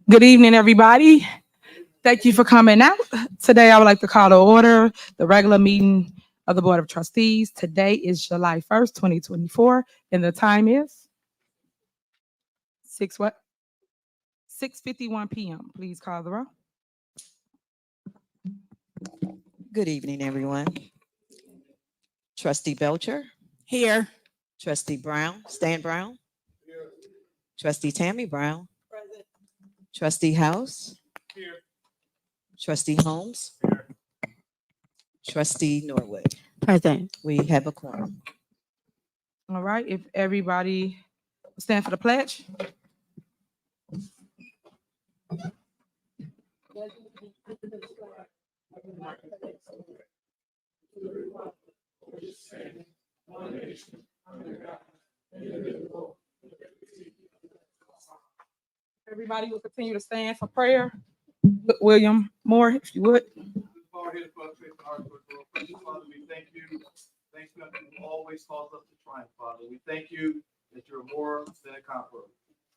Good evening, everybody. Thank you for coming out. Today, I would like to call to order the regular meeting of the Board of Trustees. Today is July 1st, 2024, and the time is 6:51 p.m. Please call the roll. Good evening, everyone. Trustee Belcher. Here. Trustee Brown, Stan Brown. Here. Trustee Tammy Brown. Present. Trustee House. Here. Trustee Holmes. Here. Trustee Norwood. Present. We have a quorum. All right, if everybody stand for the pledge. Everybody will continue to stand for prayer. William Moore, if you would. Father, we thank you. Thanks for that you always cause us to triumph, Father. We thank you that you're more than a conqueror.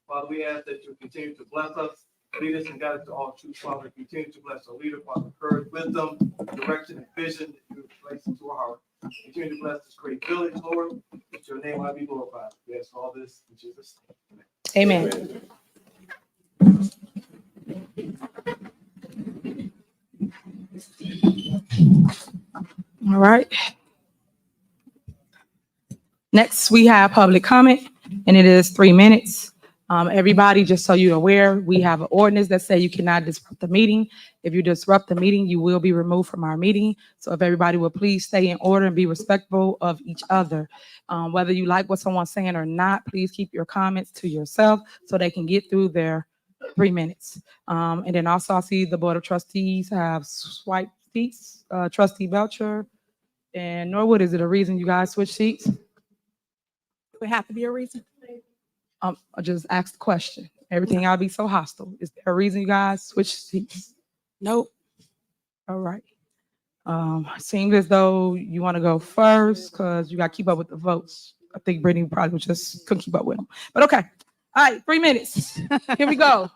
Father, we ask that you continue to bless us, lead us and guide us to all truth, Father. Continue to bless our leader, Father, courage, wisdom, direction, and vision that you have placed into our heart. Continue to bless this great village, Lord, that your name might be glorified. We ask all this in Jesus' name. Amen. All right. Next, we have public comment, and it is 3 minutes. Everybody, just so you're aware, we have an ordinance that says you cannot disrupt the meeting. If you disrupt the meeting, you will be removed from our meeting. So if everybody will please stay in order and be respectful of each other. Whether you like what someone's saying or not, please keep your comments to yourself so they can get through their 3 minutes. And then also I see the Board of Trustees have swiped seats. Trustee Belcher and Norwood, is it a reason you guys switch seats? Do it have to be a reason? I just asked the question. Everything I'll be so hostile. Is there a reason you guys switch seats? Nope. All right. Seems as though you want to go first because you got to keep up with the votes. I think Brittany probably just couldn't keep up with them. But okay. All right, 3 minutes. Here we go.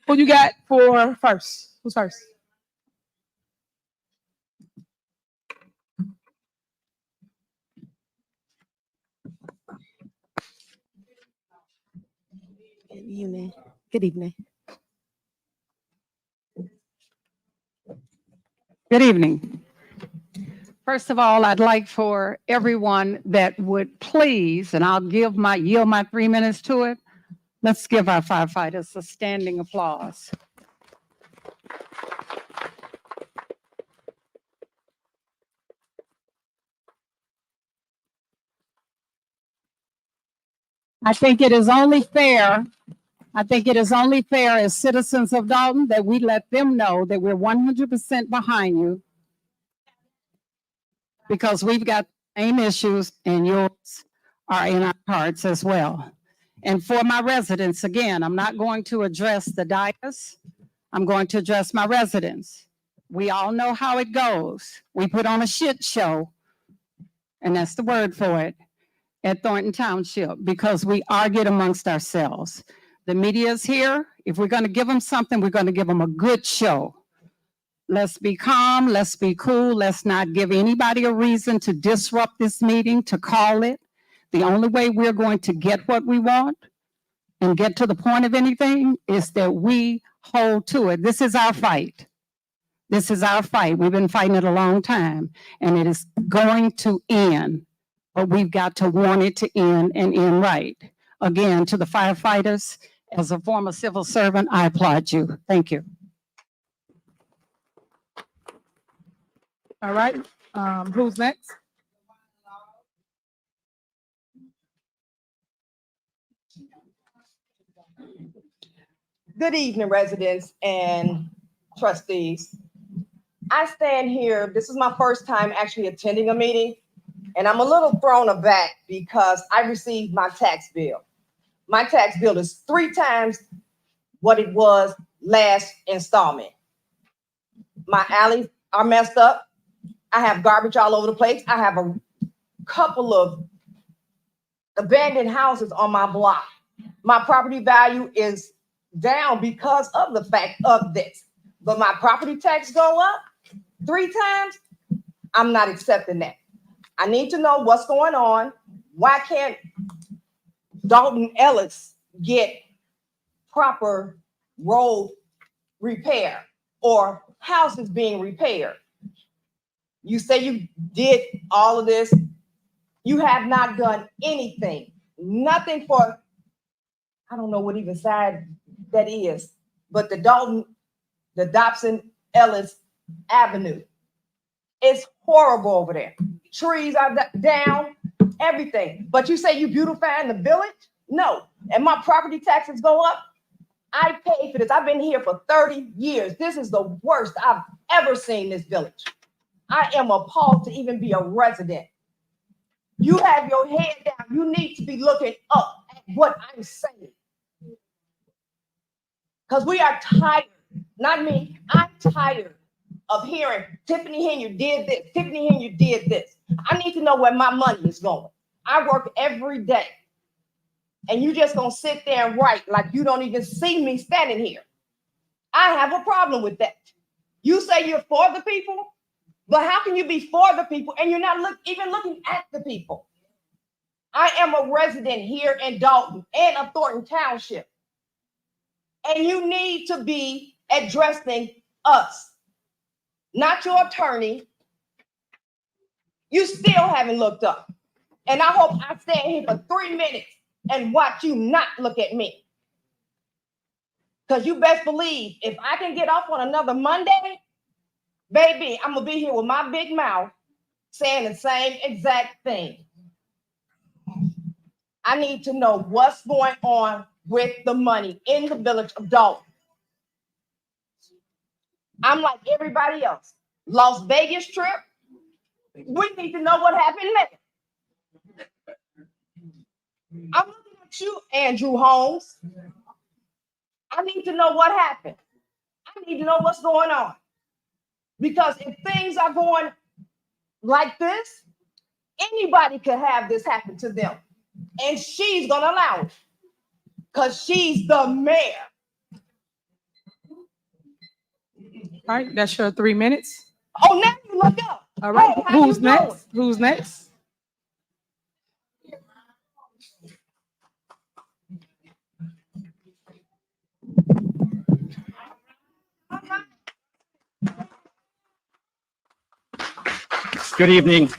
Who you got for first? Who's first? Good evening. Good evening. Good evening. First of all, I'd like for everyone that would please, and I'll yield my 3 minutes to it. Let's give our firefighters a standing applause. I think it is only fair as citizens of Dolton that we let them know that we're 100% behind you because we've got the same issues and yours are in our hearts as well. And for my residents, again, I'm not going to address the dais. I'm going to address my residents. We all know how it goes. We put on a shit show, and that's the word for it, at Thornton Township because we argued amongst ourselves. The media is here. If we're going to give them something, we're going to give them a good show. Let's be calm. Let's be cool. Let's not give anybody a reason to disrupt this meeting, to call it. The only way we're going to get what we want and get to the point of anything is that we hold to it. This is our fight. This is our fight. We've been fighting it a long time, and it is going to end. But we've got to want it to end and end right. Again, to the firefighters, as a former civil servant, I applaud you. Thank you. All right. Who's next? Good evening, residents and trustees. I stand here, this is my first time actually attending a meeting, and I'm a little thrown aback because I received my tax bill. My tax bill is 3 times what it was last installment. My alleys are messed up. I have garbage all over the place. I have a couple of abandoned houses on my block. My property value is down because of the fact of this. But my property tax go up 3 times. I'm not accepting that. I need to know what's going on. Why can't Dolton Ellis get proper road repair or houses being repaired? You say you did all of this. You have not done anything. Nothing for, I don't know what even side that is, but the Dobson Ellis Avenue. It's horrible over there. Trees are down, everything. But you say you beautifying the village? No. And my property taxes go up? I pay for this. I've been here for 30 years. This is the worst I've ever seen this village. I am appalled to even be a resident. You have your head down. You need to be looking up at what I'm saying. Because we are tired. Not me. I'm tired of hearing Tiffany Henry did this. Tiffany Henry did this. I need to know where my money is going. I work every day. And you just gonna sit there and write like you don't even see me standing here. I have a problem with that. You say you're for the people, but how can you be for the people and you're not even looking at the people? I am a resident here in Dolton and of Thornton Township. And you need to be addressing us, not your attorney. You still haven't looked up. And I hope I stand here for 3 minutes and watch you not look at me. Because you best believe if I can get off on another Monday, baby, I'm going to be here with my big mouth saying the same exact thing. I need to know what's going on with the money in the village of Dolton. I'm like everybody else. Las Vegas trip, we need to know what happened there. I'm looking at you, Andrew Holmes. I need to know what happened. I need to know what's going on. Because if things are going like this, anybody could have this happen to them. And she's going to allow it. Because she's the mayor. All right, that's your 3 minutes. Oh, now you look up. All right, Hey, how who's you doing? next? Who's next? Good evening.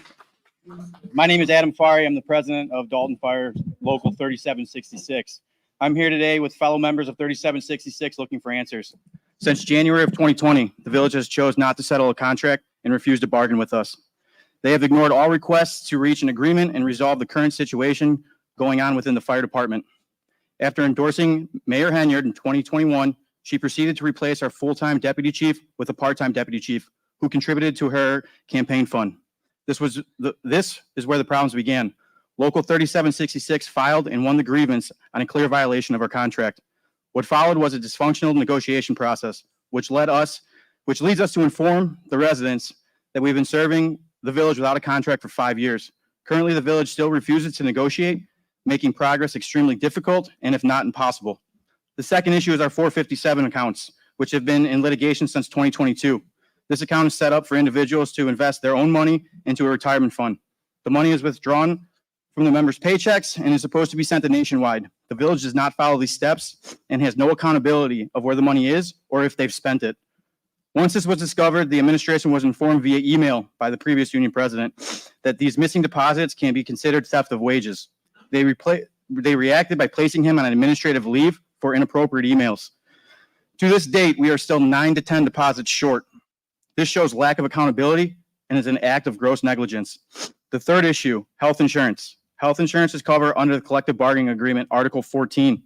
My name is Adam Fari. I'm the president of Dolton Fire Local 3766. I'm here today with fellow members of 3766 looking for answers. Since January of 2020, the village has chose not to settle a contract and refused to bargain with us. They have ignored all requests to reach an agreement and resolve the current situation going on within the fire department. After endorsing Mayor Henyard in 2021, she proceeded to replace our full-time deputy chief with a part-time deputy chief who contributed to her campaign fund. This is where the problems began. Local 3766 filed and won the grievance on a clear violation of our contract. What followed was a dysfunctional negotiation process, which leads us to inform the residents that we've been serving the village without a contract for 5 years. Currently, the village still refuses to negotiate, making progress extremely difficult and if not impossible. The second issue is our 457 accounts, which have been in litigation since 2022. This account is set up for individuals to invest their own money into a retirement fund. The money is withdrawn from the members' paychecks and is supposed to be sent to nationwide. The village does not follow these steps and has no accountability of where the money is or if they've spent it. Once this was discovered, the administration was informed via email by the previous union president that these missing deposits can be considered theft of wages. They reacted by placing him on an administrative leave for inappropriate emails. To this date, we are still 9 to 10 deposits short. This shows lack of accountability and is an act of gross negligence. The third issue, health insurance. Health insurance is covered under the collective bargaining agreement, Article 14.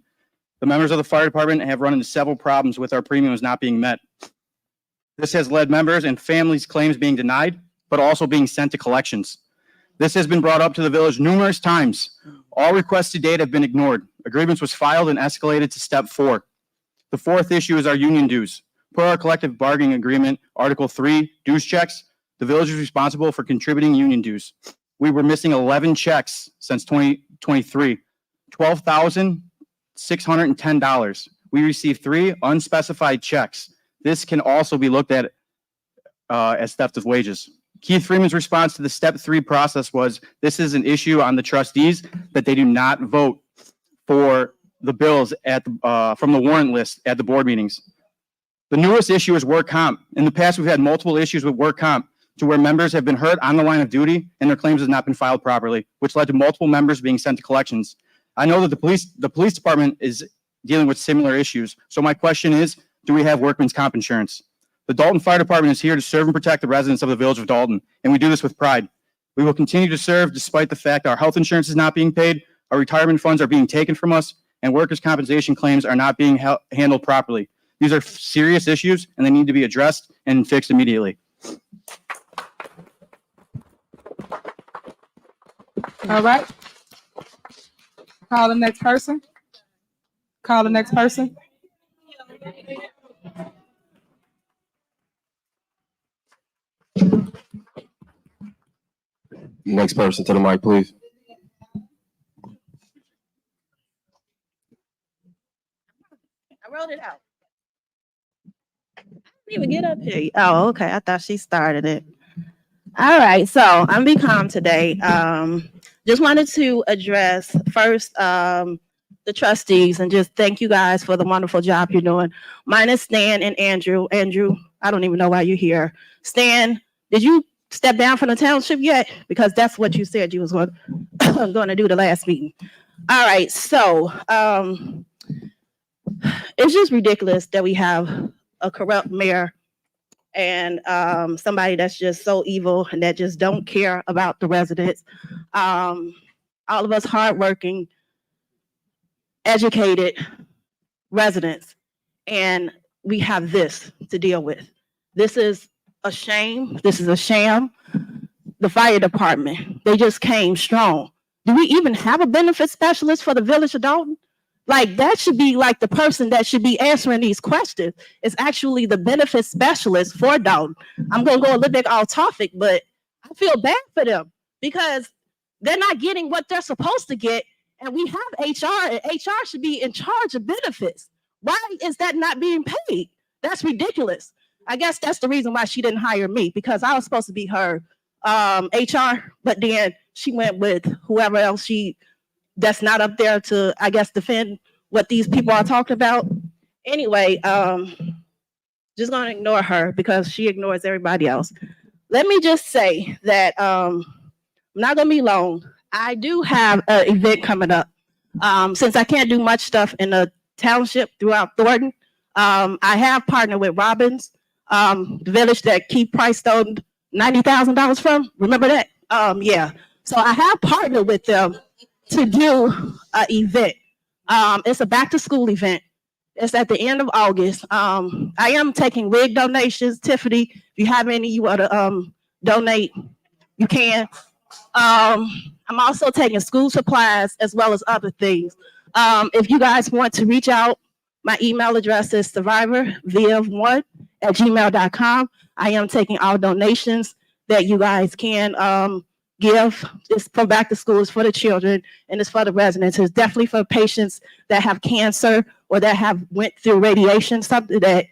The members of the fire department have run into several problems with our premiums not being met. This has led members and families' claims being denied, but also being sent to collections. This has been brought up to the village numerous times. All requests to date have been ignored. A grievance was filed and escalated to step 4. The fourth issue is our union dues. Per our collective bargaining agreement, Article 3, dues checks, the village is responsible for contributing union dues. we were missing 11 checks since 2023, $12,610. We received 3 unspecified checks. This can also be looked at as theft of wages. Keith Freeman's response to the step 3 process was, this is an issue on the trustees that they do not vote for the bills at from the warrant list at the board meetings. The newest issue is work comp. In the past, we've had multiple issues with work comp to where members have been hurt on the line of duty and their claims have not been filed properly, which led to multiple members being sent to collections. I know that the police department is dealing with similar issues. So my question is, do we have workman's comp insurance? The Dolton Fire Department is here to serve and protect the residents of the village of Dolton, and we do this with pride. We will continue to serve despite the fact our health insurance is not being paid, our retirement funds are being taken from us, and workers' compensation claims are not being handled properly. These are serious issues, and they need to be addressed and fixed immediately. All right. Call the next person. Call the next person. Next person to the mic, please. I wrote it out. I didn't even get up here. Oh, okay. I thought she started it. All right. So I'm Be Calm today. Just wanted to address first the trustees and just thank you guys for the wonderful job you're doing. Mine is Stan and Andrew. Andrew, I don't even know why you're here. Stan, did you step down from the township yet? Because that's what you said you was going to do the last meeting. All right. So it's just ridiculous that we have a corrupt mayor and somebody that's just so evil and that just don't care about the residents. All of us hardworking, educated residents, and we have this to deal with. This is a shame. This is a sham. The fire department, they just came strong. Do we even have a benefit specialist for the village of Dolton? Like, that should be like the person that should be answering these questions is actually the benefit specialist for Dolton. I'm going to go a little bit off topic, but I feel bad for them because they're not getting what they're supposed to get. And we have HR, and HR should be in charge of benefits. Why is that not being paid? That's ridiculous. I guess that's the reason why she didn't hire me, because I was supposed to be her HR, but then she went with whoever else that's not up there to, I guess, defend what these people are talking about. Anyway, just gonna ignore her because she ignores everybody else. Let me just say that I'm not gonna be long. I do have an event coming up. Since I can't do much stuff in the township throughout Thornton, I have partnered with Robbins, the village that Keith Price stole $90,000 from. Remember that? Yeah. So I have partnered with them to do an event. It's a back to school event. It's at the end of August. I am taking wig donations. Tiffany, if you have any you want to donate, you can. I'm also taking school supplies as well as other things. If you guys want to reach out, my email address is survivorviv1@gmail.com. I am taking all donations that you guys can give. It's for back to school, it's for the children, and it's for the residents. It's definitely for patients that have cancer or that have went through radiation, something that,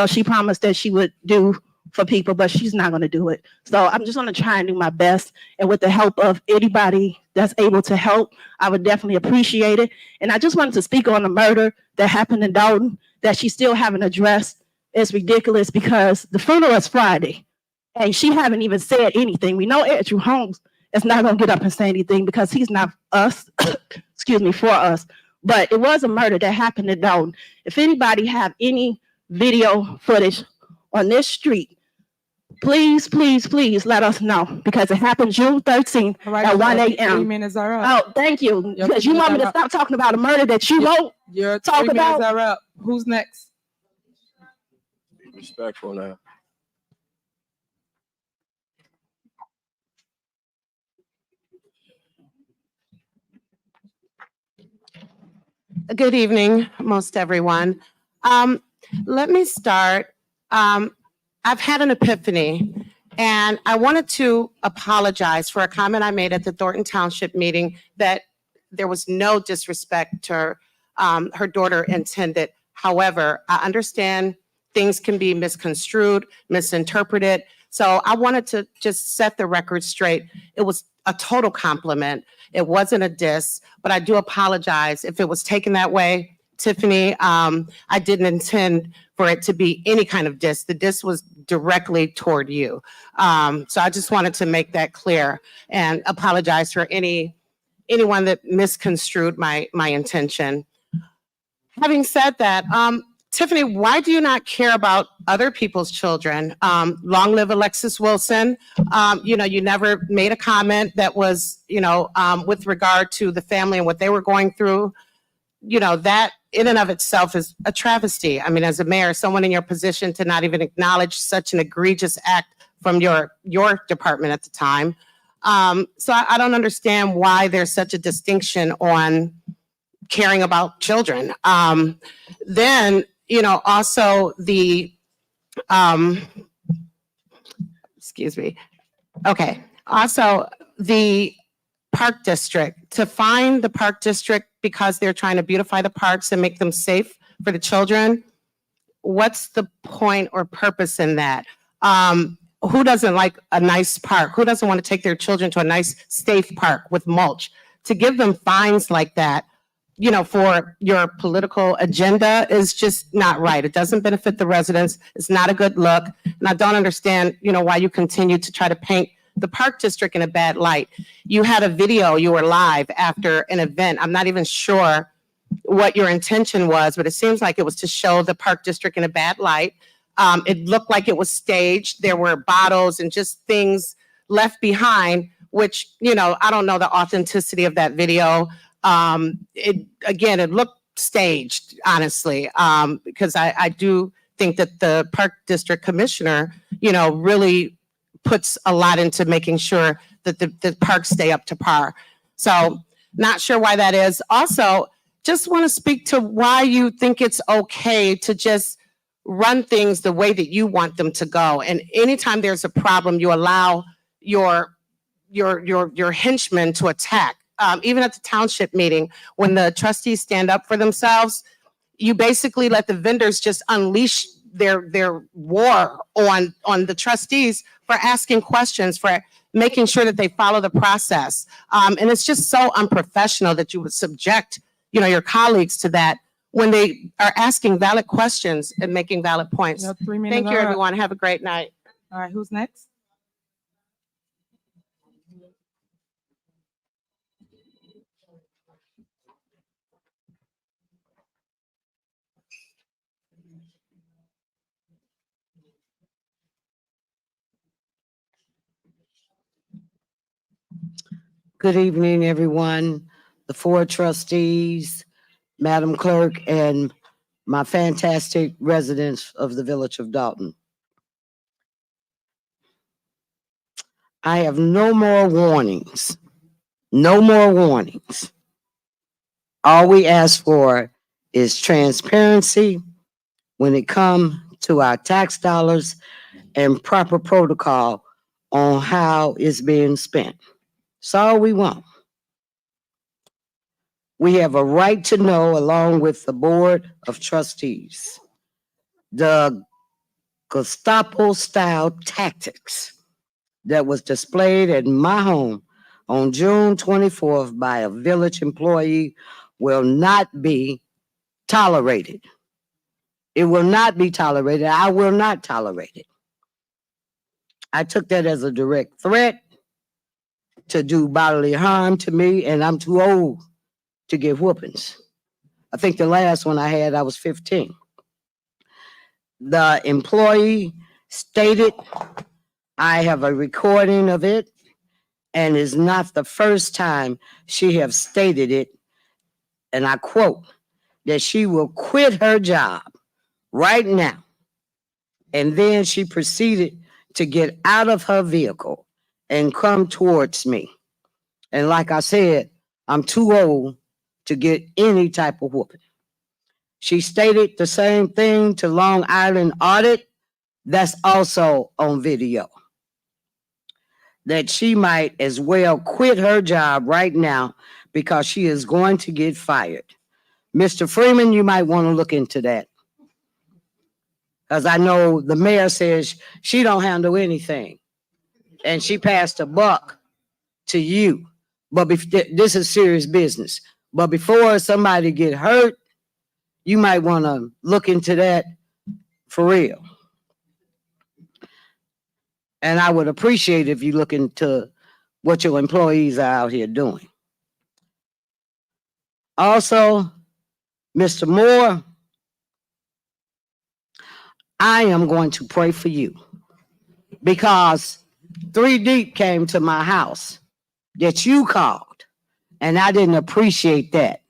she promised that she would do for people, but she's not going to do it. So I'm just going to try and do my best. And with the help of anybody that's able to help, I would definitely appreciate it. And I just wanted to speak on the murder that happened in Dolton that she still haven't addressed. It's ridiculous because the funeral is Friday and she haven't even said anything. We know Andrew Holmes is not going to get up and say anything because he's not us, for us. But it was a murder that happened in Dolton. If anybody have any video footage on this street, please, please, please let us know because it happened June 13th at 1 a.m. 3 minutes are up. Oh, thank you. Your Because you want me to minutes are stop talking about a murder that you won't Your talk 3 minutes about. are up. Who's next? Be respectful now. Good evening, most everyone. Let me start. I've had an epiphany, And I wanted to apologize for a comment I made at the Thornton Township meeting that there was no disrespect to her, her daughter intended. However, I understand things can be misconstrued, misinterpreted. So I wanted to just set the record straight. It was a total compliment. It wasn't a diss, but I do apologize if it was taken that way. Tiffany, I didn't intend for it to be any kind of diss. The diss was directly toward you. So I just wanted to make that clear and apologize for anyone that misconstrued my intention. Having said that, Tiffany, why do you not care about other people's children? Long live Alexis Wilson. You know, you never made a comment that was, you know, with regard to the family and what they were going through. You know, that in and of itself is a travesty. I mean, as a mayor, someone in your position to not even acknowledge such an egregious act from your department at the time. So I don't understand why there's such a distinction on caring about children. Then, you know, also the, excuse me. Okay. Also the park district, to find the park district because they're trying to beautify the parks and make them safe for the children. What's the point or purpose in that? Who doesn't like a nice park? Who doesn't want to take their children to a nice, safe park with mulch? To give them fines like that, you know, for your political agenda is just not right. It doesn't benefit the residents. It's not a good look. And I don't understand, you know, why you continue to try to paint the park district in a bad light. You had a video, you were live after an event. I'm not even sure what your intention was, but it seems like it was to show the park district in a bad light. It looked like it was staged. There were bottles and just things left behind, which, you know, I don't know the authenticity of that video. It looked staged, honestly, because I do think that the park district commissioner, you know, really puts a lot into making sure that the parks stay up to par. So not sure why that is. Also, just want to speak to why you think it's okay to just run things the way that you want them to go. And anytime there's a problem, you allow your henchmen to attack. Even at the township meeting, when the trustees stand up for themselves, you basically let the vendors just unleash their war on the trustees for asking questions, for making sure that they follow the process. And it's just so unprofessional that you would subject, you know, your colleagues to that when they are asking valid questions and making valid points. Your 3 minutes Thank you, are up. everyone. Have a great night. All right, who's next? Good evening, everyone, the 4 trustees, Madam Clerk, and my fantastic residents of the village of Dolton. I have no more warnings. No more warnings. All we ask for is transparency when it comes to our tax dollars and proper protocol on how it's being spent. That's all we want. We have a right to know, along with the Board of Trustees, the Gestapo-style tactics that was displayed at my home on June 24th by a village employee will not be tolerated. It will not be tolerated. I will not tolerate it. I took that as a direct threat to do bodily harm to me, and I'm too old to get whoopings. I think the last one I had, I was 15. The employee stated, I have a recording of it, and it's not the first time she have stated it, and I quote, that she will quit her job right now. And then she proceeded to get out of her vehicle and come towards me. And like I said, I'm too old to get any type of whooping. She stated the same thing to Long Island Audit. That's also on video. that she might as well quit her job right now because she is going to get fired. Mr. Freeman, you might want to look into that. Because I know the mayor says she don't handle anything. And she passed a buck to you. But this is serious business. But before somebody get hurt, you might want to look into that for real. And I would appreciate if you look into what your employees are out here doing. Also, Mr. Moore, I am going to pray for you because 3 Deep came to my house that you called, and I didn't appreciate that.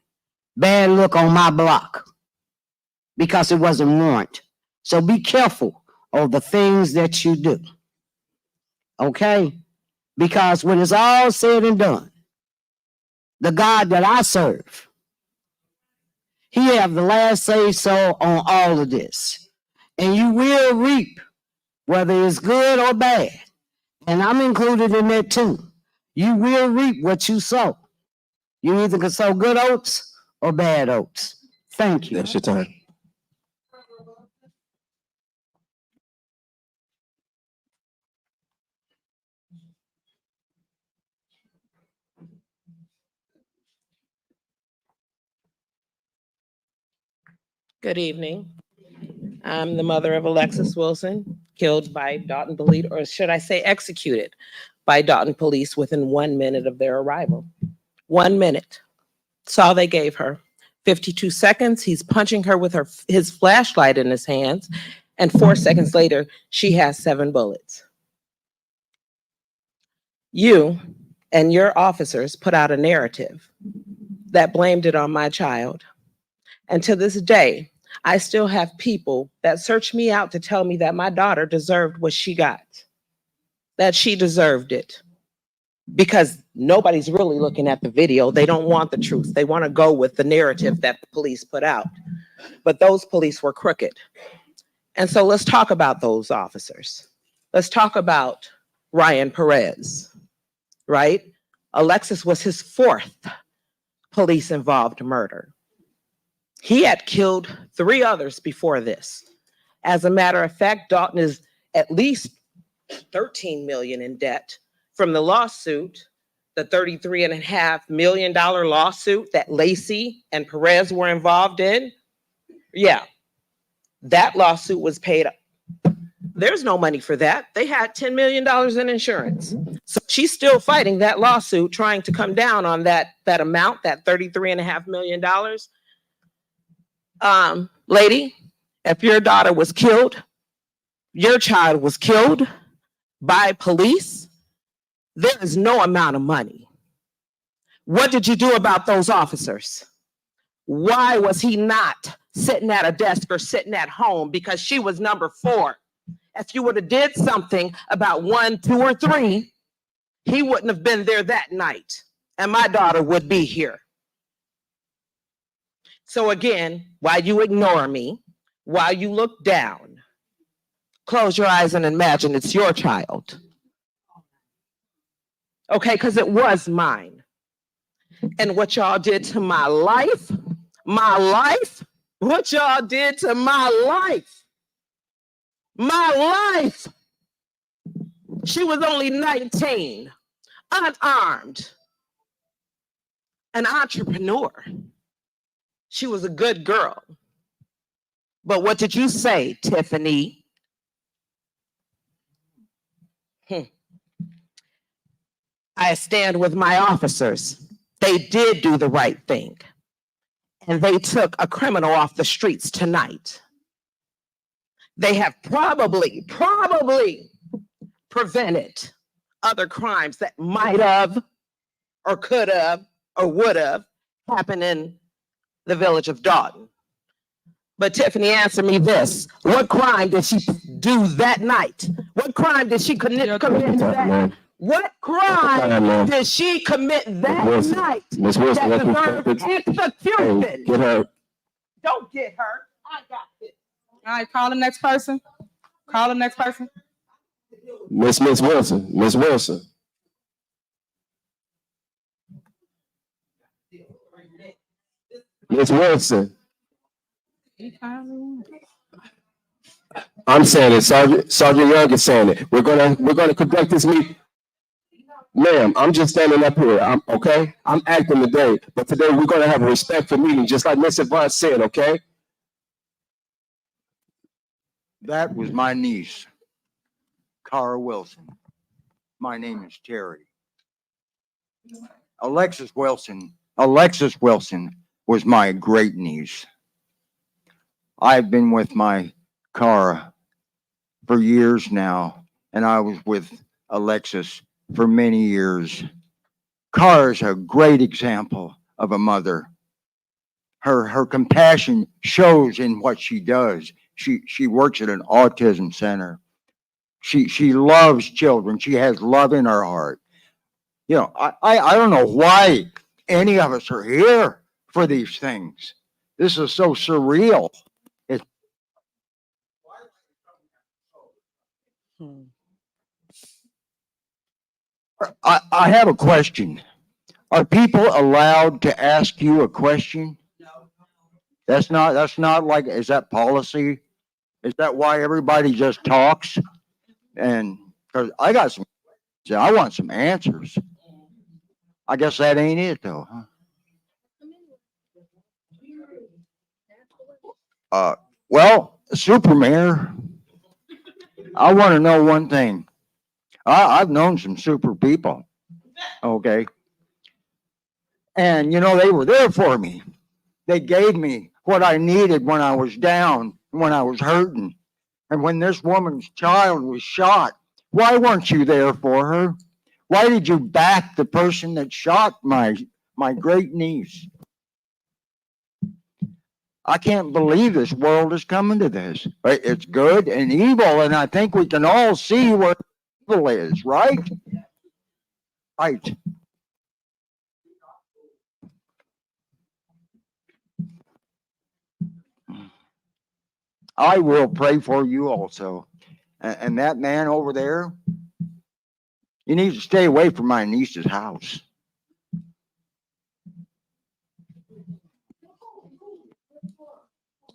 Bad look on my block because it wasn't warrant. So be careful of the things that you do. Okay? Because when it's all said and done, the God that I serve, he have the last say so on all of this. And you will reap, whether it's good or bad. And I'm included in that too. You will reap what you sow. You either can sow good oats or bad oats. Thank you. That's your time. Good evening. I'm the mother of Alexis Wilson, killed by Dolton police, or should I say executed by Dolton police within 1 minute of their arrival. 1 minute. That's all they gave her. 52 seconds, he's punching her with his flashlight in his hands, and 4 seconds later, she has 7 bullets. You and your officers put out a narrative that blamed it on my child. And to this day, I still have people that search me out to tell me that my daughter deserved what she got, that she deserved it. Because nobody's really looking at the video. They don't want the truth. They want to go with the narrative that the police put out. But those police were crooked. And so let's talk about those officers. Let's talk about Ryan Perez, right? Alexis was his 4th police-involved murder. He had killed 3 others before this. As a matter of fact, Dolton is at least $13 million in debt from the lawsuit, the $33.5 million lawsuit that Lacey and Perez were involved in. Yeah, that lawsuit was paid up. There's no money for that. They had $10 million in insurance. So she's still fighting that lawsuit, trying to come down on that amount, that $33.5 million. Lady, if your daughter was killed, your child was killed by police, there is no amount of money. What did you do about those officers? Why was he not sitting at a desk or sitting at home? Because she was number 4. If you would have did something about 1, 2, or 3, he wouldn't have been there that night, and my daughter would be here. So again, while you ignore me, while you look down, close your eyes and imagine it's your child. Okay, because it was mine. And what y'all did to my life, what y'all did to my life. She was only 19, unarmed, an entrepreneur. She was a good girl. But what did you say, Tiffany? I stand with my officers. They did do the right thing. And they took a criminal off the streets tonight. They have probably prevented other crimes that might have or could have or would have happened in the village of Dolton. But Tiffany, answer me this. What crime did she do that night? What crime did she commit that? What crime did she commit that night? Miss Wilson, that let's deserved execution? Hey, get her. Don't get her. I got this. All right, call the next person. Call the next person. Miss Wilson. Miss Wilson. it's Wilson. I'm saying it, Sergeant Young is saying it. We're gonna conduct this meeting. Ma'am, I'm just standing up here. I'm acting today, but today we're gonna have a respectful meeting, just like Mr. Vaughn said, okay? That was my niece, Cara Wilson. My name is Terry. Alexis Wilson was my great niece. I've been with my Cara for years now, and I was with Alexis for many years. Cara is a great example of a mother. Her compassion shows in what she does. She works at an autism center. She loves children. She has love in her heart. You know, I don't know why any of us are here for these things. This is so surreal. I have a question. Are people allowed to ask you a question? That's not like, is that policy? Is that why everybody just talks? And because I want some answers. I guess that ain't it though, huh? Well, Super Mayor, I want to know one thing. I've known some super people, okay? And you know, they were there for me. They gave me what I needed when I was down, when I was hurting. And when this woman's child was shot, why weren't you there for her? Why did you back the person that shot my great niece? I can't believe this world is coming to this. It's good and evil, and I think we can all see where evil is, right? Right. I will pray for you also. And that man over there, you need to stay away from my niece's house.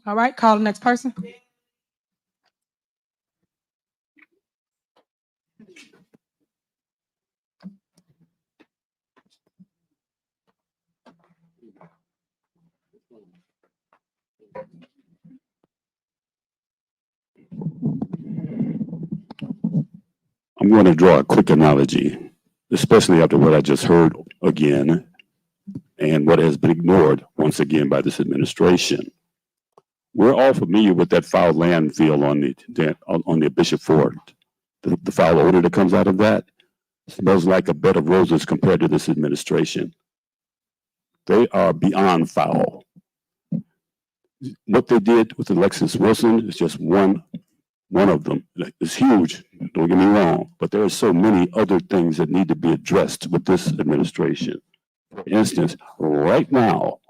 All right, call the next person. I'm going to draw a quick analogy, especially after what I just heard again and what has been ignored once again by this administration. We're all familiar with that foul landfill on the Bishop Ford. The foul odor that comes out of that smells like a bed of roses compared to this administration. They are beyond foul. What they did with Alexis Wilson is just one of them. It's huge, don't get me wrong, but there are so many other things that need to be addressed with this administration. For instance, right now,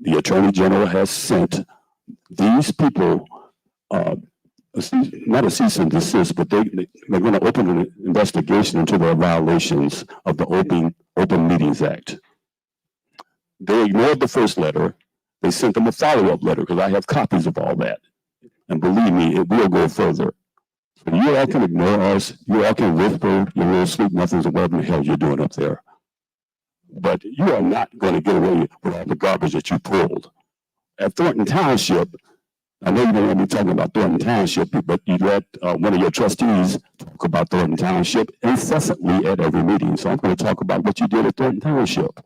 the Attorney General has sent these people, not a cease and desist, but they're going to open an investigation into their violations of the Open Meetings Act. They ignored the first letter. They sent them a follow-up letter because I have copies of all that. And believe me, it will go further. So you all can ignore us. You all can whisper your little sweet nothings or whatever the hell you're doing up there. But you are not going to get away with all the garbage that you pulled. At Thornton Township, I know you don't want me talking about Thornton Township, but you let one of your trustees talk about Thornton Township incessantly at every meeting. So I'm going to talk about what you did at Thornton Township.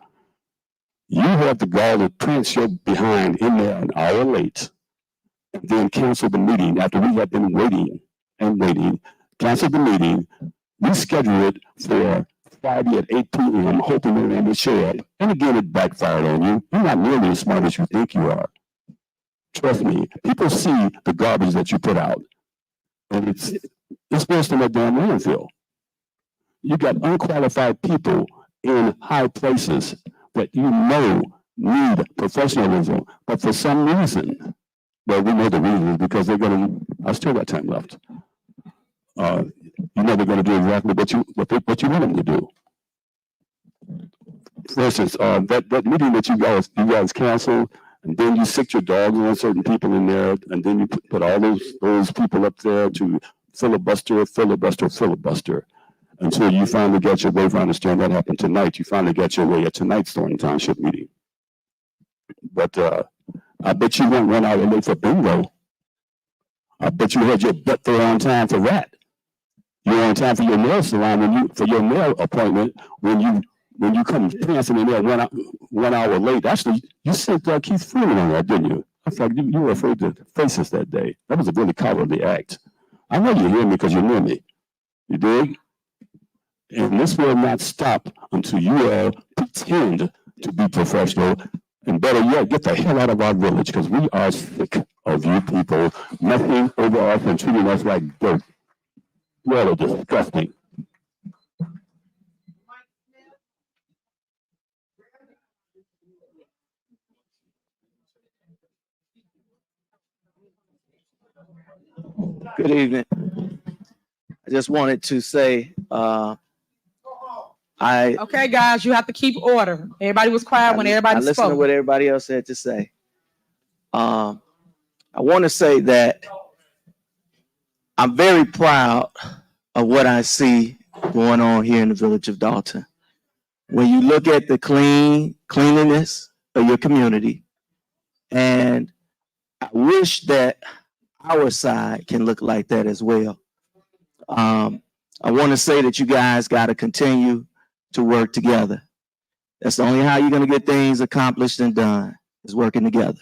You have the gall to prance your behind in there an hour late and then cancel the meeting after we have been waiting and waiting. Cancel the meeting, reschedule it for Friday at 8 p.m., hoping that they would show up. And again, it backfired on you. You're not nearly as smart as you think you are. Trust me, people see the garbage that you put out. And it's worse than a damn landfill. You got unqualified people in high places that you know need professionalism, but for some reason, well, we know the reason is because they're going to, I still got time left. You know they're going to do exactly what you want them to do. for instance, that meeting that you guys canceled, and then you sicked your dogs on certain people in there, and then you put all those people up there to filibuster, until you finally got your way. If I understand that happened tonight, you finally got your way at tonight's Thornton Township meeting. But I bet you won't run out of late for bingo. I bet you had your butt there on time for that. You were on time for your nail salon for your nail appointment when you come prancing in there 1 hour late. Actually, you sent Keith Freeman on that, didn't you? I thought you were afraid to face us that day. That was a really cowardly act. I know you hear me because you near me. You dig? And this will not stop until you pretend to be professional. And better yet, get the hell out of our village, because we are sick of you people messing over us and treating us like dirt. You all are disgusting. Good evening. I just wanted to say, Okay, guys, you have to keep order. Everybody was quiet when everybody I listened to spoke. what everybody else had to say. I want to say that I'm very proud of what I see going on here in the village of Dolton. When you look at the cleanliness of your community, and I wish that our side can look like that as well. I want to say that you guys got to continue to work together. That's the only how you're going to get things accomplished and done, is working together.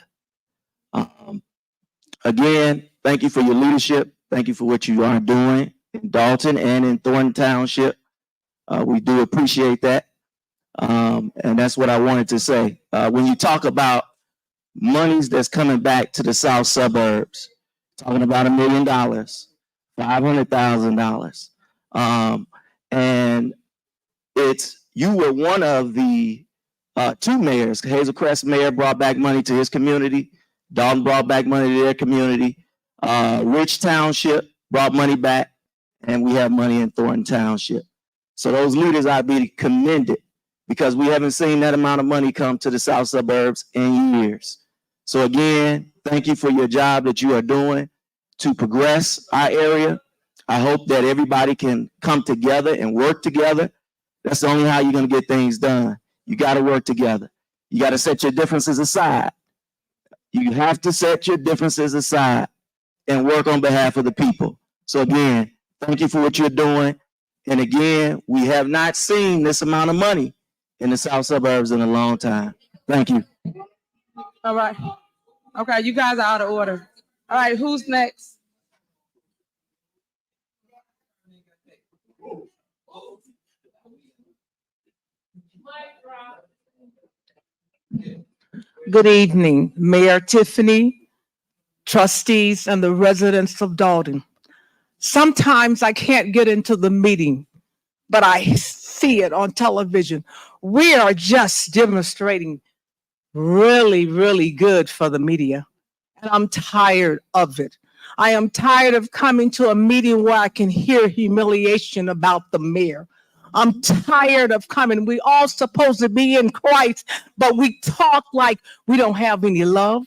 Again, thank you for your leadership. Thank you for what you are doing in Dolton and in Thornton Township. We do appreciate that. And that's what I wanted to say. When you talk about monies that's coming back to the south suburbs, talking about $1 million, $500,000. And you were one of the two mayors. Hazel Crest Mayor brought back money to his community. Dolton brought back money to their community. Rich Township brought money back, and we have money in Thornton Township. So those leaders ought to be commended, because we haven't seen that amount of money come to the south suburbs in years. So again, thank you for your job that you are doing to progress our area. I hope that everybody can come together and work together. That's the only how you're going to get things done. You got to work together. You got to set your differences aside. You have to set your differences aside and work on behalf of the people. So again, thank you for what you're doing. And again, we have not seen this amount of money in the south suburbs in a long time. Thank you. All right. Okay, you guys are out of order. All right, who's next? Good evening, Mayor Tiffany, trustees, and the residents of Dolton. Sometimes I can't get into the meeting, but I see it on television. We are just demonstrating really, really good for the media, and I'm tired of it. I am tired of coming to a meeting where I can hear humiliation about the mayor. I'm tired of coming. We all supposed to be in Christ, but we talk like we don't have any love.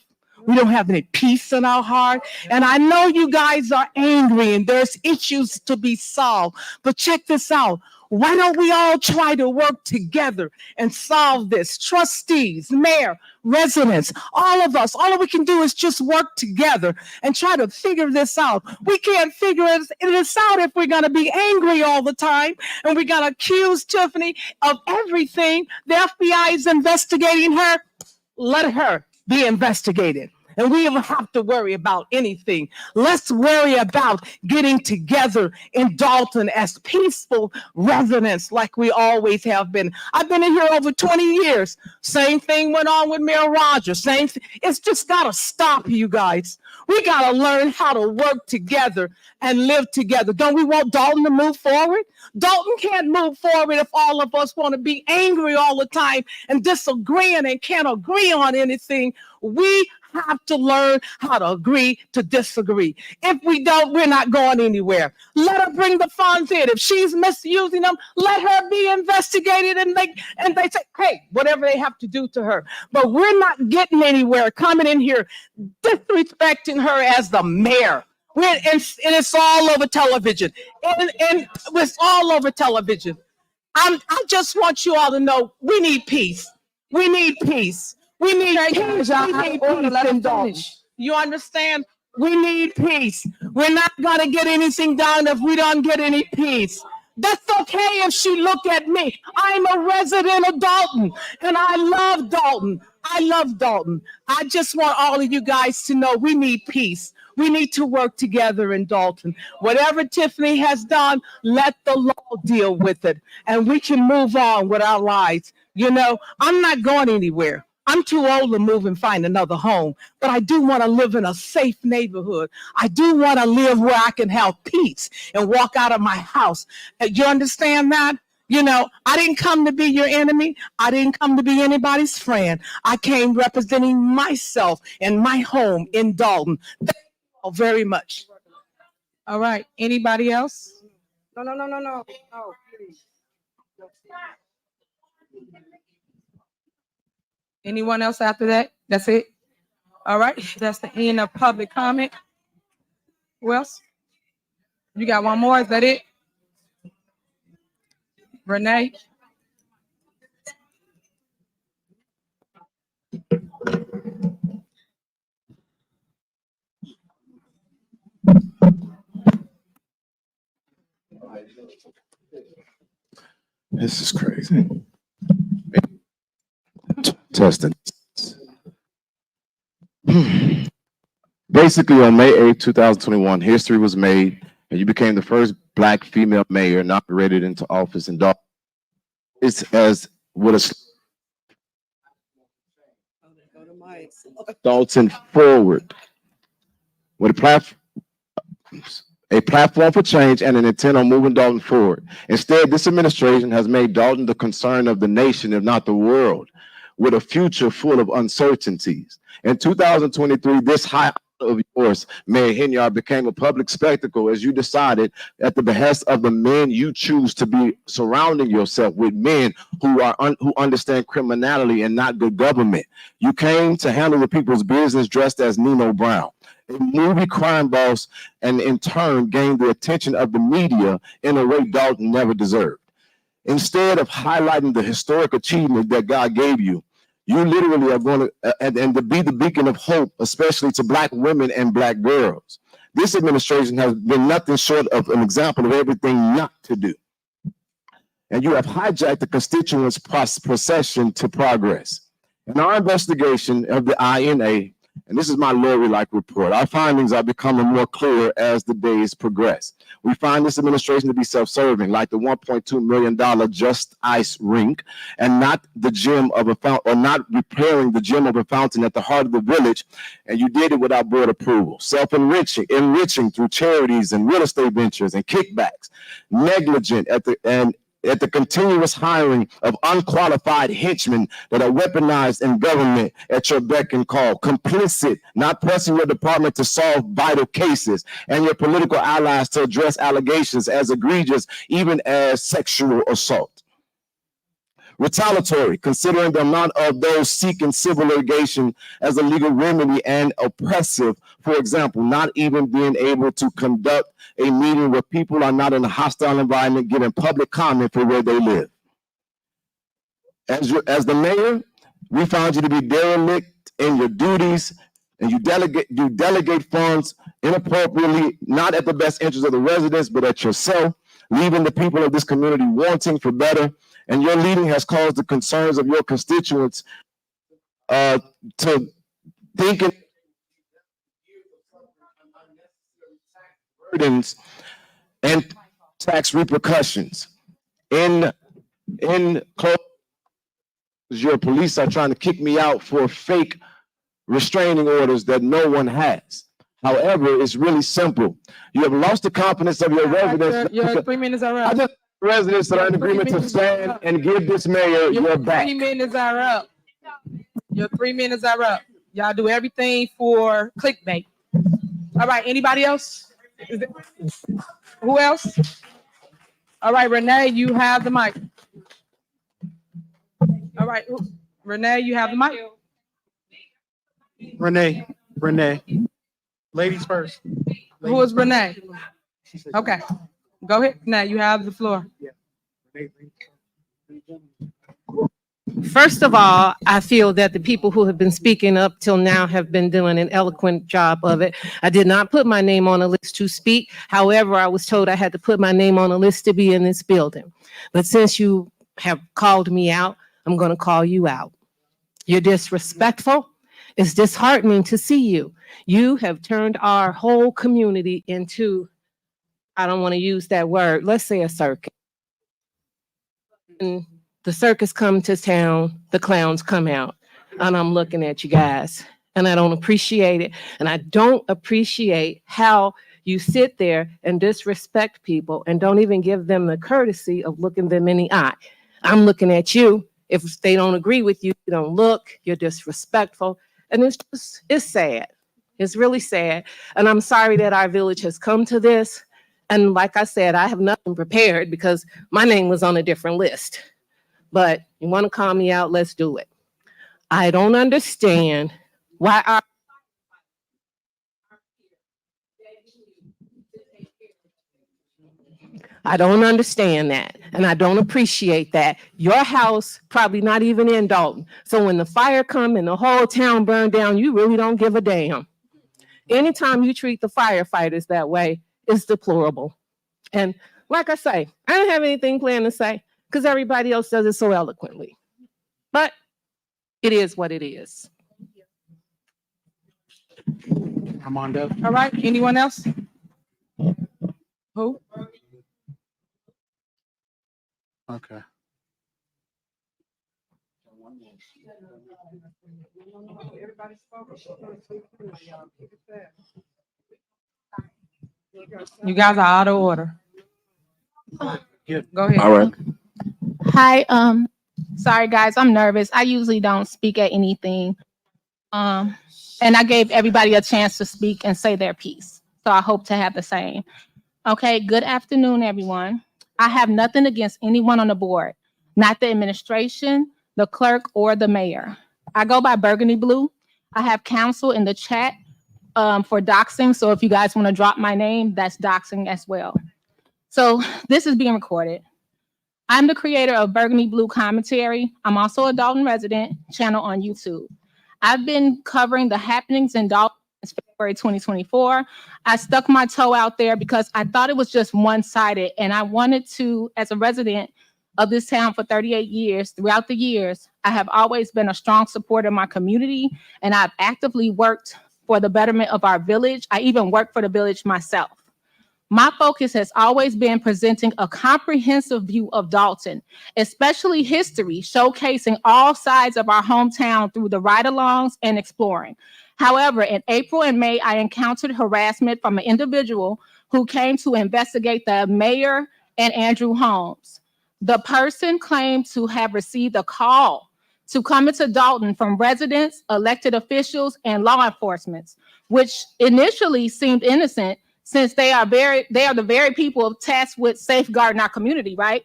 We don't have any peace in our heart. And I know you guys are angry and there's issues to be solved, but check this out. Why don't we all try to work together and solve this? Trustees, mayor, residents, all of us, all we can do is just work together and try to figure this out. We can't figure this out if we're going to be angry all the time and we're going to accuse Tiffany of everything. The FBI is investigating her. Let her be investigated. And we don't have to worry about anything. Let's worry about getting together in Dolton as peaceful residents like we always have been. I've been in here over 20 years. Same thing went on with Mayor Rogers. Same thing. It's just got to stop, you guys. We got to learn how to work together and live together. Don't we want Dolton to move forward? Dolton can't move forward if all of us want to be angry all the time and disagreeing and can't agree on anything. We have to learn how to agree to disagree. If we don't, we're not going anywhere. Let her bring the funds in. If she's misusing them, let her be investigated and they say, hey, whatever they have to do to her. But we're not getting anywhere coming in here disrespecting her as the mayor. And it's all over television. And it's all over television. I just want you all to know we need peace. We need peace. We need peace. We need peace in Dolton. You understand? We need peace. We're not going to get anything done if we don't get any peace. That's okay if she look at me. I'm a resident of Dolton, and I love Dolton. I love Dolton. I just want all of you guys to know we need peace. We need to work together in Dolton. Whatever Tiffany has done, let the law deal with it, and we can move on with our lives. You know, I'm not going anywhere. I'm too old to move and find another home, but I do want to live in a safe neighborhood. I do want to live where I can have peace and walk out of my house. You understand that? You know, I didn't come to be your enemy. I didn't come to be anybody's friend. I came representing myself and my home in Dolton. Thank you all very much. All right. Anybody else? No. Anyone else after that? That's it? All right. That's the end of public comment. Who else? You got one more? Is that it? Renee? This is crazy. Testing. Basically, on May 8th, 2021, history was made, and you became the first Black female mayor inaugurated into office in Dolton. It's as with a Dolton forward with a platform for change and an intent on moving Dolton forward. Instead, this administration has made Dolton the concern of the nation, if not the world, with a future full of uncertainties. In 2023, this high of yours, Mayor Henyard, became a public spectacle as you decided, at the behest of the men you choose to be surrounding yourself with, men who understand criminality and not good government. You came to handle the people's business dressed as Nino Brown, a movie crime boss, and in turn gained the attention of the media in a way Dolton never deserved. Instead of highlighting the historic achievement that God gave you, you literally are going to, and to be the beacon of hope, especially to Black women and Black girls. This administration has been nothing short of an example of everything not to do. And you have hijacked the constituents' procession to progress. In our investigation of the INA, and this is my Lori-like report, our findings are becoming more clear as the days progress. We find this administration to be self-serving, like the $1.2 million Just Ice rink, and not the gem of a fountain, or not repairing the gem of a fountain at the heart of the village, and you did it without board approval. Enriching through charities and real estate ventures and kickbacks, negligent at the continuous hiring of unqualified henchmen that are weaponized in government at your beck and call, complicit, not pressing your department to solve vital cases, and your political allies to address allegations as egregious even as sexual assault. Retaliatory, considering the amount of those seeking civil litigation as a legal remedy, and oppressive, for example, not even being able to conduct a meeting where people are not in a hostile environment giving public comment for where they live. As the mayor, we found you to be derelict in your duties, and you delegate funds inappropriately, not at the best interest of the residents, but at yourself, leaving the people of this community wanting for better. And your leading has caused the concerns of your constituents to thinking burdens and tax repercussions. In close, your police are trying to kick me out for fake restraining orders that no one has. However, it's really simple. You have lost the confidence of your residents. Your 3 minutes are up. I just residents that are in agreement to stand and give this mayor your back. 3 minutes are up. Your 3 minutes are up. Y'all do everything for clickbait. All right, anybody else? Who else? All right, Renee, you have the mic. All right, Renee, you have the mic. Renee. Ladies first. Who is Renee? Okay, go ahead. Renee, you have the floor. First of all, I feel that the people who have been speaking up till now have been doing an eloquent job of it. I did not put my name on a list to speak. However, I was told I had to put my name on a list to be in this building. But since you have called me out, I'm going to call you out. You're disrespectful. It's disheartening to see you. You have turned our whole community into, I don't want to use that word, let's say a circus. And the circus come to town, the clowns come out, and I'm looking at you guys, and I don't appreciate it. And I don't appreciate how you sit there and disrespect people and don't even give them the courtesy of looking them in the eye. I'm looking at you. If they don't agree with you, you don't look, you're disrespectful. And it's sad. It's really sad. And I'm sorry that our village has come to this. And like I said, I have nothing prepared because my name was on a different list. But you want to call me out, let's do it. I don't understand why our I don't understand that, and I don't appreciate that. Your house probably not even in Dolton. So when the fire come and the whole town burned down, you really don't give a damn. Anytime you treat the firefighters that way, it's deplorable. And like I say, I don't have anything planned to say because everybody else does it so eloquently. But it is what it is. Armando. All right, anyone else? Who? Okay. You guys are out of order. Go ahead. All right. Hi, sorry guys, I'm nervous. I usually don't speak at anything. And I gave everybody a chance to speak and say their piece. So I hope to have the same. Okay, good afternoon, everyone. I have nothing against anyone on the board, not the administration, the clerk, or the mayor. I go by Burgundy Blue. I have counsel in the chat for doxing. So if you guys want to drop my name, that's doxing as well. So this is being recorded. I'm the creator of Burgundy Blue Commentary. I'm also a Dolton resident channel on YouTube. I've been covering the happenings in Dolton since February 2024. I stuck my toe out there because I thought it was just one-sided, and I wanted to, as a resident of this town for 38 years, throughout the years, I have always been a strong supporter of my community, and I've actively worked for the betterment of our village. I even worked for the village myself. My focus has always been presenting a comprehensive view of Dolton, especially history, showcasing all sides of our hometown through the ride-alongs and exploring. However, in April and May, I encountered harassment from an individual who came to investigate the mayor and Andrew Holmes. The person claimed to have received a call to come into Dolton from residents, elected officials, and law enforcement, which initially seemed innocent, since they are the very people tasked with safeguarding our community, right?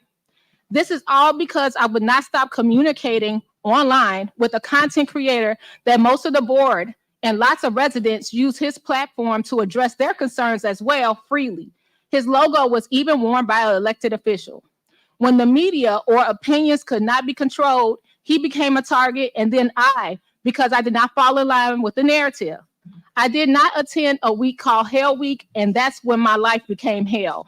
This is all because I would not stop communicating online with a content creator that most of the board and lots of residents use his platform to address their concerns as well freely. His logo was even worn by an elected official. When the media or opinions could not be controlled, he became a target, and then because I did not fall in line with the narrative. I did not attend a week called Hell Week, and that's when my life became hell.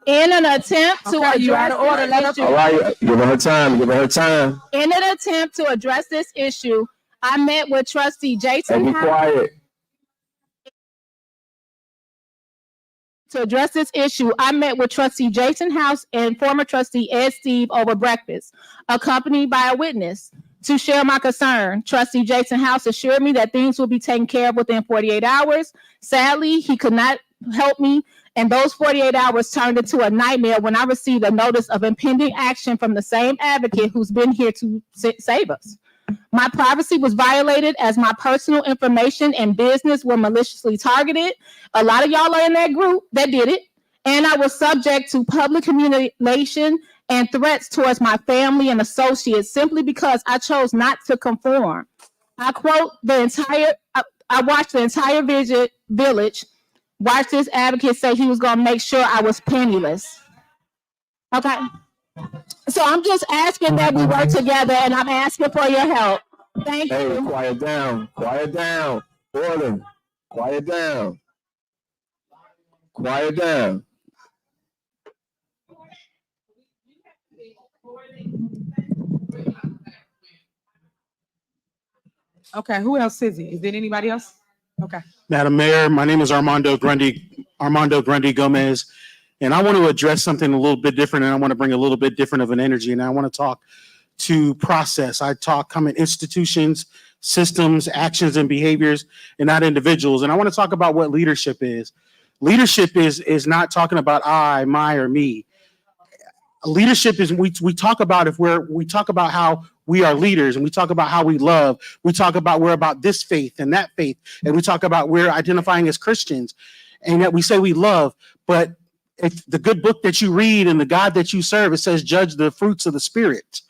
In an attempt to address this issue, All right, give her time. Give her time. in an attempt to address this issue, I met with Trustee Jason. And be quiet. To address this issue, I met with Trustee Jason House and former Trustee Ed Steve over breakfast, accompanied by a witness. To share my concern, Trustee Jason House assured me that things will be taken care of within 48 hours. Sadly, he could not help me, and those 48 hours turned into a nightmare when I received a notice of impending action from the same advocate who's been here to save us. My privacy was violated as my personal information and business were maliciously targeted. A lot of y'all are in that group that did it. And I was subject to public humiliation and threats towards my family and associates simply because I chose not to conform. I quote I watched the entire village watch this advocate say he was gonna make sure I was penniless. Okay. So I'm just asking that we work together and I'm asking for your help. Thank Hey, you. quiet down, order, quiet down. Okay, who else is it? Is it anybody else? Okay. Madam Mayor, my name is Armando Grundy Gomez, and I want to address something a little bit different, and I want to bring a little bit different of an energy, and I want to talk to process. I talk common institutions, systems, actions, and behaviors, and not individuals. And I want to talk about what leadership is. Leadership is not talking about I, my, or me. Leadership is we talk about we talk about how we are leaders, and we talk about how we love. We talk about we're about this faith and that faith, and we talk about we're identifying as Christians, and that we say we love. But if the good book that you read and the God that you serve, it says, judge the fruits of the Spirit.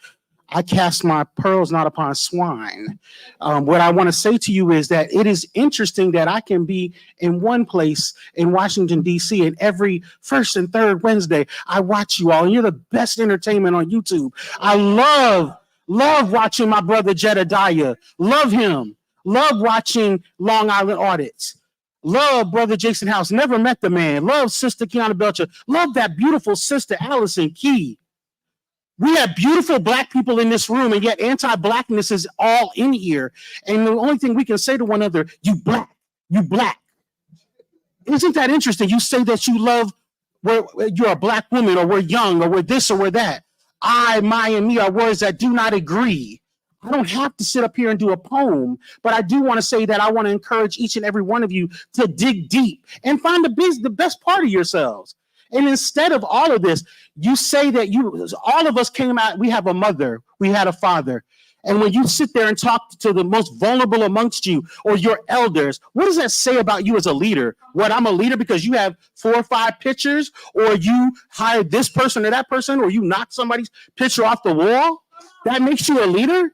I cast my pearls not upon swine. What I want to say to you is that it is interesting that I can be in one place in Washington, D.C., and every first and third Wednesday, I watch you all, and you're the best entertainment on YouTube. I love watching my brother Jedediah. Love him. Love watching Long Island Audits. Love Brother Jason House. Never met the man. Love Sister Kiana Belcher. Love that beautiful sister Allison Key. We have beautiful Black people in this room, and yet anti-Blackness is all in here. And the only thing we can say to one another, you Black. Isn't that interesting? You say that you love, you're a Black woman, or we're young, or we're this, or we're that. I, my, and me are words that do not agree. I don't have to sit up here and do a poem, but I do want to say that I want to encourage each and every one of you to dig deep and find the best part of yourselves. And instead of all of this, you say that all of us came out, we have a mother, we had a father. And when you sit there and talk to the most vulnerable amongst you or your elders, what does that say about you as a leader? What, I'm a leader because you have 4 or 5 pictures, or you hired this person or that person, or you knocked somebody's picture off the wall? That makes you a leader?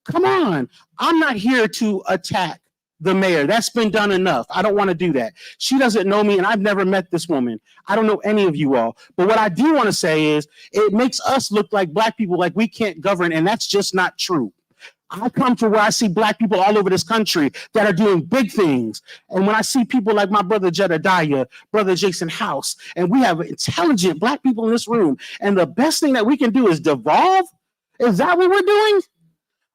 Come on. I'm not here to attack the mayor. That's been done enough. I don't want to do that. She doesn't know me, and I've never met this woman. I don't know any of you all. But what I do want to say is it makes us look like Black people, like we can't govern, and that's just not true. I come to where I see Black people all over this country that are doing big things. And when I see people like my brother Jedediah, brother Jason House, and we have intelligent Black people in this room, and the best thing that we can do is devolve. Is that what we're doing?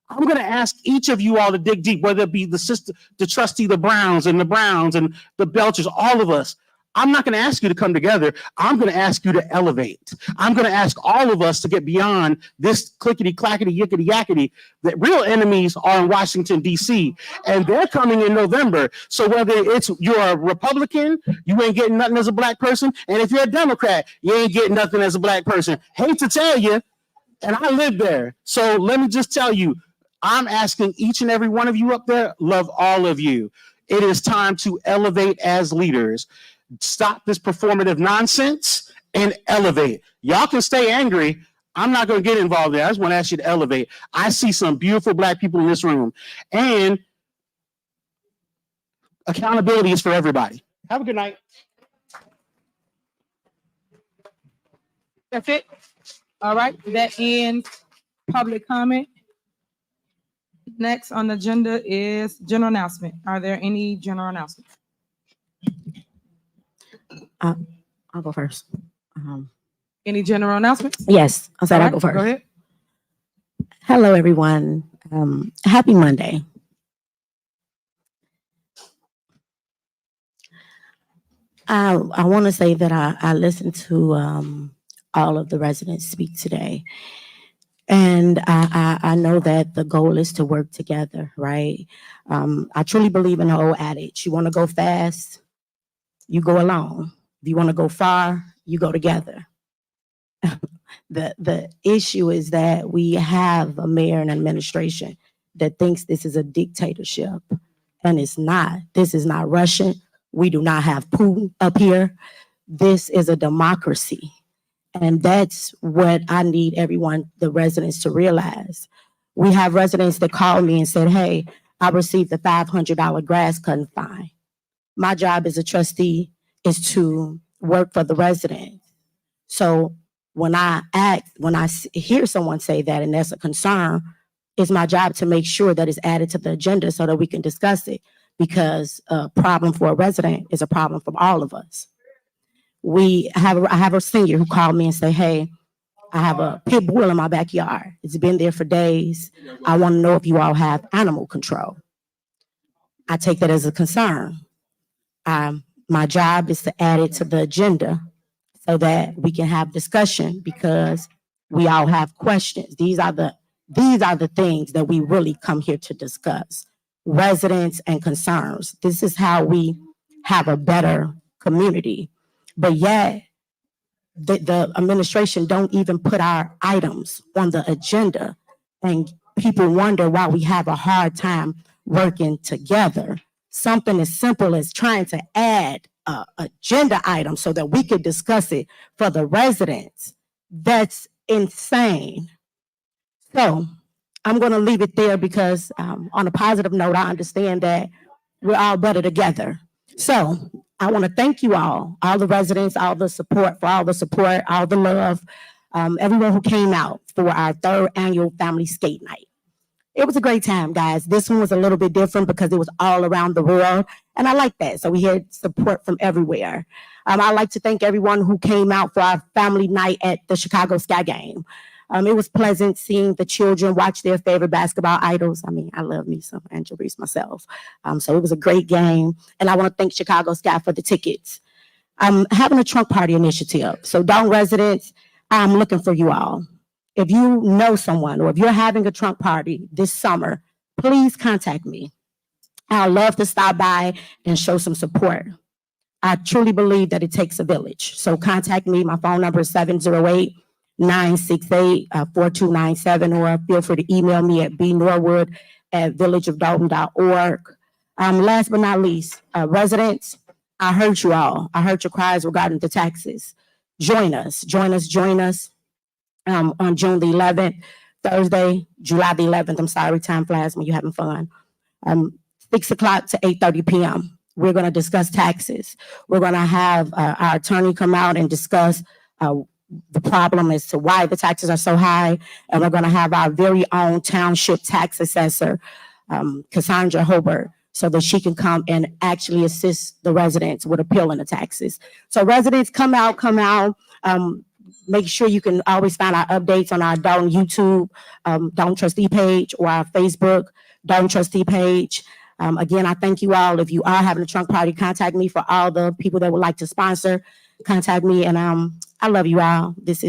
I'm going to ask each of you all to dig deep, whether it be the trustee, the Browns and the Belchers, all of us. I'm not going to ask you to come together. I'm going to ask you to elevate. I'm going to ask all of us to get beyond this clickety clackety yickety yakety. The real enemies are in Washington, D.C., and they're coming in November. So whether you're a Republican, you ain't getting nothing as a Black person. And if you're a Democrat, you ain't getting nothing as a Black person. Hate to tell you, and I live there. So let me just tell you, I'm asking each and every one of you up there, love all of you. It is time to elevate as leaders. Stop this performative nonsense and elevate. Y'all can stay angry. I'm not going to get involved there. I just want to ask you to elevate. I see some beautiful Black people in this room, and accountability is for everybody. Have a good night. That's it. All right, that ends public comment. Next on the agenda is general announcement. Are there any general announcements? I'll go first. Any general announcements? Yes, I said All I'll right, go first. Go ahead. Hello, everyone. Happy Monday. I want to say that I listened to all of the residents speak today. And I know that the goal is to work together, right? I truly believe in the old adage. You want to go fast, you go alone. If you want to go far, you go together. The issue is that we have a mayor and administration that thinks this is a dictatorship, and it's not. This is not Russian. We do not have Putin up here. This is a democracy. And that's what I need everyone, the residents, to realize. We have residents that called me and said, hey, I received a $500 grass cutting fine. My job as a trustee is to work for the residents. So when I hear someone say that and that's a concern, it's my job to make sure that it's added to the agenda so that we can discuss it, because a problem for a resident is a problem for all of us. I have a senior who called me and said, hey, I have a pit bull in my backyard. It's been there for days. I want to know if you all have animal control. I take that as a concern. My job is to add it to the agenda so that we can have discussion, because we all have questions. These are the things that we really come here to discuss. Residents and concerns. This is how we have a better community. But yet, the administration don't even put our items on the agenda, and people wonder why we have a hard time working together. Something as simple as trying to add an agenda item so that we could discuss it for the residents. That's insane. So I'm going to leave it there, because on a positive note, I understand that we're all better together. So I want to thank you all the residents, all the support, all the love, everyone who came out for our 3rd annual family skate night. It was a great time, guys. This one was a little bit different because it was all around the world, and I like that. So we had support from everywhere. I'd like to thank everyone who came out for our family night at the Chicago Sky Game. It was pleasant seeing the children watch their favorite basketball idols. I mean, I love me some Angel Reese myself. So it was a great game. And I want to thank Chicago Sky for the tickets. I'm having a trunk party initiative. So Dolton residents, I'm looking for you all. If you know someone, or if you're having a trunk party this summer, please contact me. I'd love to stop by and show some support. I truly believe that it takes a village. So contact me. My phone number is 708-968-4297, or feel free to email me at bnorwood@villageofdolton.org. Last but not least, residents, I heard you all. I heard your cries regarding the taxes. Join us on June the 11th, Thursday, July the 11th. I'm sorry, time flies when you're having fun. 6 o'clock to 8:30 p.m. We're going to discuss taxes. We're going to have our attorney come out and discuss the problem as to why the taxes are so high. And we're going to have our very own township tax assessor, Cassandra Hobart, so that she can come and actually assist the residents with appealing the taxes. So residents, come out. Make sure you can always find our updates on our Dolton YouTube, Dolton Trustee page, or our Facebook Dolton Trustee page. Again, I thank you all. If you are having a trunk party, contact me. For all the people that would like to sponsor, contact me. And I love you all. This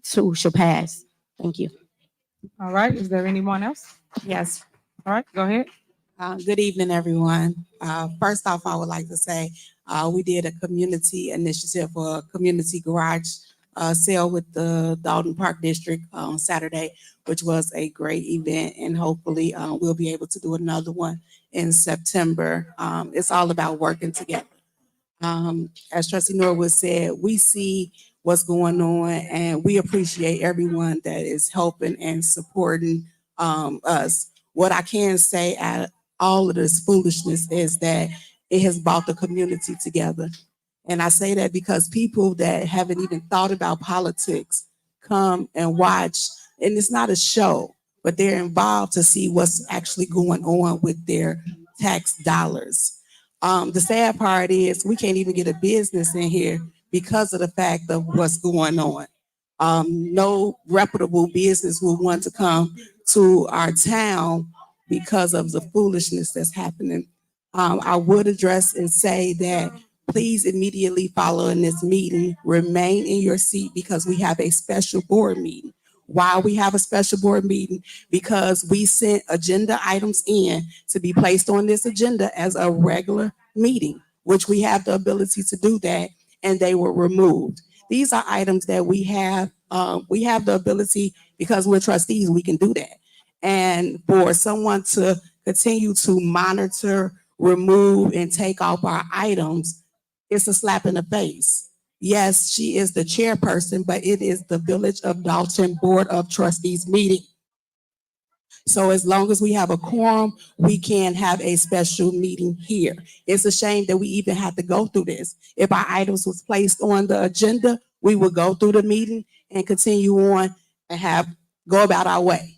too shall pass. Thank you. All right. Is there anyone else? Yes. All right. Go ahead. Good evening, everyone. First off, I would like to say we did a community initiative for a community garage sale with the Dolton Park District on Saturday, which was a great event, and hopefully we'll be able to do another one in September. It's all about working together. As Trustee Norwood said, we see what's going on, and we appreciate everyone that is helping and supporting us. What I can say at all of this foolishness is that it has brought the community together. And I say that because people that haven't even thought about politics come and watch, and it's not a show, but they're involved to see what's actually going on with their tax dollars. The sad part is we can't even get a business in here because of the fact of what's going on. No reputable business will want to come to our town because of the foolishness that's happening. I would address and say that please immediately following this meeting, remain in your seat because we have a special board meeting. Why we have a special board meeting? Because we sent agenda items in to be placed on this agenda as a regular meeting, which we have the ability to do that, and they were removed. These are items that we have the ability, because we're trustees, we can do that. And for someone to continue to monitor, remove, and take off our items, it's a slap in the face. Yes, she is the chairperson, but it is the Village of Dolton Board of Trustees meeting. So as long as we have a quorum, we can have a special meeting here. It's a shame that we even have to go through this. If our items was placed on the agenda, we would go through the meeting and continue on and go about our way.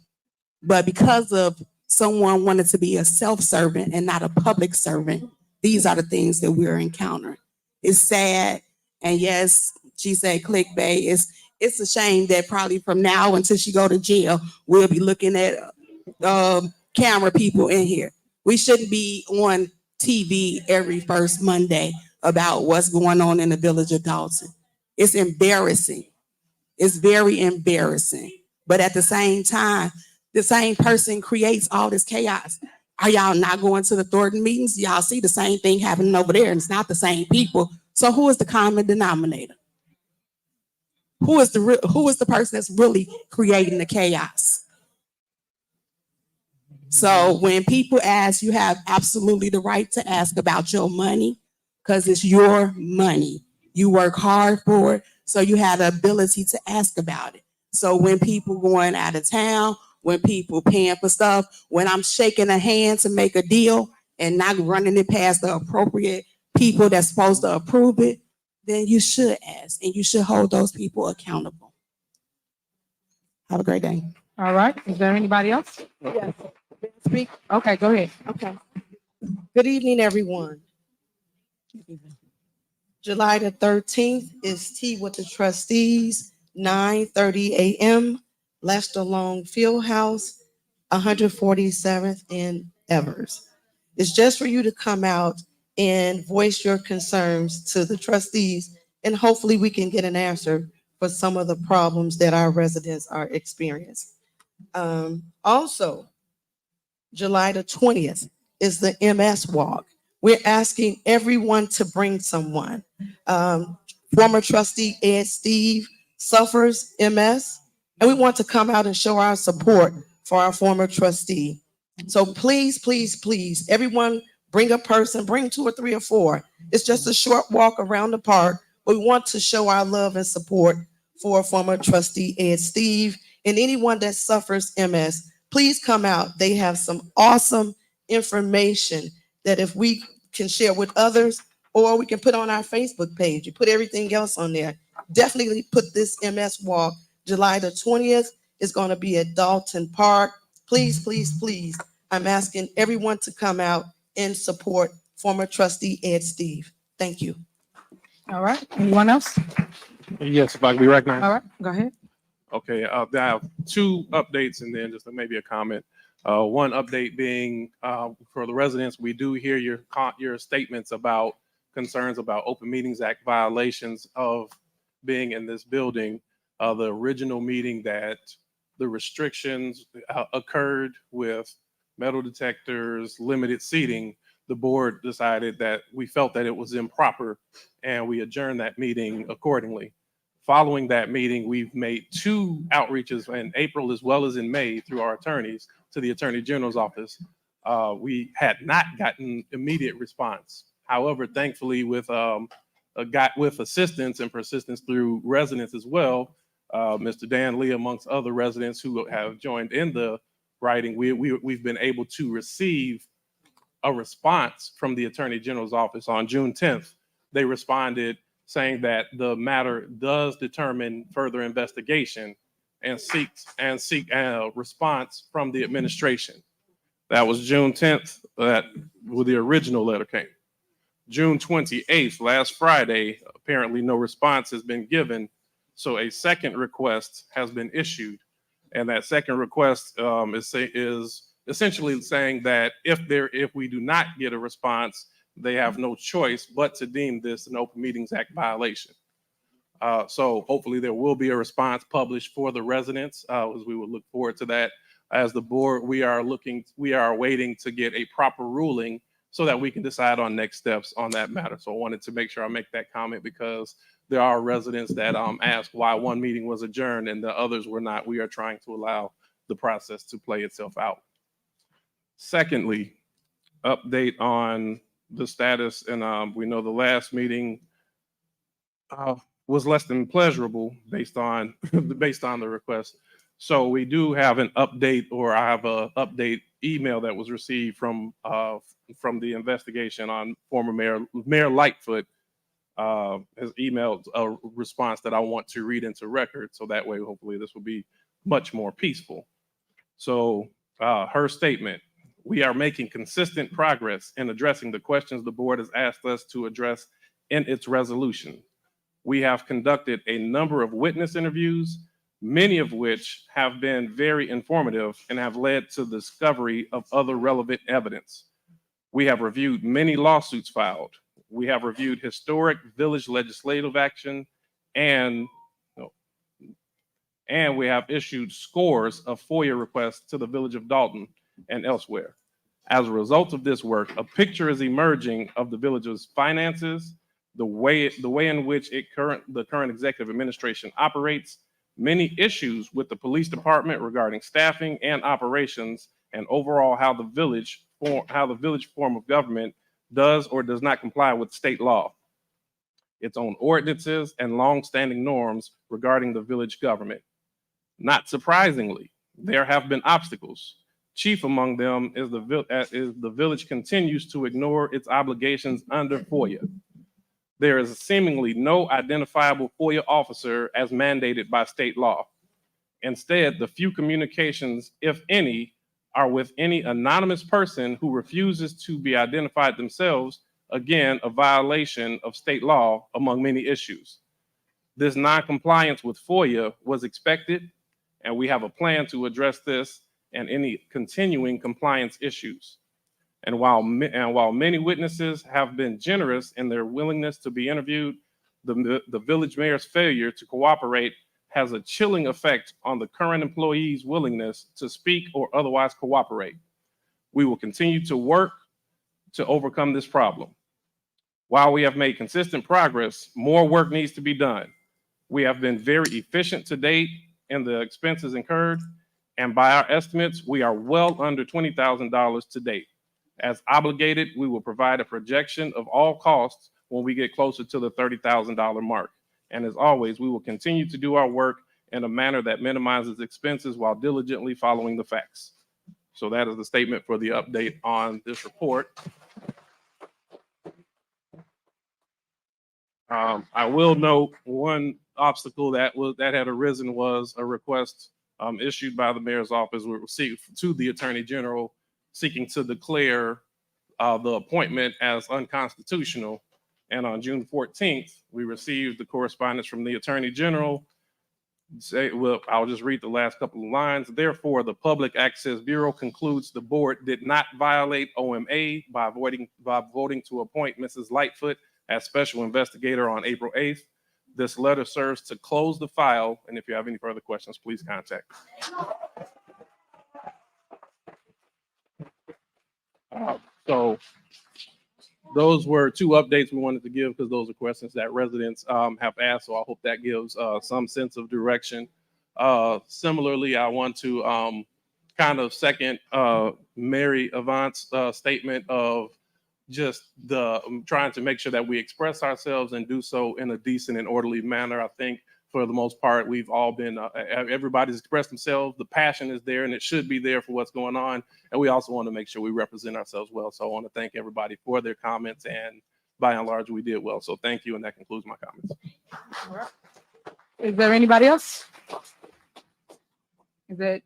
But because of someone wanted to be a self-servant and not a public servant, these are the things that we're encountering. It's sad. And yes, she said clickbait. It's a shame that probably from now until she go to jail, we'll be looking at camera people in here. We shouldn't be on TV every first Monday about what's going on in the Village of Dolton. It's embarrassing. It's very embarrassing. But at the same time, the same person creates all this chaos. Are y'all not going to the Thornton meetings? Y'all see the same thing happening over there, and it's not the same people. So who is the common denominator? Who is the person that's really creating the chaos? So when people ask, you have absolutely the right to ask about your money because it's your money. You work hard for it, so you have the ability to ask about it. So when people going out of town, when people paying for stuff, when I'm shaking a hand to make a deal and not running it past the appropriate people that's supposed to approve it, then you should ask and you should hold those people accountable. Have a great day. All right. Is there anybody else? Yes. Speak. Okay, go ahead. Okay. Good evening, everyone. July the 13th is Tea with the Trustees, 9:30 a.m. Lester Long Fieldhouse, 147th and Evers. It's just for you to come out and voice your concerns to the trustees, and hopefully we can get an answer for some of the problems that our residents are experiencing. Also, July the 20th is the MS Walk. We're asking everyone to bring someone. Former trustee Ed Steve suffers MS, and we want to come out and show our support for our former trustee. So please, please, please, everyone bring a person, bring 2 or 3 or 4. It's just a short walk around the park, but we want to show our love and support for former trustee Ed Steve and anyone that suffers MS. Please come out. They have some awesome information that if we can share with others, or we can put on our Facebook page. You put everything else on there. Definitely put this MS Walk. July the 20th is going to be at Dolton Park. Please, please, please. I'm asking everyone to come out and support former trustee Ed Steve. Thank you. All right. Anyone else? Yes, if I can be recognized. All right, go ahead. Okay, I have 2 updates and then just maybe a comment. One update being for the residents, we do hear your statements about concerns about Open Meetings Act violations of being in this building. The original meeting that the restrictions occurred with metal detectors, limited seating, the board decided that we felt that it was improper and we adjourned that meeting accordingly. Following that meeting, we've made 2 outreaches in April as well as in May through our attorneys to the Attorney General's office. We had not gotten immediate response. However, thankfully with assistance and persistence through residents as well, Mr. Dan Lee amongst other residents who have joined in the writing, we've been able to receive a response from the Attorney General's office on June 10th. They responded saying that the matter does determine further investigation and seek a response from the administration. That was June 10th, that where the original letter came. June 28th, last Friday, apparently no response has been given. So a second request has been issued. And that second request is essentially saying that if we do not get a response, they have no choice but to deem this an Open Meetings Act violation. So hopefully there will be a response published for the residents, as we would look forward to that. As the board, we are waiting to get a proper ruling so that we can decide on next steps on that matter. So I wanted to make sure I make that comment because there are residents that ask why one meeting was adjourned and the others were not. We are trying to allow the process to play itself out. Secondly, update on the status, and we know the last meeting was less than pleasurable based on the request. So we do have an update, or I have a update email that was received from the investigation on former Mayor Lightfoot. Has emailed a response that I want to read into record, so that way hopefully this will be much more peaceful. So her statement: we are making consistent progress in addressing the questions the board has asked us to address in its resolution. We have conducted a number of witness interviews, many of which have been very informative and have led to the discovery of other relevant evidence. We have reviewed many lawsuits filed. We have reviewed historic village legislative action, and we have issued scores of FOIA requests to the village of Dolton and elsewhere. As a result of this work, a picture is emerging of the village's finances, the way in which the current executive administration operates, many issues with the police department regarding staffing and operations, and overall how the village form of government does or does not comply with state law, its own ordinances, and long-standing norms regarding the village government. Not surprisingly, there have been obstacles. Chief among them is the village continues to ignore its obligations under FOIA. There is seemingly no identifiable FOIA officer as mandated by state law. Instead, the few communications, if any, are with any anonymous person who refuses to be identified themselves, again, a violation of state law among many issues. This non-compliance with FOIA was expected, and we have a plan to address this and any continuing compliance issues. And while many witnesses have been generous in their willingness to be interviewed, the village mayor's failure to cooperate has a chilling effect on the current employees' willingness to speak or otherwise cooperate. We will continue to work to overcome this problem. While we have made consistent progress, more work needs to be done. We have been very efficient to date in the expenses incurred, and by our estimates, we are well under $20,000 to date. As obligated, we will provide a projection of all costs when we get closer to the $30,000 mark. And as always, we will continue to do our work in a manner that minimizes expenses while diligently following the facts. So that is the statement for the update on this report. I will note one obstacle that had arisen was a request issued by the mayor's office to the attorney general seeking to declare the appointment as unconstitutional. And on June 14th, we received the correspondence from the Attorney General. I'll just read the last couple of lines. Therefore, the Public Access Bureau concludes the board did not violate OMA by voting to appoint Mrs. Lightfoot as special investigator on April 8th. This letter serves to close the file, and if you have any further questions, please contact me. So those were two updates we wanted to give because those are questions that residents have asked. So I hope that gives some sense of direction. Similarly, I want to kind of second Mary Avant's statement of just trying to make sure that we express ourselves and do so in a decent and orderly manner. I think for the most part, we've all been, everybody's expressed themselves. The passion is there and it should be there for what's going on. And we also want to make sure we represent ourselves well. So I want to thank everybody for their comments, and by and large, we did well. So thank you. And that concludes my comments. All right. Is there anybody else? Is that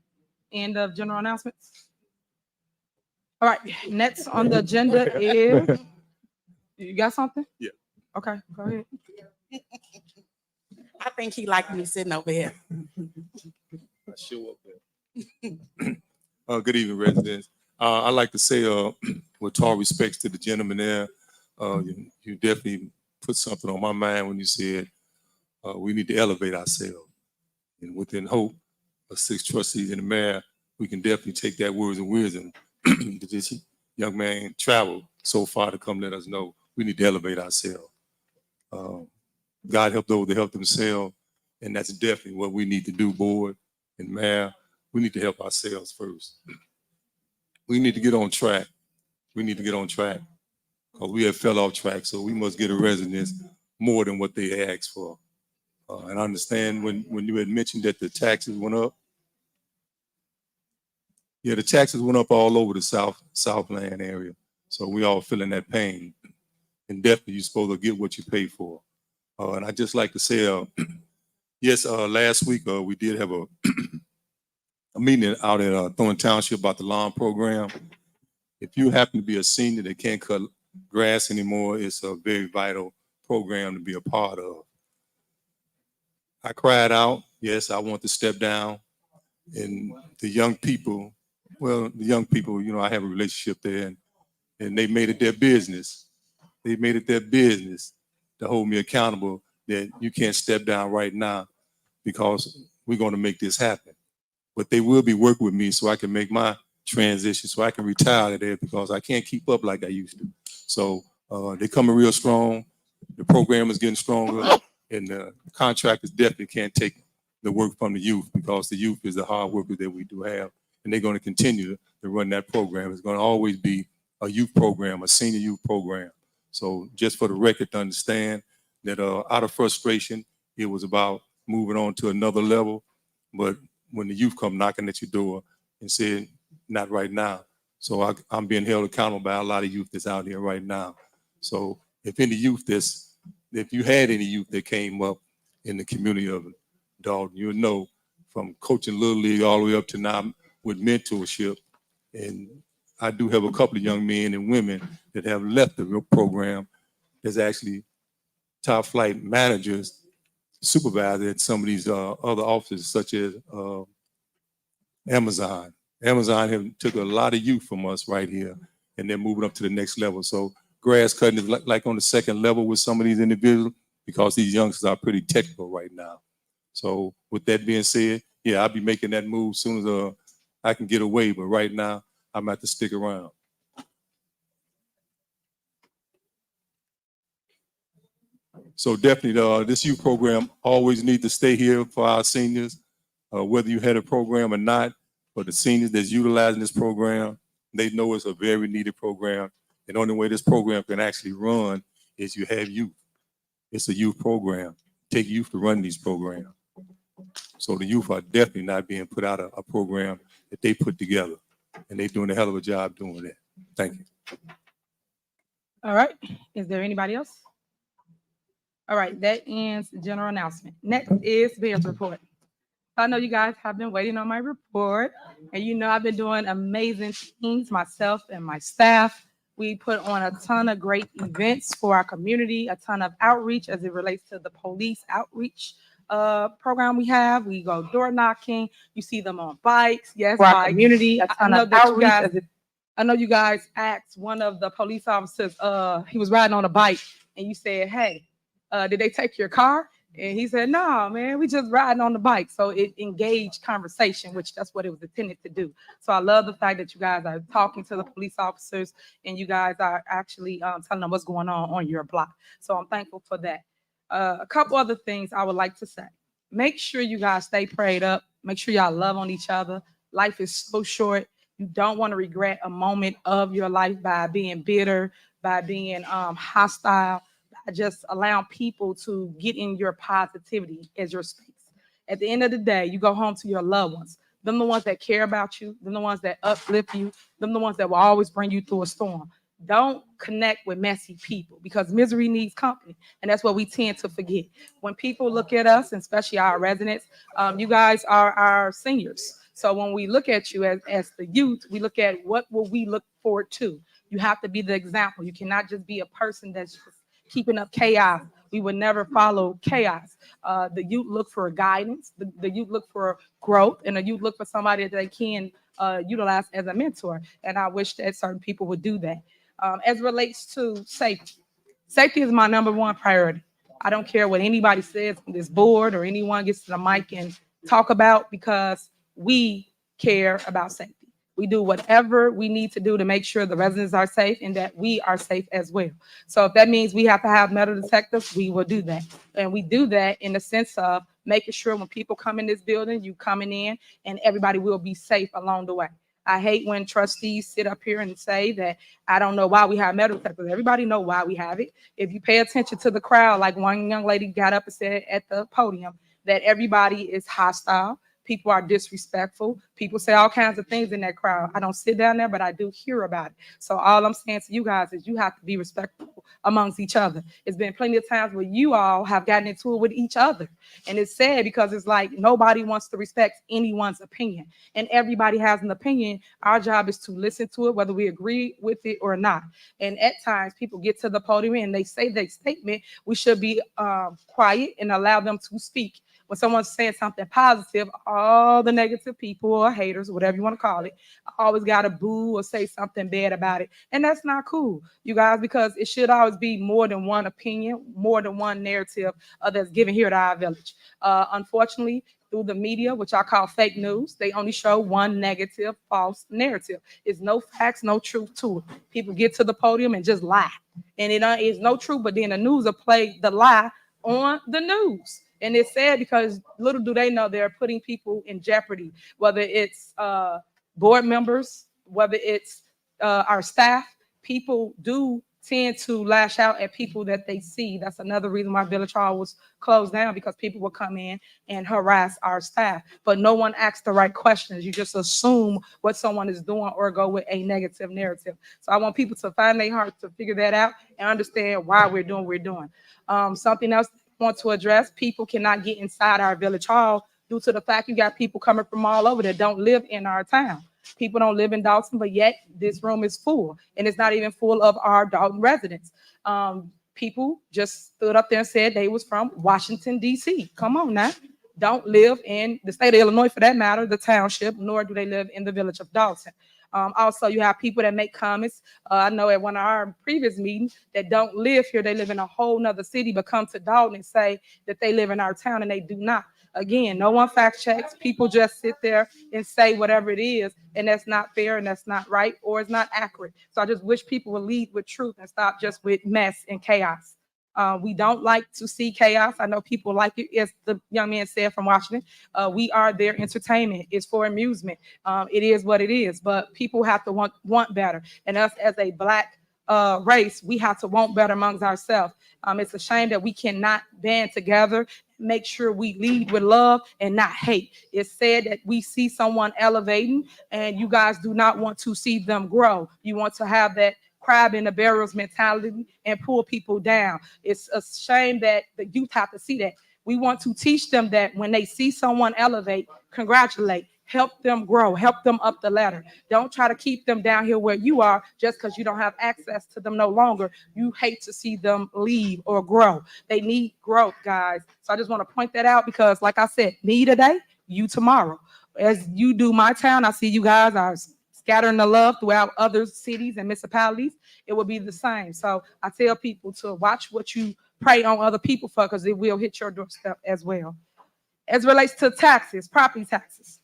end of general announcements? All right, next on the agenda is, you got something? Yeah. Okay, go ahead. I think he liked me sitting over here. Good evening, residents. I'd like to say, with all respects to the gentleman there, you definitely put something on my mind when you said we need to elevate ourselves. And within hope of 6 trustees and the mayor, we can definitely take that words and wisdom. This young man traveled so far to come let us know we need to elevate ourselves. God help those that help themselves, and that's definitely what we need to do, board and mayor. we need to help ourselves first. We need to get on track. We need to get on track because we have fell off track. So we must get a residence more than what they asked for. And I understand when you had mentioned that the taxes went up. Yeah, the taxes went up all over the Southland area. So we all feeling that pain. And definitely you're supposed to get what you pay for. And I just like to say, yes, last week we did have a meeting out at Thornton Township about the lawn program. If you happen to be a senior that can't cut grass anymore, it's a very vital program to be a part of. I cried out, yes, I want to step down. And the young people, I have a relationship there, and they made it their business. They made it their business to hold me accountable that you can't step down right now because we're going to make this happen. But they will be working with me so I can make my transition, so I can retire there because I can't keep up like I used to. So they're coming real strong. The program is getting stronger, and the contractors definitely can't take the work from the youth because the youth is the hard workers that we do have, and they're going to continue to run that program. It's going to always be a youth program, a senior youth program. So just for the record to understand that out of frustration, it was about moving on to another level. But when the youth come knocking at your door and said, not right now. So I'm being held accountable by a lot of youth that's out here right now. So if you had any youth that came up in the community of Dolton, you'll know from coaching Little League all the way up to now with mentorship. And I do have a couple of young men and women that have left the program that's actually top flight managers, supervisors at some of these other offices, such as Amazon. Amazon have took a lot of youth from us right here, and they're moving up to the next level. So grass cutting is like on the second level with some of these individuals because these youngsters are pretty technical right now. So with that being said, yeah, I'll be making that move as soon as I can get away. But right now, I'm going to have to stick around. So definitely, this youth program always needs to stay here for our seniors, whether you had a program or not. For the seniors that's utilizing this program, they know it's a very needed program. And the only way this program can actually run is you have youth. It's a youth program. Take youth to run these programs. So the youth are definitely not being put out a program that they put together. And they're doing a hell of a job doing that. Thank you. All right. Is there anybody else? All right. That ends the general announcement. Next is Bear's report. I know you guys have been waiting on my report, and you know I've been doing amazing things, myself and my staff. We put on a ton of great events for our community, a ton of outreach as it relates to the police outreach program we have. We go door knocking. You see them on bikes. Yes, for our community, a ton of outreach. I know you guys asked one of the police officers, he was riding on a bike, and you said, hey, did they take your car? And he said, no, man, we just riding on the bike. So it engaged conversation, which that's what it was intended to do. So I love the fact that you guys are talking to the police officers and you guys are actually telling them what's going on your block. So I'm thankful for that. A couple other things I would like to say. Make sure you guys stay prayed up. Make sure y'all love on each other. Life is so short. You don't want to regret a moment of your life by being bitter, by being hostile. Just allowing people to get in your positivity as your space. At the end of the day, you go home to your loved ones. Them the ones that care about you, them the ones that uplift you, them the ones that will always bring you through a storm. Don't connect with messy people because misery needs company. And that's what we tend to forget. When people look at us, and especially our residents, you guys are our seniors. So when we look at you as the youth, we look at what will we look forward to. You have to be the example. You cannot just be a person that's just keeping up chaos. We would never follow chaos. The youth look for guidance. The youth look for growth, and the youth look for somebody that they can utilize as a mentor. And I wish that certain people would do that. As it relates to safety, safety is my number one priority. I don't care what anybody says on this board or anyone gets to the mic and talk about because we care about safety. We do whatever we need to do to make sure the residents are safe and that we are safe as well. So if that means we have to have metal detectors, we will do that. And we do that in the sense of making sure when people come in this building, you coming in and everybody will be safe along the way. I hate when trustees sit up here and say that I don't know why we have metal detectors. Everybody know why we have it. If you pay attention to the crowd, like one young lady got up and said at the podium that everybody is hostile. People are disrespectful. People say all kinds of things in that crowd. I don't sit down there, but I do hear about it. So all I'm saying to you guys is you have to be respectful amongst each other. It's been plenty of times where you all have gotten into it with each other. And it's sad because it's like nobody wants to respect anyone's opinion. And everybody has an opinion. Our job is to listen to it, whether we agree with it or not. And at times people get to the podium and they say their statement. We should be quiet and allow them to speak. When someone's saying something positive, all the negative people or haters, whatever you want to call it, always got to boo or say something bad about it. And that's not cool, you guys, because it should always be more than one opinion, more than one narrative that's given here at our village. Unfortunately, through the media, which I call fake news, they only show one negative, false narrative. It's no facts, no truth to it. People get to the podium and just lie. And it is no truth, but then the news will play the lie on the news. And it's sad because little do they know they're putting people in jeopardy, whether it's board members, whether it's our staff. People do tend to lash out at people that they see. That's another reason why Village Hall was closed down, because people will come in and harass our staff. But no one asks the right questions. You just assume what someone is doing or go with a negative narrative. So I want people to find their heart to figure that out and understand why we're doing what we're doing. Something else I want to address, people cannot get inside our Village Hall due to the fact you got people coming from all over that don't live in our town. People don't live in Dolton, but yet this room is full, and it's not even full of our Dolton residents. People just stood up there and said they was from Washington, D.C. Come on now. Don't live in the state of Illinois, for that matter, the township, nor do they live in the village of Dolton. Also, you have people that make comments. I know at one of our previous meetings that don't live here. They live in a whole nother city, but come to Dolton and say that they live in our town, and they do not. Again, no one fact checks. People just sit there and say whatever it is, and that's not fair, and that's not right, or it's not accurate. So I just wish people would lead with truth and stop just with mess and chaos. We don't like to see chaos. I know people like it, as the young man said from Washington. We are their entertainment. It's for amusement. It is what it is, but people have to want better. And us as a Black race, we have to want better amongst ourselves. It's a shame that we cannot band together, make sure we lead with love and not hate. It's said that we see someone elevating and you guys do not want to see them grow. You want to have that crab in the barrels mentality and pull people down. It's a shame that the youth have to see that. We want to teach them that when they see someone elevate, congratulate, help them grow, help them up the ladder. Don't try to keep them down here where you are just because you don't have access to them no longer. You hate to see them leave or grow. They need growth, guys. So I just want to point that out because, like I said, me today, you tomorrow. As you do my town, I see you guys are scattering the love throughout other cities and municipalities. It will be the same. So I tell people to watch what you pray on other people for, because it will hit your doorstep as well. As it relates to taxes, property taxes,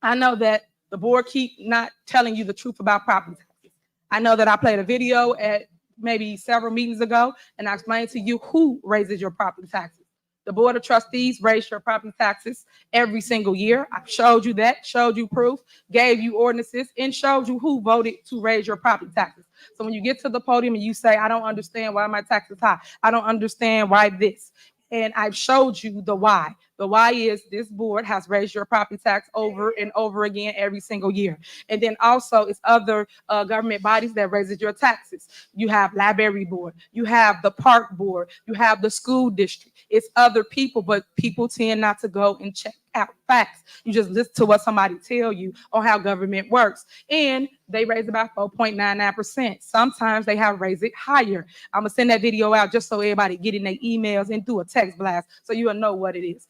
I know that the board keep not telling you the truth about property taxes. I know that I played a video at maybe several meetings ago, and I explained to you who raises your property taxes. The Board of Trustees raise your property taxes every single year. I showed you that, showed you proof, gave you ordinances, and showed you who voted to raise your property taxes. So when you get to the podium and you say, I don't understand why my tax is high, I don't understand why this, and I've showed you the why. The why is this board has raised your property tax over and over again every single year. And then also it's other government bodies that raises your taxes. You have library board, you have the park board, you have the school district. It's other people, but people tend not to go and check out facts. You just listen to what somebody tell you on how government works. And they raise about 4.99%. Sometimes they have raised it higher. I'm gonna send that video out just so everybody get in their emails and do a text blast so you'll know what it is.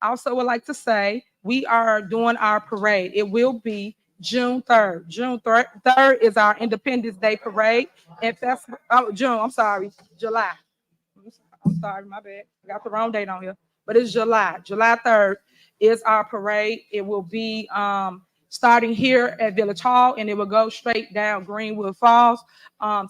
Also would like to say we are doing our parade. It will be June 3rd. June 3rd is our Independence Day parade. And that's July. I'm sorry, my bad. I got the wrong date on here. But it's July. July 3rd is our parade. It will be starting here at Village Hall, and it will go straight down Greenwood Falls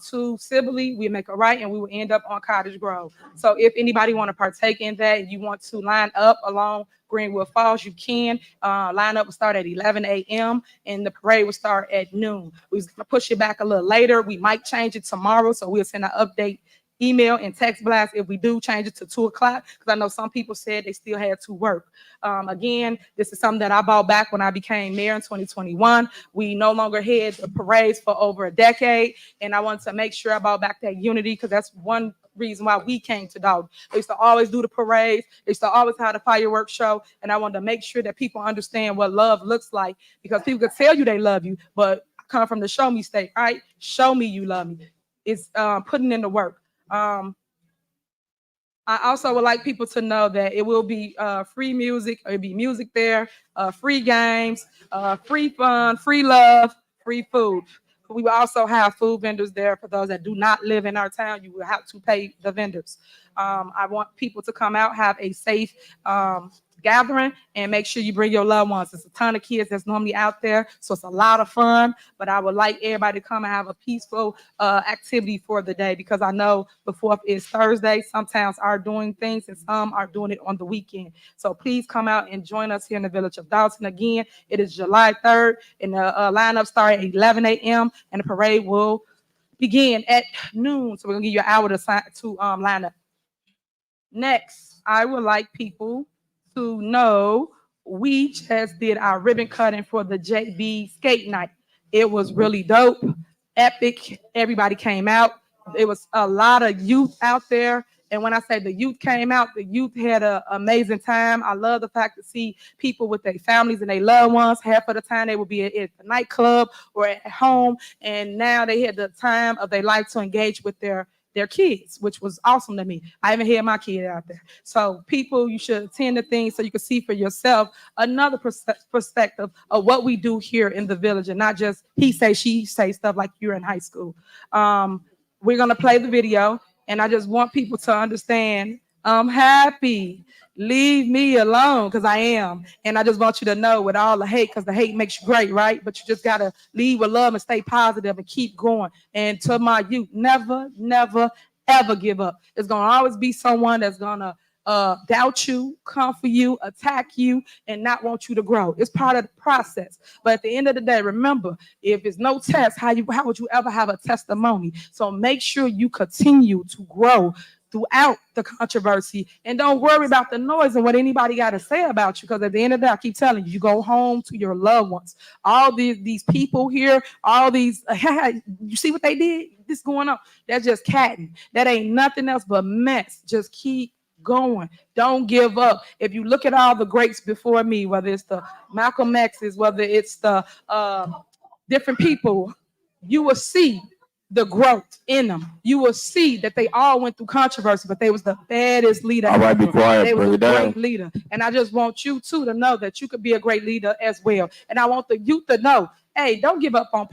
to Sibley. We make a right, and we will end up on Cottage Grove. So if anybody want to partake in that, you want to line up along Greenwood Falls, you can. Line up will start at 11 a.m. and the parade will start at noon. We're going to push it back a little later. We might change it tomorrow, so we'll send an update email and text blast if we do change it to 2 o'clock, because I know some people said they still had to work. Again, this is something that I bought back when I became mayor in 2021. We no longer had the parades for over a decade, and I wanted to make sure I bought back that unity, because that's one reason why we came to Dolton. They used to always do the parades. They used to always have the fireworks show, and I wanted to make sure that people understand what love looks like, because people could tell you they love you, but I come from the show me state, right? Show me you love me. It's putting in the work. I also would like people to know that it will be free music. It'll be music there, free games, free fun, free love, free food. We will also have food vendors there for those that do not live in our town. You will have to pay the vendors. I want people to come out, have a safe gathering, and make sure you bring your loved ones. There's a ton of kids that's normally out there, so it's a lot of fun, but I would like everybody to come and have a peaceful activity for the day, because I know the 4th is Thursday. Some towns are doing things and some are doing it on the weekend. So please come out and join us here in the village of Dolton. Again, it is July 3rd, and the lineup starts at 11 a.m. and the parade will begin at noon. So we're gonna give you an hour to line up. Next, I would like people to know we just did our ribbon cutting for the JB skate night. It was really dope, epic. Everybody came out. It was a lot of youth out there. And when I say the youth came out, the youth had an amazing time. I love the fact to see people with their families and their loved ones. Half of the time they would be at the nightclub or at home. And now they had the time of their life to engage with their kids, which was awesome to me. I haven't had my kid out there. So people, you should attend the things so you can see for yourself another perspective of what we do here in the village, and not just he say, she say stuff like you're in high school. We're gonna play the video, and I just want people to understand I'm happy. Leave me alone, because I am. And I just want you to know, with all the hate, because the hate makes you great, right? But you just got to lead with love and stay positive and keep going. And to my youth, never, never, ever give up. There's going to always be someone that's going to doubt you, come for you, attack you, and not want you to grow. It's part of the process. But at the end of the day, remember, if it's no test, how would you ever have a testimony? So make sure you continue to grow throughout the controversy, and don't worry about the noise and what anybody got to say about you, because at the end of the day, I keep telling you, you go home to your loved ones. All these people here, all these, you see what they did? This going on. That's just catting. That ain't nothing else but mess. Just keep going. Don't give up. If you look at all the greats before me, whether it's the Malcolm X's, whether it's the different people, you will see the growth in them. You will see that they all went through controversy, but they was the baddest leader. All right, be quiet, They bring was it a down. great leader. And I just want you too to know that you could be a great leader as well. And I want the youth to know, hey, don't give up on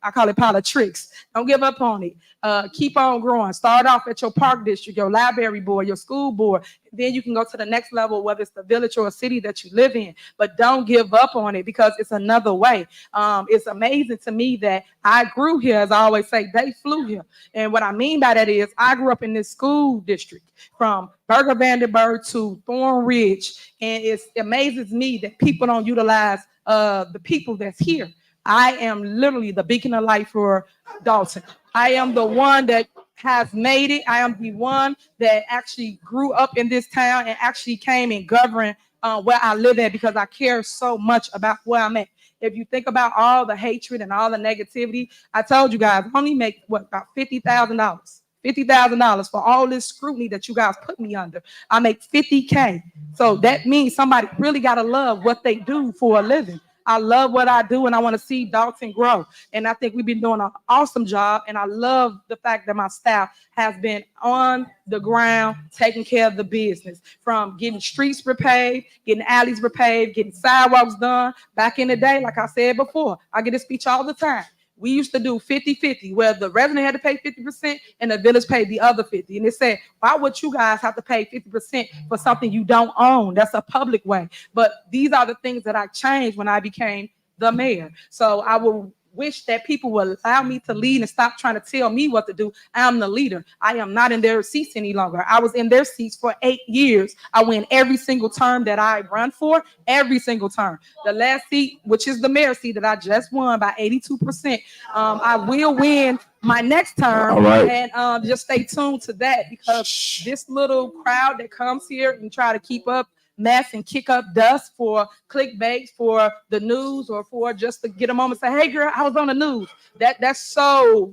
I call it politics. Don't give up on it. Keep on growing. Start off at your park district, your library board, your school board. Then you can go to the next level, whether it's the village or a city that you live in. But don't give up on it, because it's another way. It's amazing to me that I grew here, as I always say, they flew here. And what I mean by that is I grew up in this school district from Berger Vandenberg to Thorn Ridge. And it amazes me that people don't utilize the people that's here. I am literally the beacon of light for Dolton. I am the one that has made it. I am the one that actually grew up in this town and actually came and governed where I live at, because I care so much about where I'm at. If you think about all the hatred and all the negativity, I told you guys, I only make about $50,000. $50,000 for all this scrutiny that you guys put me under. I make $50K. So that means somebody really got to love what they do for a living. I love what I do, and I want to see Dolton grow. And I think we've been doing an awesome job. And I love the fact that my staff has been on the ground taking care of the business, from getting streets repaved, getting alleys repaved, getting sidewalks done. Back in the day, like I said before, I get a speech all the time. We used to do 50-50, where the resident had to pay 50% and the village paid the other 50. And they said, why would you guys have to pay 50% for something you don't own? That's a public way. But these are the things that I changed when I became the mayor. So I will wish that people will allow me to lead and stop trying to tell me what to do. I am the leader. I am not in their seats any longer. I was in their seats for 8 years. I win every single term that I run for, every single term. The last seat, which is the mayor seat that I just won by 82%, I will win my next term. All right. And just stay tuned to that, because this little crowd that comes here and try to keep up mess and kick up dust for clickbait, for the news, or for just to get a moment and say, hey girl, I was on the news. That's so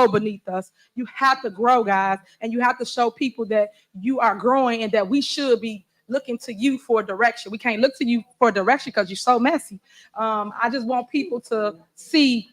beneath us. You have to grow, guys, and you have to show people that you are growing and that we should be looking to you for direction. We can't look to you for direction because you're so messy. I just want people to see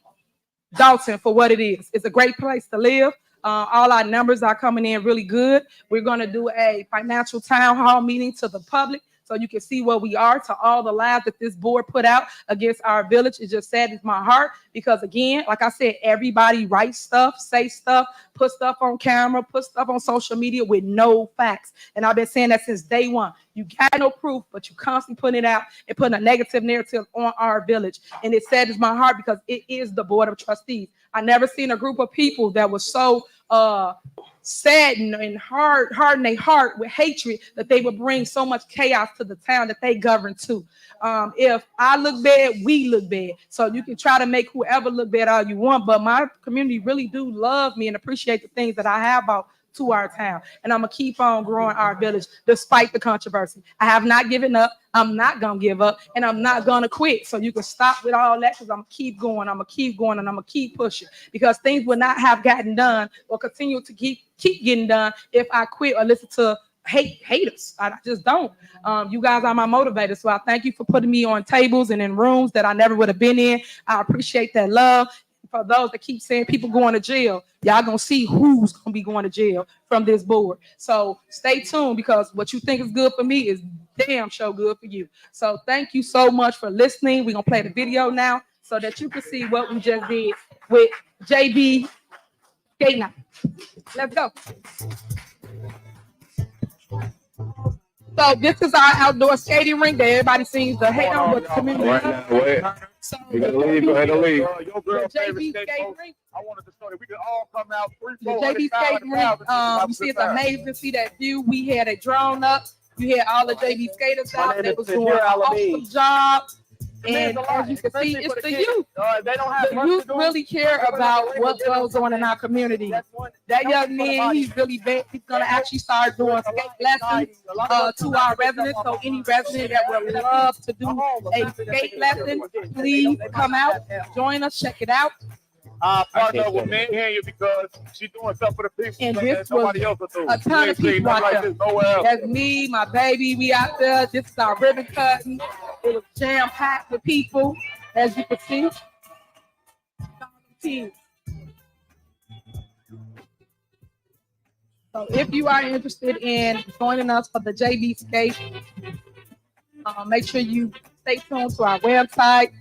Dolton for what it is. It's a great place to live. All our numbers are coming in really good. We're going to do a financial town hall meeting to the public, so you can see where we are, to all the lies that this board put out against our village. It just saddens my heart because, again, like I said, everybody writes stuff, say stuff, put stuff on camera, put stuff on social media with no facts. And I've been saying that since day one. You got no proof, but you constantly putting it out and putting a negative narrative on our village. And it saddens my heart because it is the Board of Trustees. I never seen a group of people that was so saddened and harden their heart with hatred that they would bring so much chaos to the town that they govern to. If I look bad, we look bad. So you can try to make whoever look bad all you want, but my community really do love me and appreciate the things that I have out to our town. And I'm gonna keep on growing our village despite the controversy. I have not given up. I'm not gonna give up, and I'm not gonna quit. So you can stop with all that, because I'm gonna keep going. I'm gonna keep going, and I'm gonna keep pushing, because things would not have gotten done or continue to keep getting done if I quit or listen to haters. I just don't. You guys are my motivators. So I thank you for putting me on tables and in rooms that I never would have been in. I appreciate that love. For those that keep saying people going to jail, y'all gonna see who's gonna be going to jail from this board. So stay tuned, because what you think is good for me is damn sure good for you. So thank you so much for listening. We're gonna play the video now so that you can see what we just did with JB Skate Night. Let's go. So this is our outdoor skating rink that everybody seems to hate on, but the community. Right now, wait. So You gotta leave. Go ahead and leave. Your girl the favorite JB skate skating post. rink. I wanted to show that we could all come out The JB skating rink, you see, it's amazing. See that view. We had a drone up. You had all the JB skaters out. They was doing an awesome job. And as you can see, it's the youth. They don't have The youth really care about what goes on in our community. That young man, he's really bad. He's gonna actually start doing skate lessons to our residents. So any resident that would love to do a skate lesson, please come out, join us, check it out. Partner with me here because she's doing stuff for the people. And that this nobody was else will do. a ton of You ain't seen people nothing out like there. this nowhere else. That's me, my baby. We out there. This is our ribbon cutting. It was jam packed with people, as you can see. So if you are interested in joining us for the JB Skate, make sure you stay tuned to our website.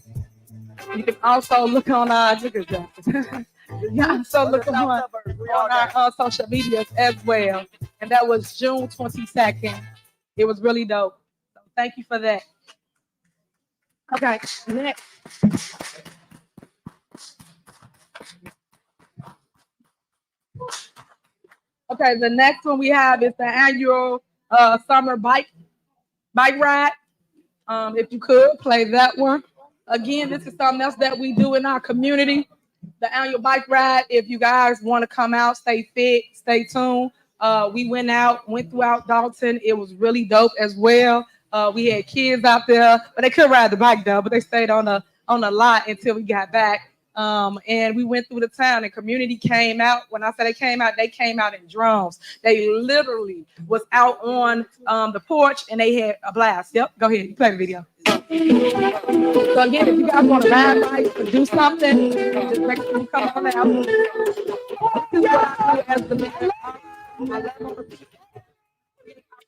You can also look on our You can also look on our social medias as well. And that was June 22nd. It was really dope. So thank you for that. Okay, next. Okay, the next one we have is the annual summer bike ride. If you could play that one. Again, this is something else that we do in our community. The annual bike ride. If you guys want to come out, stay fit, stay tuned. We went throughout Dolton. It was really dope as well. We had kids out there, but they couldn't ride the bike though, but they stayed on the lot until we got back. And we went through the town, and community came out. When I say they came out in droves. They literally was out on the porch, and they had a blast. Yep, go ahead, you play the video. So again, if you guys want to ride bikes or do something, just make sure you come on out. This is what I do as the mayor. I love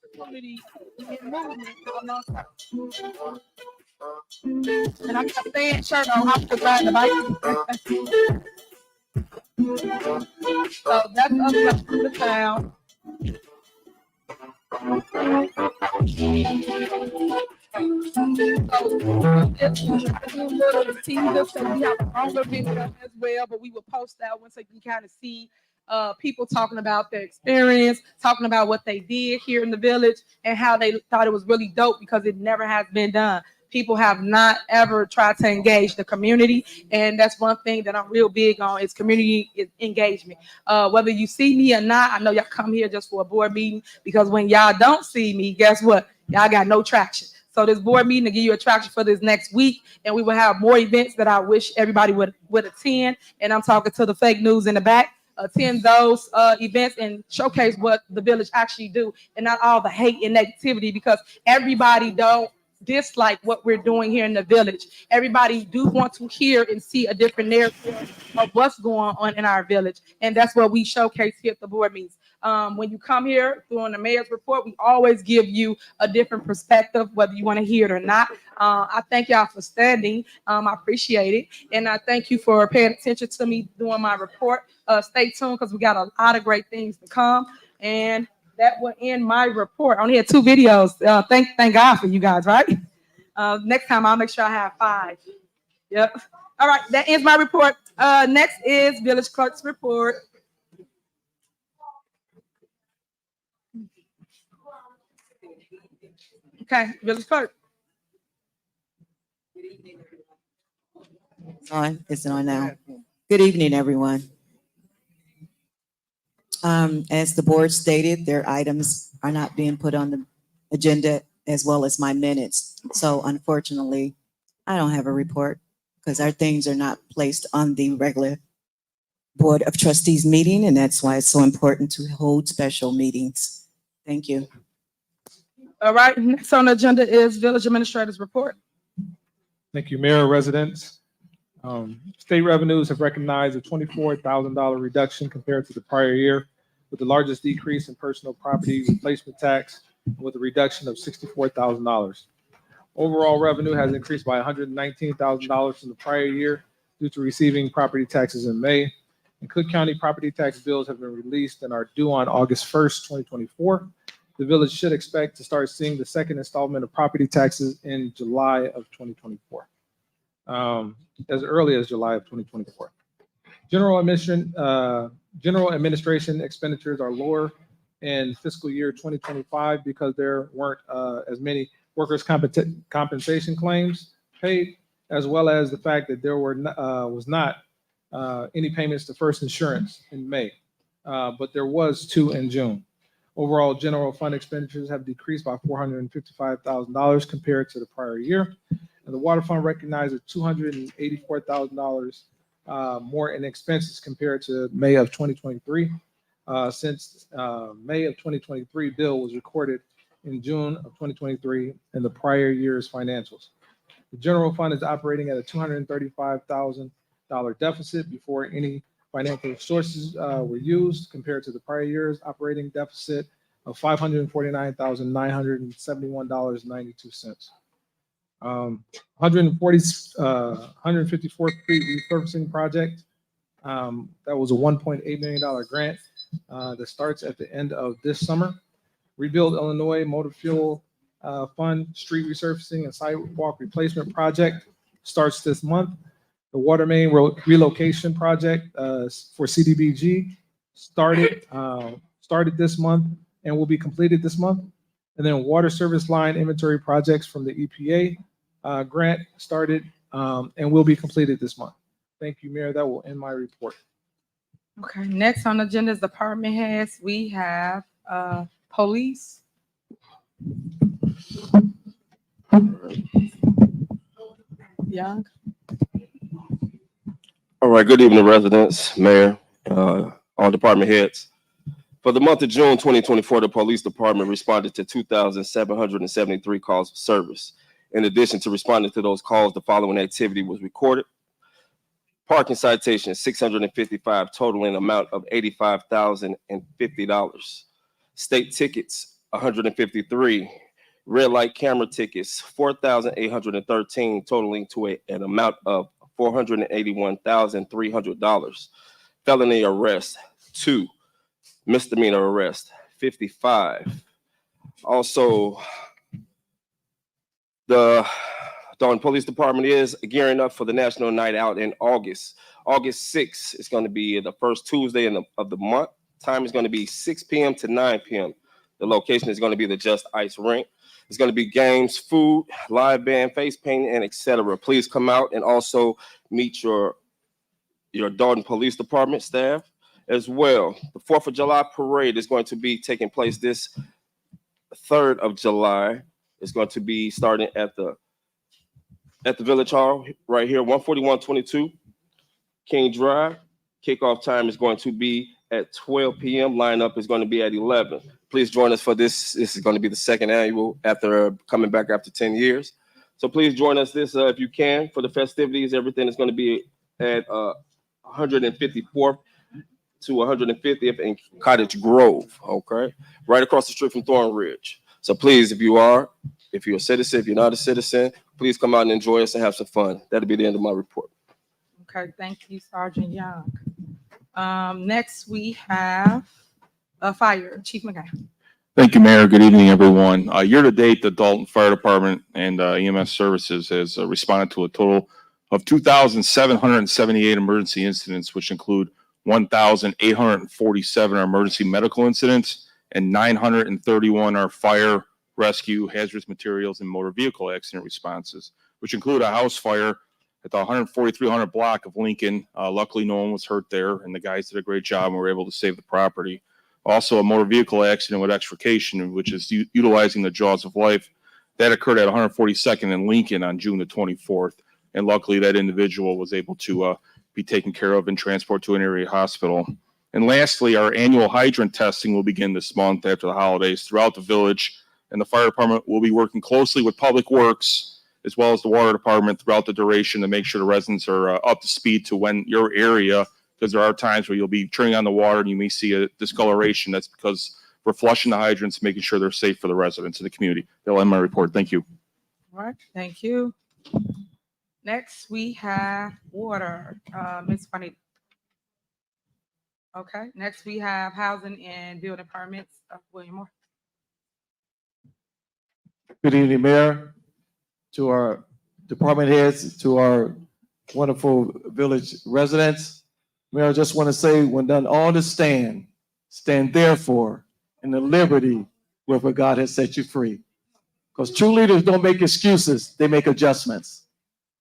opportunity in movement. And I'm not saying shirt on how to ride the bike. So that's us to the town. Teaser, so we have a longer video as well, but we will post that one so you can kind of see people talking about their experience, talking about what they did here in the village and how they thought it was really dope because it never has been done. People have not ever tried to engage the community, and that's one thing that I'm real big on is community engagement. Whether you see me or not, I know y'all come here just for a board meeting because when y'all don't see me, guess what? Y'all got no traction. So this board meeting to give you a traction for this next week, and we will have more events that I wish everybody would attend. And I'm talking to the fake news in the back. Attend those events and showcase what the village actually do, and not all the hate and negativity because everybody don't dislike what we're doing here in the village. Everybody do want to hear and see a different narrative of what's going on in our village, and that's what we showcase here at the board meetings. When you come here during the mayor's report, we always give you a different perspective, whether you want to hear it or not. I thank y'all for standing. I appreciate it, and I thank you for paying attention to me doing my report. Stay tuned because we got a lot of great things to come, and that will end my report. I only had 2 videos. Thank God for you guys, right? Next time I'll make sure I have 5. Yep. All right, that ends my report. Next is village clerk's report. Okay, village clerk. It's on now. Good evening, everyone. As the board stated, their items are not being put on the agenda as well as my minutes. So unfortunately, I don't have a report because our things are not placed on the regular Board of Trustees meeting, and that's why it's so important to hold special meetings. Thank you. All right, next on the agenda is village administrator's report. Thank you, Mayor, residents. State revenues have recognized a $24,000 reduction compared to the prior year, with the largest decrease in personal property replacement tax, with a reduction of $64,000. Overall revenue has increased by $119,000 from the prior year due to receiving property taxes in May. And Cook County property tax bills have been released and are due on August 1st, 2024. The village should expect to start seeing the second installment of property taxes in July of 2024. As early as July of 2024. General administration expenditures are lower in fiscal year 2025 because there weren't as many workers' compensation claims paid, as well as the fact that there was not any payments to First Insurance in May, but there was 2 in June. Overall, general fund expenditures have decreased by $455,000 compared to the prior year. And the water fund recognized $284,000 more in expenses compared to May of 2023. Since May of 2023 bill was recorded in June of 2023 in the prior year's financials. The general fund is operating at a $235,000 deficit before any financial sources were used compared to the prior year's operating deficit of $549,971.92. 154th Street resurfacing project. That was a $1.8 million grant that starts at the end of this summer. Rebuild Illinois Motor Fuel Fund street resurfacing and sidewalk replacement project starts this month. The water main relocation project for CDBG started this month and will be completed this month. And then water service line inventory projects from the EPA grant started and will be completed this month. Thank you, Mayor. That will end my report. Okay, next on the agenda is department heads. We have police. Young. All right, good evening, residents, mayor, all department heads. For the month of June 2024, the police department responded to 2,773 calls of service. In addition to responding to those calls, the following activity was recorded. Parking citations, 655, totaling amount of $85,050. State tickets, 153. Red light camera tickets, 4,813, totaling to an amount of $481,300. Felony arrest, 2. Misdemeanor arrest, 55. Also, The Dolton Police Department is gearing up for the National Night Out in August. August 6th is going to be the first Tuesday of the month. Time is going to be 6 p.m. to 9 p.m. The location is going to be the Just Ice Rink. It's going to be games, food, live band, face painting, and etc. Please come out and also meet your Dolton Police Department staff as well. The 4th of July parade is going to be taking place this 3rd of July. It's going to be starting at the Village Hall right here, 14122 King Drive. Kickoff time is going to be at 12 p.m. Lineup is going to be at 11. Please join us for this. This is going to be the second annual after coming back after 10 years. So please join us this if you can for the festivities. Everything is going to be at 154th to 150th in Cottage Grove, okay? Right across the street from Thorn Ridge. So please, if you're a citizen, if you're not a citizen, please come out and enjoy us and have some fun. That'll be the end of my report. Okay, thank you, Sergeant Young. Next we have Fire, Chief McGuire. Thank you, Mayor. Good evening, everyone. Year to date, the Dolton Fire Department and EMS Services has responded to a total of 2,778 emergency incidents, which include 1,847 are emergency medical incidents and 931 are fire, rescue, hazardous materials, and motor vehicle accident responses, which include a house fire at the 14300 block of Lincoln. Luckily, no one was hurt there, and the guys did a great job and were able to save the property. Also, a motor vehicle accident with extrication, which is utilizing the jaws of life. That occurred at 142nd and Lincoln on June the 24th. And luckily, that individual was able to be taken care of and transported to an area hospital. And lastly, our annual hydrant testing will begin this month after the holidays throughout the village. And the fire department will be working closely with Public Works as well as the water department throughout the duration to make sure the residents are up to speed to when your area, because there are times where you'll be turning on the water and you may see a discoloration. That's because we're flushing the hydrants, making sure they're safe for the residents of the community. That'll end my report. Thank you. All right, thank you. Next, we have water, Ms. Juanita. Okay, next we have housing and building permits, William Moore. Good evening, Mayor, to our department heads, to our wonderful village residents. Mayor, I just want to say, when done all to stand therefore in the liberty wherewith God has set you free. Because true leaders don't make excuses, they make adjustments.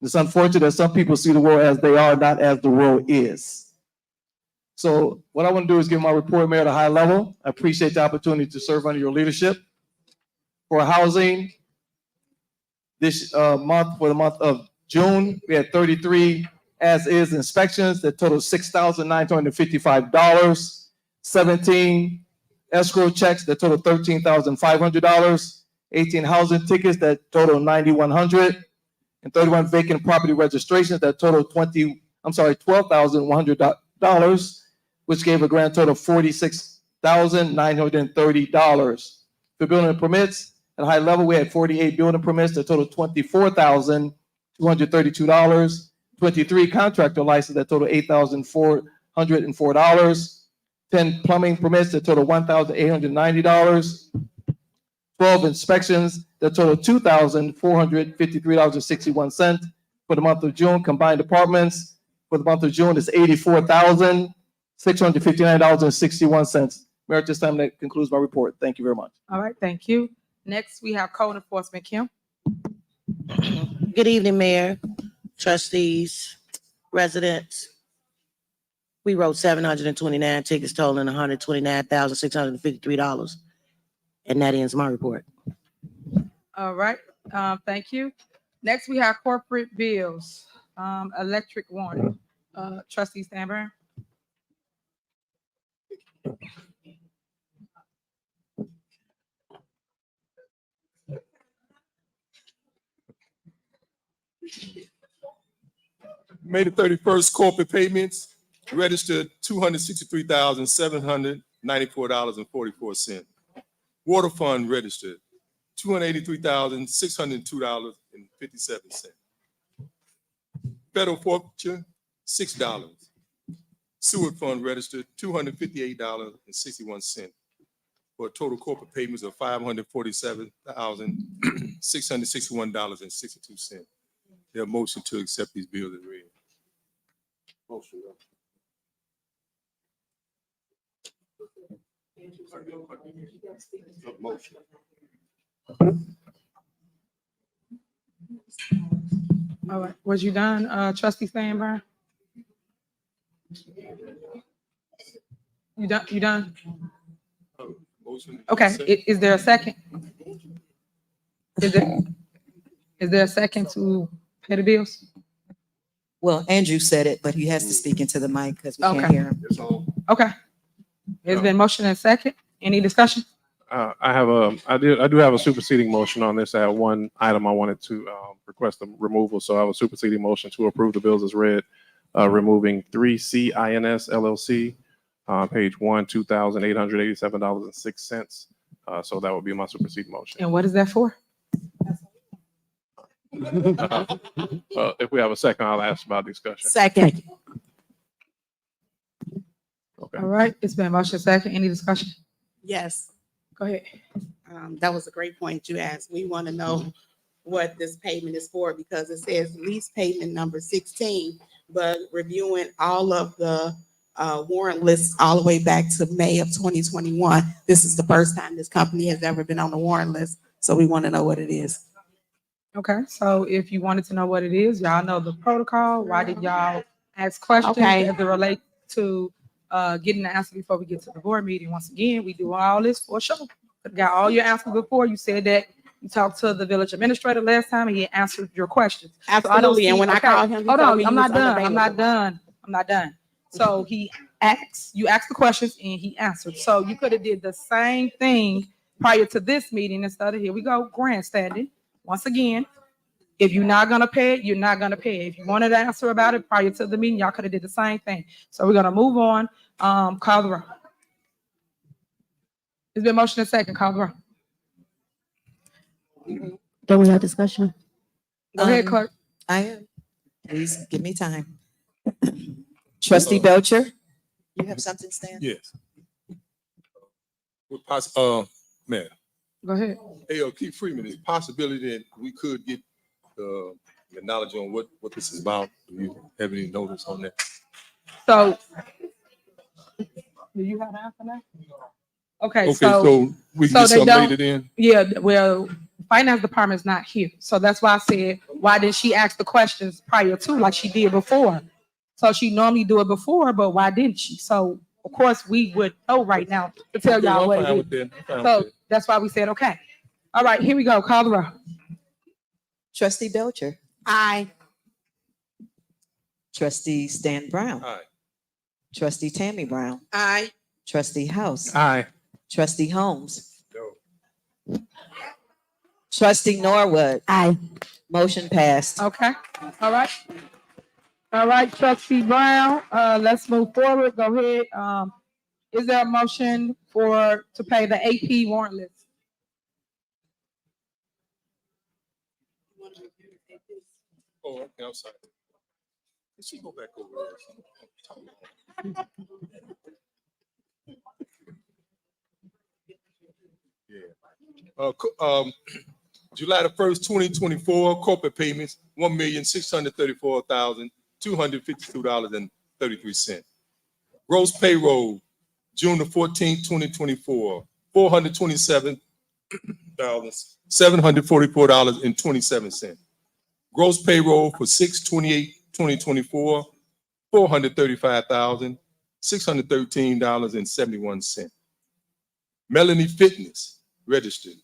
It's unfortunate that some people see the world as they are, not as the world is. So what I want to do is give my report, Mayor, at a high level. I appreciate the opportunity to serve under your leadership. For housing, this month, for the month of June, we had 33 as-is inspections that totaled $6,955, 17 escrow checks that totaled $13,500, 18 housing tickets that totaled $9,100, and 31 vacant property registrations that totaled $12,100, which gave a grand total of $46,930. For building permits, at a high level, we had 48 building permits that totaled $24,232, 23 contractor licenses that totaled $8,404, 10 plumbing permits that totaled $1,890, 12 inspections that totaled $2,453.61 for the month of June. Combined departments for the month of June is $84,659.61. Mayor, at this time, that concludes my report. Thank you very much. All right, thank you. Next, we have code enforcement, Kim. Good evening, Mayor, trustees, residents. We wrote 729 tickets totaling $129,653. And that ends my report. All right, thank you. Next, we have corporate bills, electric warrant. Trustee Stanburn. May the 31st, corporate payments registered $263,794.44. Water fund registered $283,602.57. Federal forfeiture, $6. Sewer fund registered $258.61 for a total corporate payments of $547,000. $661.62. Their motion to accept these bills is read. Motion. Motion. All right, was you done, trustee Stanborough? You done, you done? Motion. Okay, is there a second? Is there a second to pay the bills? Well, Andrew said it, but he has to speak into the mic because we can't Okay. hear him. Okay. It's been motion and second. Any discussion? I do have a superseding motion on this. I have one item I wanted to request a removal, so I have a superseding motion to approve the bills as read, removing 3CINS LLC, page 1, $2,887.06. So that would be my superseding motion. And what is that for? If we have a second, I'll ask about discussion. Second. Okay. All right, it's been motion second. Any discussion? Yes, Go ahead. that was a great point you asked. We want to know what this payment is for because it says lease payment number 16, but reviewing all of the warrant lists all the way back to May of 2021, this is the first time this company has ever been on the warrant list. So we want to know what it is. Okay, so if you wanted to know what it is, y'all know the protocol. Why did y'all ask questions Okay. as it relates to getting the answer before we get to the board meeting? Once again, we do all this for a show. Got all your answers before. You said that you talked to the village administrator last time and he answered your questions. So I don't Absolutely. And see- when I okay, called him, he hold told on, me I'm he not was done. I'm not unavailable. done. I'm not done. So you asked the questions and he answered. So you could have did the same thing prior to this meeting instead of here we go grandstanding. Once again, if you're not gonna pay it, you're not gonna pay it. If you wanted to answer about it prior to the meeting, y'all could have did the same thing. So we're gonna move on. Call the roll. It's been motion and second. Call the roll. Don't we have discussion? Go ahead, clerk. I am. Please give me time. Trustee Belcher, you have something, Stan? Yes. Mayor. Go ahead. Hey, Keith Freeman, is possibility that we could get the knowledge on what this is about? Do you have any notice on that? So, do you have an answer now? Okay, Okay, so so we can get they something don't- later then? Yeah, well, finance department's not here. So that's why I said, why didn't she ask the questions prior to like she did before? So she normally do it before, but why didn't she? So of course we would know right now to tell y'all what it is. So that's why we said, okay. All right, here we go. Call the roll. Trustee Belcher, Aye. Trustee Stan Brown, Aye. Trustee Tammy Brown, Aye. Trustee House, Aye. Trustee Holmes, No. Trustee Norwood. Aye. Motion passed. Okay, all right. All right, Trustee Brown, let's move forward. Go ahead. Is there a motion to pay the AP warrant list? Oh, okay, I'm sorry. Did she go back over there? Yeah. July the 1st, 2024, corporate payments, $1,634,252.33. Gross payroll, June the 14th, 2024, $427,744.27. Gross payroll for 6/28/2024, $435,613.71. Melanie Fitness registered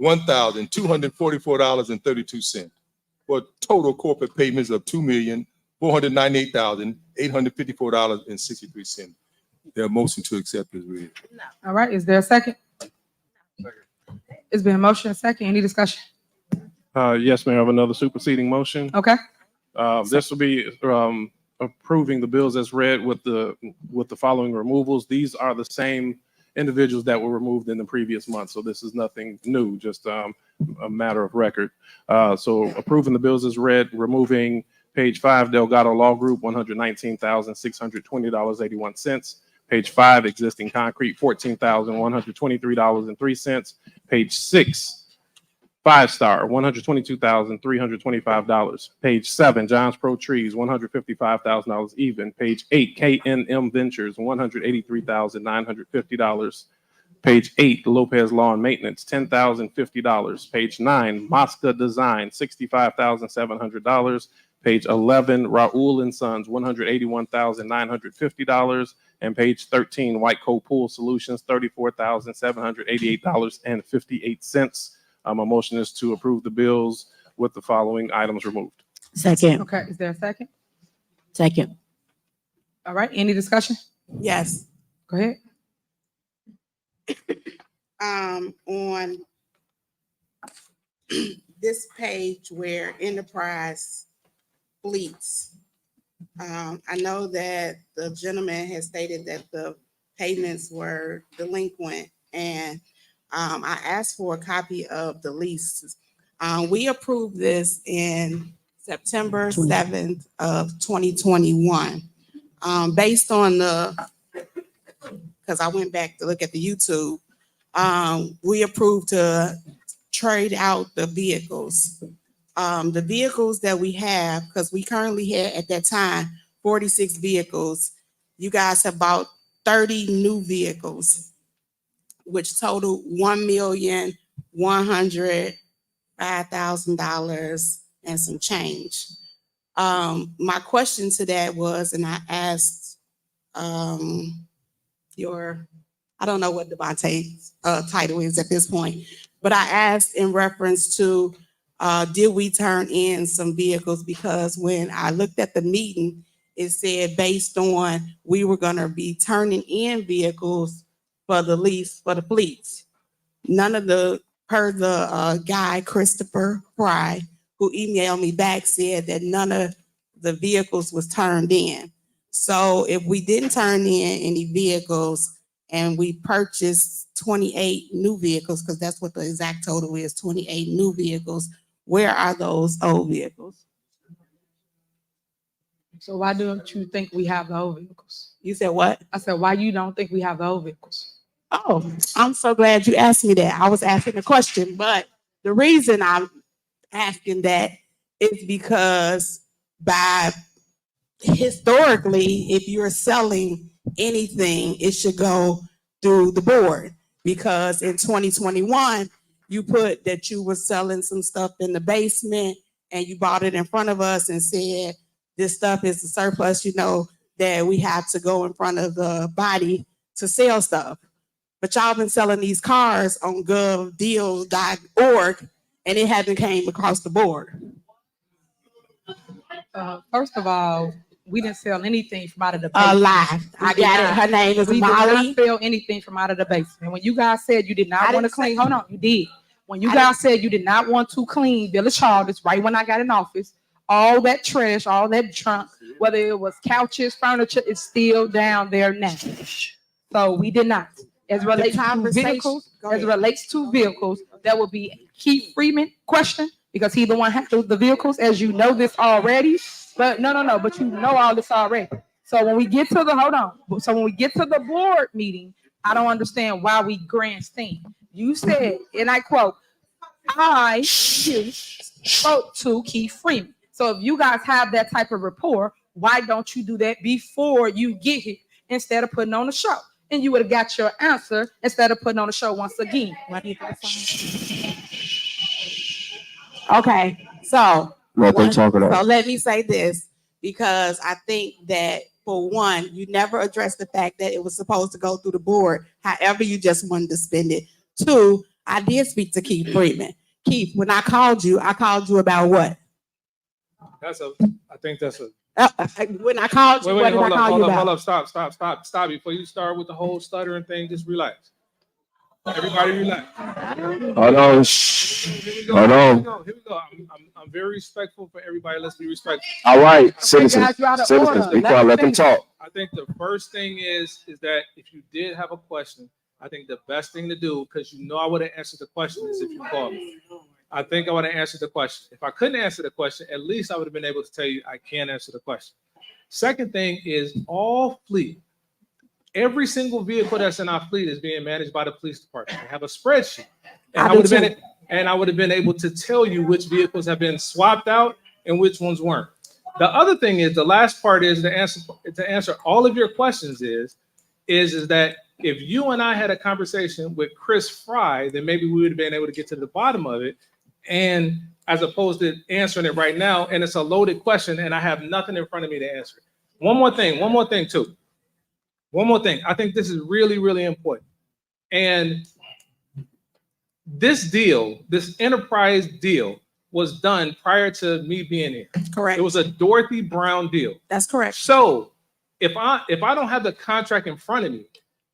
$1,244.32 for total corporate payments of $2,498,854.63. Their motion to accept is read. All right, is there a second? It's been a motion and second. Any discussion? Yes, Mayor, I have another superseding motion. Okay. This will be approving the bills as read with the following removals. These are the same individuals that were removed in the previous month, so this is nothing new, just a matter of record. So approving the bills as read, removing page 5, Delgado Law Group, $119,620.81. Page 5, existing concrete, $14,123.03. Page 6, 5-star, $122,325. Page 7, Johns Pro Trees, $155,000 even. Page 8, K&M Ventures, $183,950. Page 8, Lopez Lawn Maintenance, $10,050. Page 9, Mosca Design, $65,700. Page 11, Raoul and Sons, $181,950. And page 13, White Coat Pool Solutions, $34,788.58. My motion is to approve the bills with the following items removed. Second. Okay, is there a second? Second. All right, any discussion? Yes. Go ahead. On this page where enterprise fleets, I know that the gentleman has stated that the payments were delinquent, and I asked for a copy of the leases. We approved this in September 7th of 2021. Based on because I went back to look at the YouTube, we approved to trade out the vehicles. The vehicles that we have, because we currently had at that time 46 vehicles. You guys have bought 30 new vehicles, which totaled $1,105,000 and some change. My question to that was, and I asked I don't know what Devontae's title is at this point, but I asked in reference to did we turn in some vehicles? Because when I looked at the meeting, it said based on we were going to be turning in vehicles for the lease for the fleets. None of the, per the guy, Christopher Fry, who emailed me back, said that none of the vehicles was turned in. So if we didn't turn in any vehicles and we purchased 28 new vehicles, because that's what the exact total is, 28 new vehicles, where are those old vehicles? So why don't you think we have the old vehicles? You said what? I said, why you don't think we have the old vehicles? Oh, I'm so glad you asked me that. I was asking a question, but the reason I'm asking that is because by historically, if you're selling anything, it should go through the board, because in 2021, you put that you were selling some stuff in the basement and you bought it in front of us and said, this stuff is a surplus, you know, that we have to go in front of the body to sell stuff. But y'all been selling these cars on govdeals.org and it hasn't came across the board. First of all, we didn't sell anything from out of the A basement. lie. I got it. Her name is We did Molly. not sell anything from out of the basement. When you guys said you did not want to clean, hold on, you did. When you guys said you did not want to clean Village Hall, that's right when I got in office, all that trash, all that junk, whether it was couches, furniture, is still down there now. So we did not. As relates to vehicles, that would be Keith Freeman question, because he the one handles the vehicles, as you know this already. But no, but you know all this already. So when we get to the when we get to the board meeting, I don't understand why we grandstand. You said, and I quote, I spoke to Keith Freeman. So if you guys have that type of rapport, why don't you do that before you get here instead of putting on a show? And you would have got your answer instead of putting on a show once again. Why do you think Okay, so Let them talk it out. So let me say this, because I think that for one, you never addressed the fact that it was supposed to go through the board. However, you just wanted to spend it. Two, I did speak to Keith Freeman. Keith, when I called you about what? I think that's a. When I called you, what did I call you about? Hold up, stop. Before you start with the whole stuttering thing, just relax. Everybody relax. Hold on. Here we go. I'm very respectful for everybody. Let's be respectful. All right, citizens, be quiet, let them talk. I think the first thing is that if you did have a question, I think the best thing to do, because you know I would have answered the question, is if you called me. I think I would have answered the question. If I couldn't answer the question, at least I would have been able to tell you I can't answer the question. Second thing is all fleet. Every single vehicle that's in our fleet is being managed by the police department. They have a spreadsheet. And I would have been and I would have been able to tell you which vehicles have been swapped out and which ones weren't. The other thing is, the last part is to answer all of your questions is that if you and I had a conversation with Chris Fry, then maybe we would have been able to get to the bottom of it. And as opposed to answering it right now, and it's a loaded question and I have nothing in front of me to answer. One more thing too. One more thing. I think this is really, really important. And this deal, this enterprise deal, was done prior to me being here. Correct. It was a Dorothy Brown deal. That's correct. So if I don't have the contract in front of me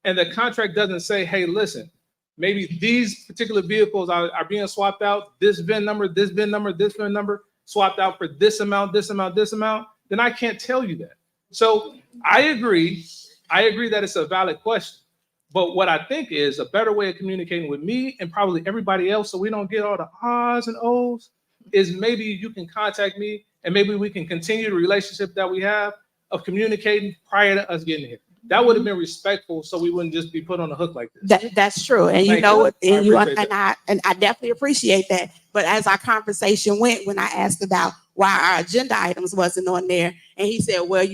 and the contract doesn't say, hey, listen, maybe these particular vehicles are being swapped out, this VIN number, this VIN number, this VIN number, swapped out for this amount, this amount, this amount, then I can't tell you that. So I agree that it's a valid question. But what I think is a better way of communicating with me and probably everybody else, so we don't get all the ahs and ohs, is maybe you can contact me and maybe we can continue the relationship that we have of communicating prior to us getting here. That would have been respectful, so we wouldn't just be put on the hook like this. That's true, and Thank you. and I definitely appreciate that. But as our conversation went, when I asked about why our agenda items wasn't on there, and he said, "Well,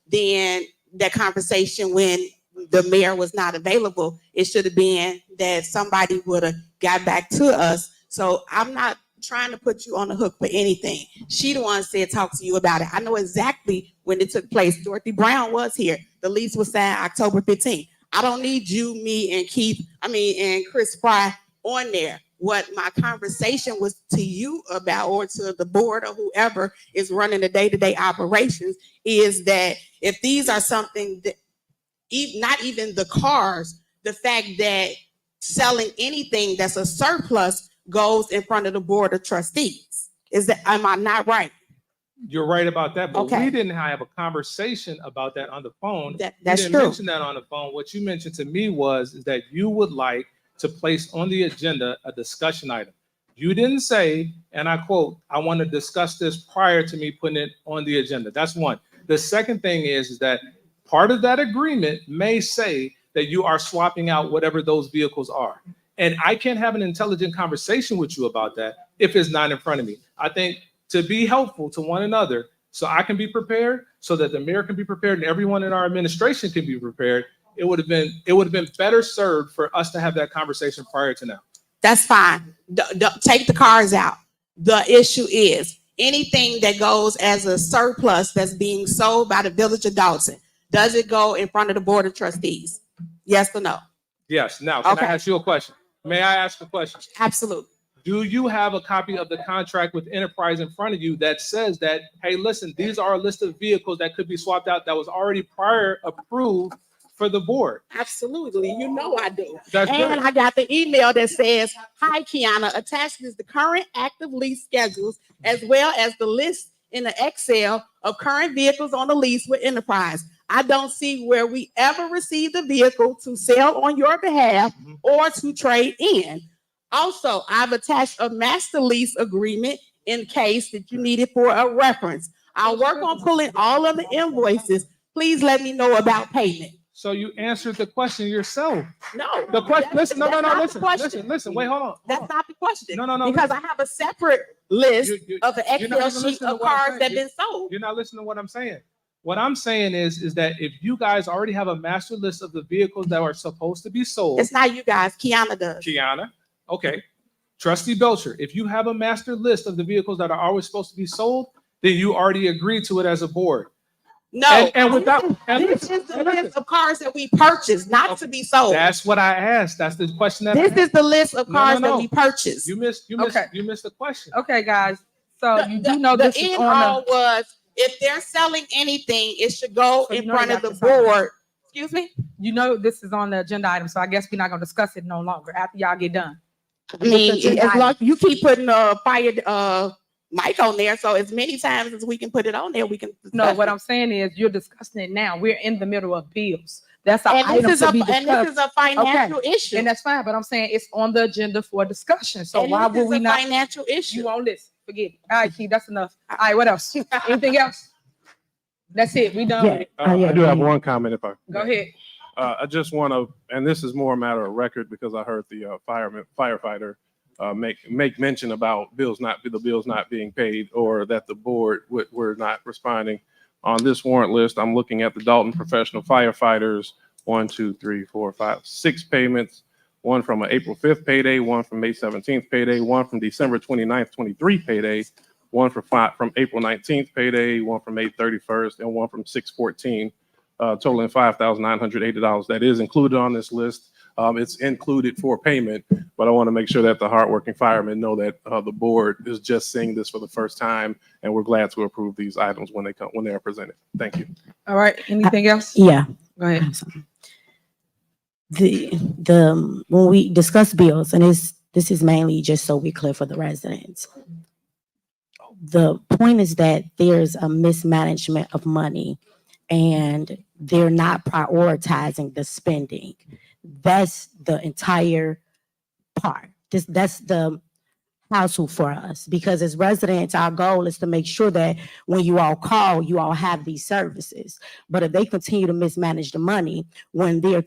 then that conversation when the mayor was not available, it should have been that somebody would have got back to us." So I'm not trying to put you on the hook for anything. She the one said talk to you about it. I know exactly when it took place. Dorothy Brown was here. The lease was signed October 15th. I don't need you, me, and Chris Fry on there. What my conversation was to you about, or to the board or whoever is running the day-to-day operations, is that if these are something that not even the cars, the fact that selling anything that's a surplus goes in front of the board of trustees. Am I not right? You're right about that, but Okay. we didn't have a conversation about that on the phone. That's you didn't true. mention that on the phone. What you mentioned to me is that you would like to place on the agenda a discussion item. You didn't say, and I quote, "I want to discuss this prior to me putting it on the agenda." That's one. The second thing is that part of that agreement may say that you are swapping out whatever those vehicles are. And I can't have an intelligent conversation with you about that if it's not in front of me. I think to be helpful to one another, so I can be prepared, so that the mayor can be prepared, and everyone in our administration can be prepared, it would have been better served for us to have that conversation prior to now. That's fine. Take the cars out. The issue is anything that goes as a surplus that's being sold by the village of Dolton, does it go in front of the board of trustees? Yes or no? Yes. Now, can Okay. I ask you a question? May I ask a question? Absolutely. Do you have a copy of the contract with Enterprise in front of you that says that, hey, listen, these are a list of vehicles that could be swapped out that was already prior approved for the board? Absolutely. You know I do. That's And good. I got the email that says, "Hi, Kiana, attached is the current active lease schedules as well as the list in the Excel of current vehicles on the lease with Enterprise. I don't see where we ever received a vehicle to sell on your behalf or to trade in. Also, I've attached a master lease agreement in case that you need it for a reference. I'll work on pulling all of the invoices. Please let me know about payment." So you answered the question yourself. No. The question, listen, no, that's not the listen, question. listen, wait, hold on. That's not the question. No. Because I have a separate list of an You're not Excel even sheet listening to of what I'm cars saying. that have been sold. You're not listening to what I'm saying. What I'm saying is that if you guys already have a master list of the vehicles that are supposed to be sold. It's not you guys, Kiana does. Kiana, okay. Trustee Belcher, if you have a master list of the vehicles that are always supposed to be sold, then you already agreed to it as a board. No. And without, and This is the list of cars that we purchased, not to be sold. that's what I asked. That's the question that I This asked. is the list of No, cars no, that no. we purchased. You missed the question. Okay, guys. So you do know The this is end on all was, if they're selling anything, it should go So you in know you front of got the this on. board. Excuse me? You know this is on the agenda item, so I guess we're not gonna discuss it no longer after y'all get done. I mean, as long you keep putting fire mic on there, so as many times as we can put it on there, we can. No, what I'm saying is you're discussing it now. We're in the middle of bills. That's an And item this is to be and this discussed. is a financial Okay. issue. And that's fine, but I'm saying it's on the agenda for discussion. So And why this would is we a not? financial issue. You won't listen. Forget it. All right, Keith, that's enough. All right, what else? Anything else? That's it. We done with it. I do have one comment if I. Go ahead. I just want to, and this is more a matter of record because I heard the firefighter make mention about the bills not being paid, or that the board were not responding. On this warrant list, I'm looking at the Dolton professional firefighters, 6 payments, one from an April 5th payday, one from May 17th payday, one from December 29th, 23 payday, one from April 19th payday, one from May 31st, and one from 6/14, totaling $5,980. That is included on this list. It's included for payment, but I want to make sure that the hardworking firemen know that the board is just seeing this for the first time, and we're glad to approve these items when they are presented. Thank you. All right, anything else? Yeah. Go ahead. When we discuss bills, and this is mainly just so we're clear for the residents. The point is that there's a mismanagement of money and they're not prioritizing the spending. That's the entire part. That's the hassle for us, because as residents, our goal is to make sure that when you all call, you all have these services. But if they continue to mismanage the money, when they're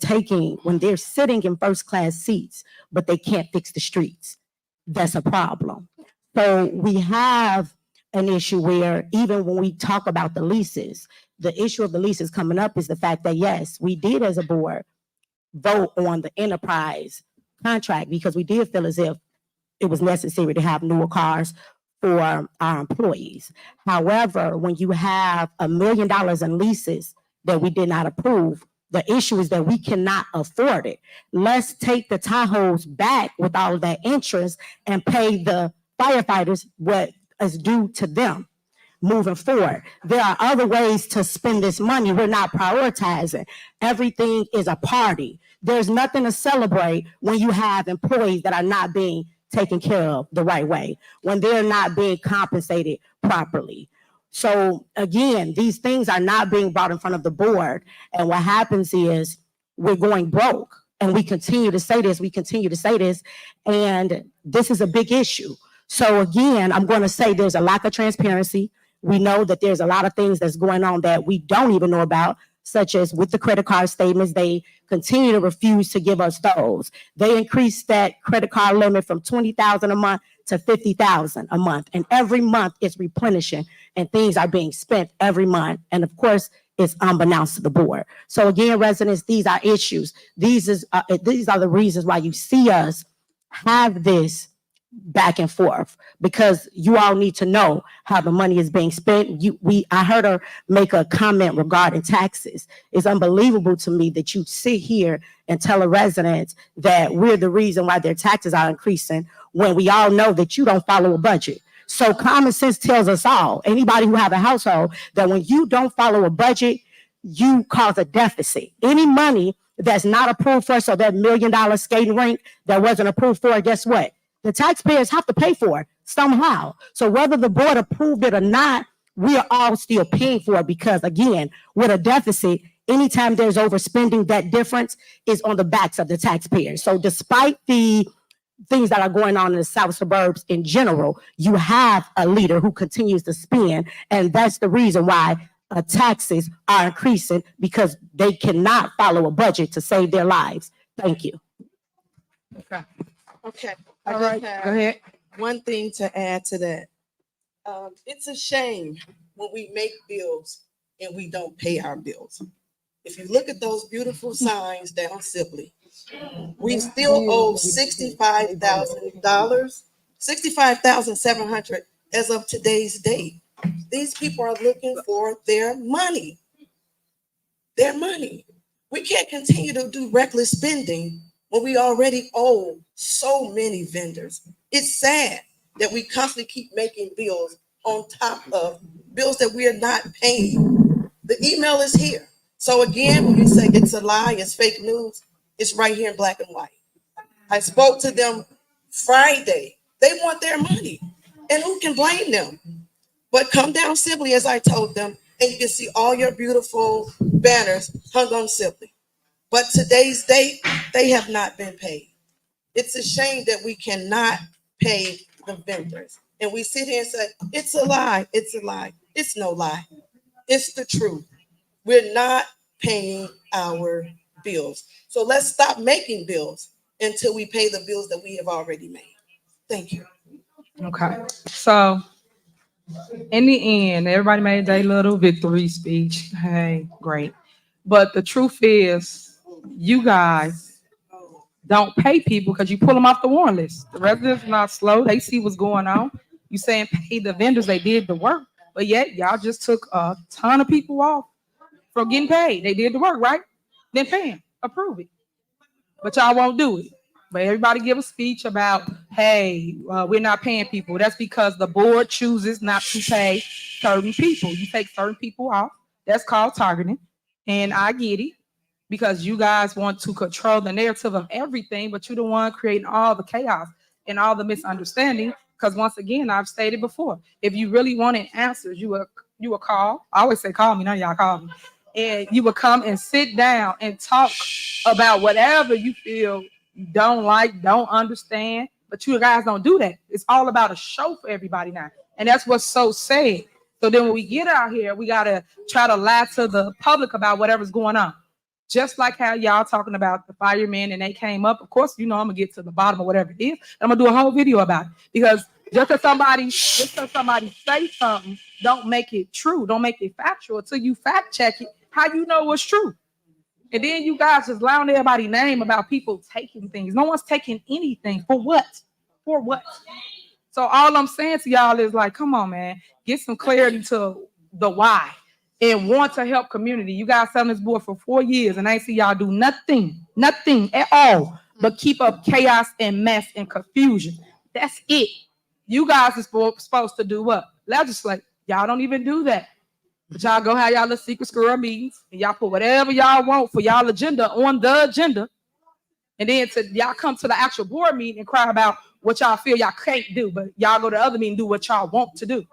sitting in first class seats, but they can't fix the streets, that's a problem. So we have an issue where even when we talk about the leases, the issue of the leases coming up is the fact that, yes, we did as a board vote on the enterprise contract because we did feel as if it was necessary to have newer cars for our employees. However, when you have $1 million in leases that we did not approve, the issue is that we cannot afford it. Let's take the Tahoes back with all of that interest and pay the firefighters what is due to them moving forward. There are other ways to spend this money. We're not prioritizing. Everything is a party. There's nothing to celebrate when you have employees that are not being taken care of the right way, when they're not being compensated properly. So again, these things are not being brought in front of the board. And what happens is we're going broke, and we continue to say this, and this is a big issue. So again, I'm going to say there's a lack of transparency. We know that there's a lot of things that's going on that we don't even know about, such as with the credit card statements. They continue to refuse to give us those. They increased that credit card limit from $20,000 a month to $50,000 a month. And every month it's replenishing and things are being spent every month. And of course, it's unbeknownst to the board. So again, residents, these are issues. These are the reasons why you see us have this back and forth, because you all need to know how the money is being spent. I heard her make a comment regarding taxes. It's unbelievable to me that you sit here and tell a resident that we're the reason why their taxes are increasing, when we all know that you don't follow a budget. So common sense tells us all, anybody who have a household, that when you don't follow a budget, you cause a deficit. Any money that's not approved for, so that $1 million skating rink that wasn't approved for, guess what? The taxpayers have to pay for it somehow. So whether the board approved it or not, we are all still paying for it, because again, with a deficit, anytime there's overspending, that difference is on the backs of the taxpayers. So despite the things that are going on in the South suburbs in general, you have a leader who continues to spend, and that's the reason why taxes are increasing, because they cannot follow a budget to save their lives. Thank you. Okay. All right, go ahead. One thing to add to that. It's a shame when we make bills and we don't pay our bills. If you look at those beautiful signs down Sibley, we still owe $65,000, $65,700 as of today's date. These people are looking for their money. Their money. We can't continue to do reckless spending when we already owe so many vendors. It's sad that we constantly keep making bills on top of bills that we are not paying. The email is here. So again, when you say it's a lie, it's fake news, it's right here in black and white. I spoke to them Friday. They want their money. And who can blame them? But come down Sibley, as I told them, and you can see all your beautiful banners hung on Sibley. But today's date, they have not been paid. It's a shame that we cannot pay the vendors. And we sit here and say, it's a lie, it's a lie. It's no lie. It's the truth. We're not paying our bills. So let's stop making bills until we pay the bills that we have already made. Thank you. Okay, so in the end, everybody made their little victory speech. Hey, great. But the truth is, you guys don't pay people because you pull them off the warrant list. The residents are not slow. They see what's going on. You saying pay the vendors, they did the work. But yet, y'all just took a ton of people off from getting paid. They did the work, right? Then pay them. Approve it. But y'all won't do it. But everybody give a speech about, hey, we're not paying people. That's because the board chooses not to pay certain people. You take certain people off. That's called targeting. And I get it because you guys want to control the narrative of everything, but you're the one creating all the chaos and all the misunderstanding. Because once again, I've stated before, if you really wanted answers, you would call. I always say call me, none of y'all call me. And you would come and sit down and talk about whatever you feel you don't like, don't understand. But you guys don't do that. It's all about a show for everybody now. And that's what's so sad. So then when we get out here, we got to try to lie to the public about whatever's going on. Just like how y'all talking about the firemen and they came up. Of course, you know, I'm going to get to the bottom of whatever it is. I'm going to do a whole video about it. Because just because somebody say something, don't make it true. Don't make it factual until you fact check it. How you know what's true? And then you guys just allowing everybody's name about people taking things. No one's taking anything. For what? For what? So all I'm saying to y'all is like, come on, man. Get some clarity to the why and want to help community. You guys sat on this board for 4 years and I ain't see y'all do nothing at all, but keep up chaos and mess and confusion. That's it. You guys are supposed to do what? Legislate. Y'all don't even do that. But y'all go have y'all little secret squirrel meetings and y'all put whatever y'all want for y'all agenda on the agenda. And then y'all come to the actual board meeting and cry about what y'all feel y'all can't do, but y'all go to the other meeting and do what y'all want to do.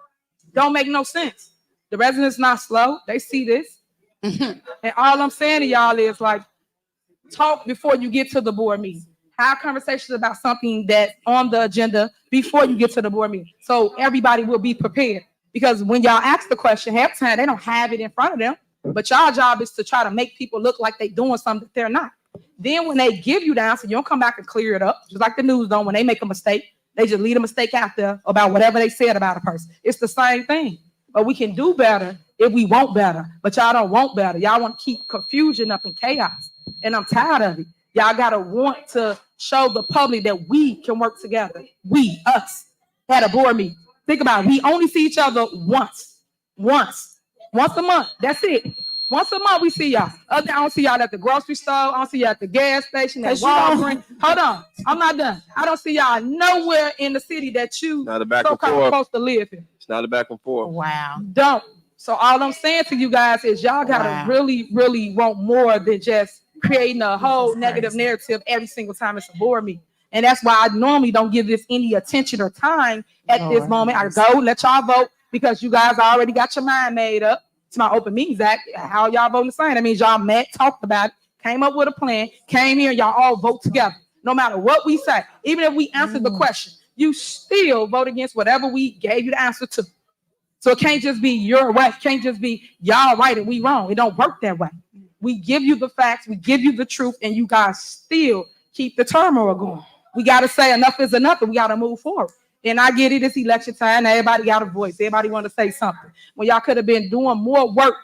Don't make no sense. The residents not slow. They see this. And all I'm saying to y'all is like, talk before you get to the board meeting. Have conversations about something that's on the agenda before you get to the board meeting. So everybody will be prepared. Because when y'all ask the question, half the time they don't have it in front of them. But y'all job is to try to make people look like they're doing something that they're not. Then when they give you the answer, you don't come back and clear it up. Just like the news don't. When they make a mistake, they just leave a mistake out there about whatever they said about a person. It's the same thing. But we can do better if we want better. But y'all don't want better. Y'all want to keep confusion up and chaos. And I'm tired of it. Y'all got to want to show the public that we can work together. We, us, at a board meeting. Think about it. We only see each other once a month. That's it. Once a month we see y'all. I don't see y'all at the grocery store. I don't see y'all at the gas station, at Walgreens. Hold on. I'm not done. I don't see y'all nowhere in the city that you so-called supposed to live in. It's not a back and forth. Wow. Don't. So all I'm saying to you guys is y'all gotta really, really want more than just creating a whole negative narrative every single time it's a board meeting. And that's why I normally don't give this any attention or time at this moment. I go let y'all vote because you guys already got your mind made up. It's my Open Meetings Act. How y'all voting the same? That means y'all met, talked about it, came up with a plan, came here, y'all all vote together. No matter what we say, even if we answer the question, you still vote against whatever we gave you the answer to. So it can't just be your way. It can't just be y'all right and we wrong. It don't work that way. We give you the facts, we give you the truth, and you guys still keep the turmoil going. We got to say enough is enough and we got to move forward. And I get it, it's election time. Everybody got a voice. Everybody want to say something. When y'all could have been doing more work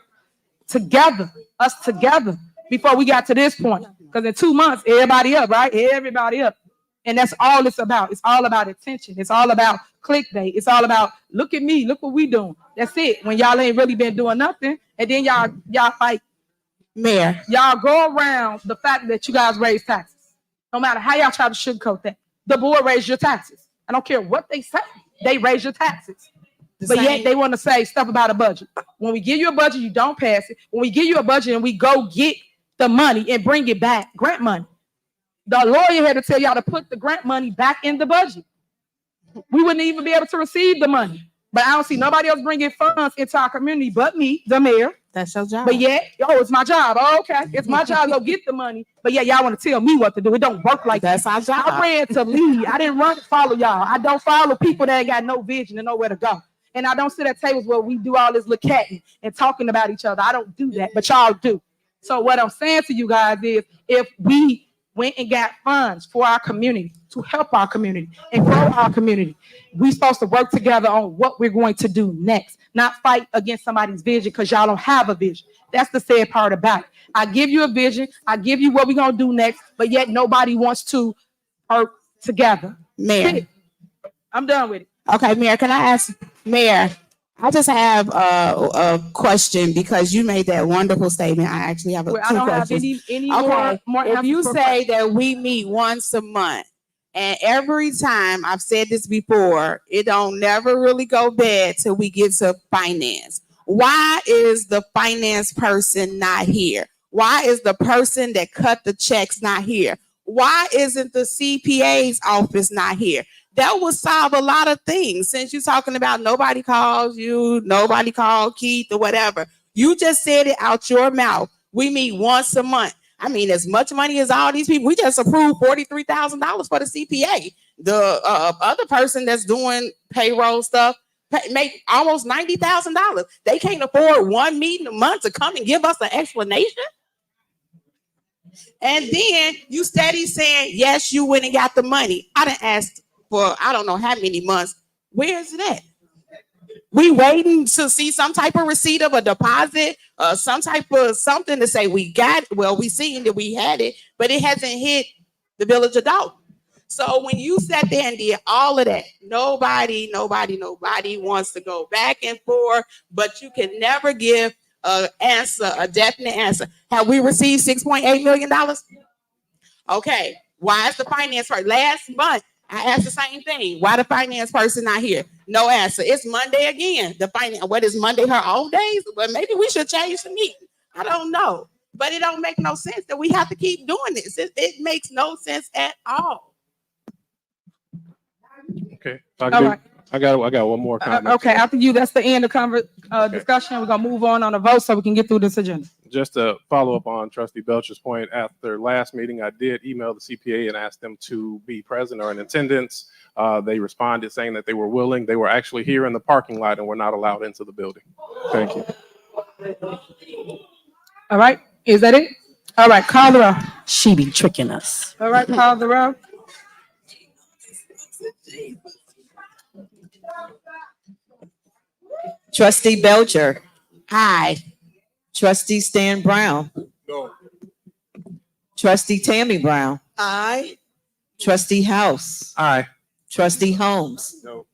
together, us together, before we got to this point. Because in 2 months, everybody up, right? Everybody up. And that's all it's about. It's all about attention. It's all about clickbait. It's all about, look at me, look what we doing. That's it. When y'all ain't really been doing nothing. And then y'all like, Mayor. Y'all go around the fact that you guys raise taxes. No matter how y'all try to sugarcoat that. The board raised your taxes. I don't care what they say. They raise your taxes. But yet they want to say stuff about a budget. When we give you a budget, you don't pass it. When we give you a budget and we go get the money and bring it back, grant money. The lawyer had to tell y'all to put the grant money back in the budget. We wouldn't even be able to receive the money. But I don't see nobody else bringing funds into our community but me, the mayor. That's your job. But yet, it's my job. Oh, okay. It's my job to go get the money. But yeah, y'all want to tell me what to do. It don't work like that. That's our job. I ran to lead. I didn't run to follow y'all. I don't follow people that ain't got no vision and nowhere to go. And I don't sit at tables where we do all this little catting and talking about each other. I don't do that, but y'all do. So what I'm saying to you guys is if we went and got funds for our community, to help our community and grow our community. We're supposed to work together on what we're going to do next, not fight against somebody's vision because y'all don't have a vision. That's the sad part about it. I give you a vision, I give you what we're going to do next, but yet nobody wants to work together. Mayor. I'm done with it. Okay, Mayor, can I ask, Mayor, I just have a question because you made that wonderful statement. I actually have Well, I two don't have questions. any Okay, more if you answers for say that we meet once a month, and every time, I've said this before, it don't never really go bad till we get to finance. Why is the finance person not here? Why is the person that cut the checks not here? Why isn't the CPA's office not here? That would solve a lot of things. Since you're talking about nobody calls you, nobody called Keith or whatever. You just said it out your mouth. We meet once a month. I mean, as much money as all these people, we just approved $43,000 for the CPA. The other person that's doing payroll stuff make almost $90,000. They can't afford one meeting a month to come and give us an explanation. And then you steady saying, yes, you went and got the money. I done asked for I don't know how many months. Where is it at? We waiting to see some type of receipt of a deposit, some type of something to say we got it. Well, we seen that we had it, but it hasn't hit the village of Dolton. So when you sat there and did all of that, nobody wants to go back and forth, but you can never give an answer, a definite answer. Have we received $6.8 million? Okay, why is the finance person? Last month, I asked the same thing. Why the finance person not here? No answer. It's Monday again. The finance, what is Monday, her off days? Well, maybe we should change the meeting. I don't know. But it don't make no sense that we have to keep doing this. It makes no sense at all. Okay. All right. I got one more comment. Okay, after you, that's the end of discussion. We're gonna move on a vote so we can get through this agenda. Just to follow up on Trustee Belcher's point, after last meeting, I did email the CPA and ask them to be present or in attendance. They responded saying that they were willing. They were actually here in the parking lot and were not allowed into the building. Thank you. All right, is that it? All right, call the roll. She be tricking us. All right, call the roll. Trustee Belcher. Aye. Trustee Stan Brown. No. Trustee Tammy Brown. Aye. Trustee House. Aye. Trustee Holmes. No.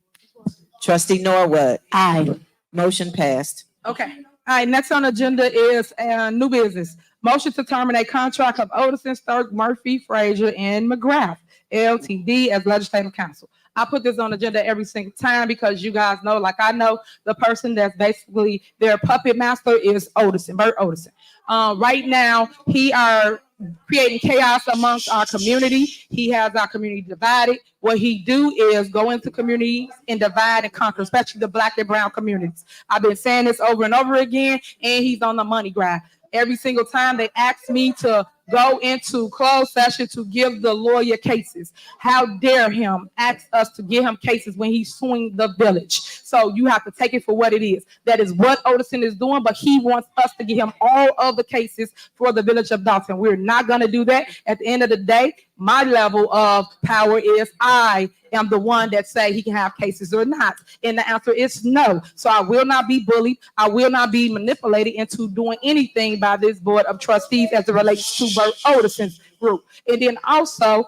Trustee Norwood. Aye. Motion passed. Okay. All right, next on the agenda is new business. Motion to terminate contract of Odison, Sturk, Murphy, Frazier, and McGrath, LTD as legislative counsel. I put this on the agenda every single time because you guys know, like I know, the person that's basically their puppet master is Odison, Bert Odison. Right now, he are creating chaos amongst our community. He has our community divided. What he do is go into communities and divide and conquer, especially the Black and brown communities. I've been saying this over and over again, and he's on the money grab. Every single time they ask me to go into closed session to give the lawyer cases. How dare him ask us to give him cases when he's suing the village? So you have to take it for what it is. That is what Odison is doing, but he wants us to give him all of the cases for the village of Dolton. We're not going to do that. At the end of the day, my level of power is I am the one that say he can have cases or not. And the answer is no. So I will not be bullied. I will not be manipulated into doing anything by this board of trustees as it relates to Bert Odison's group. And then also,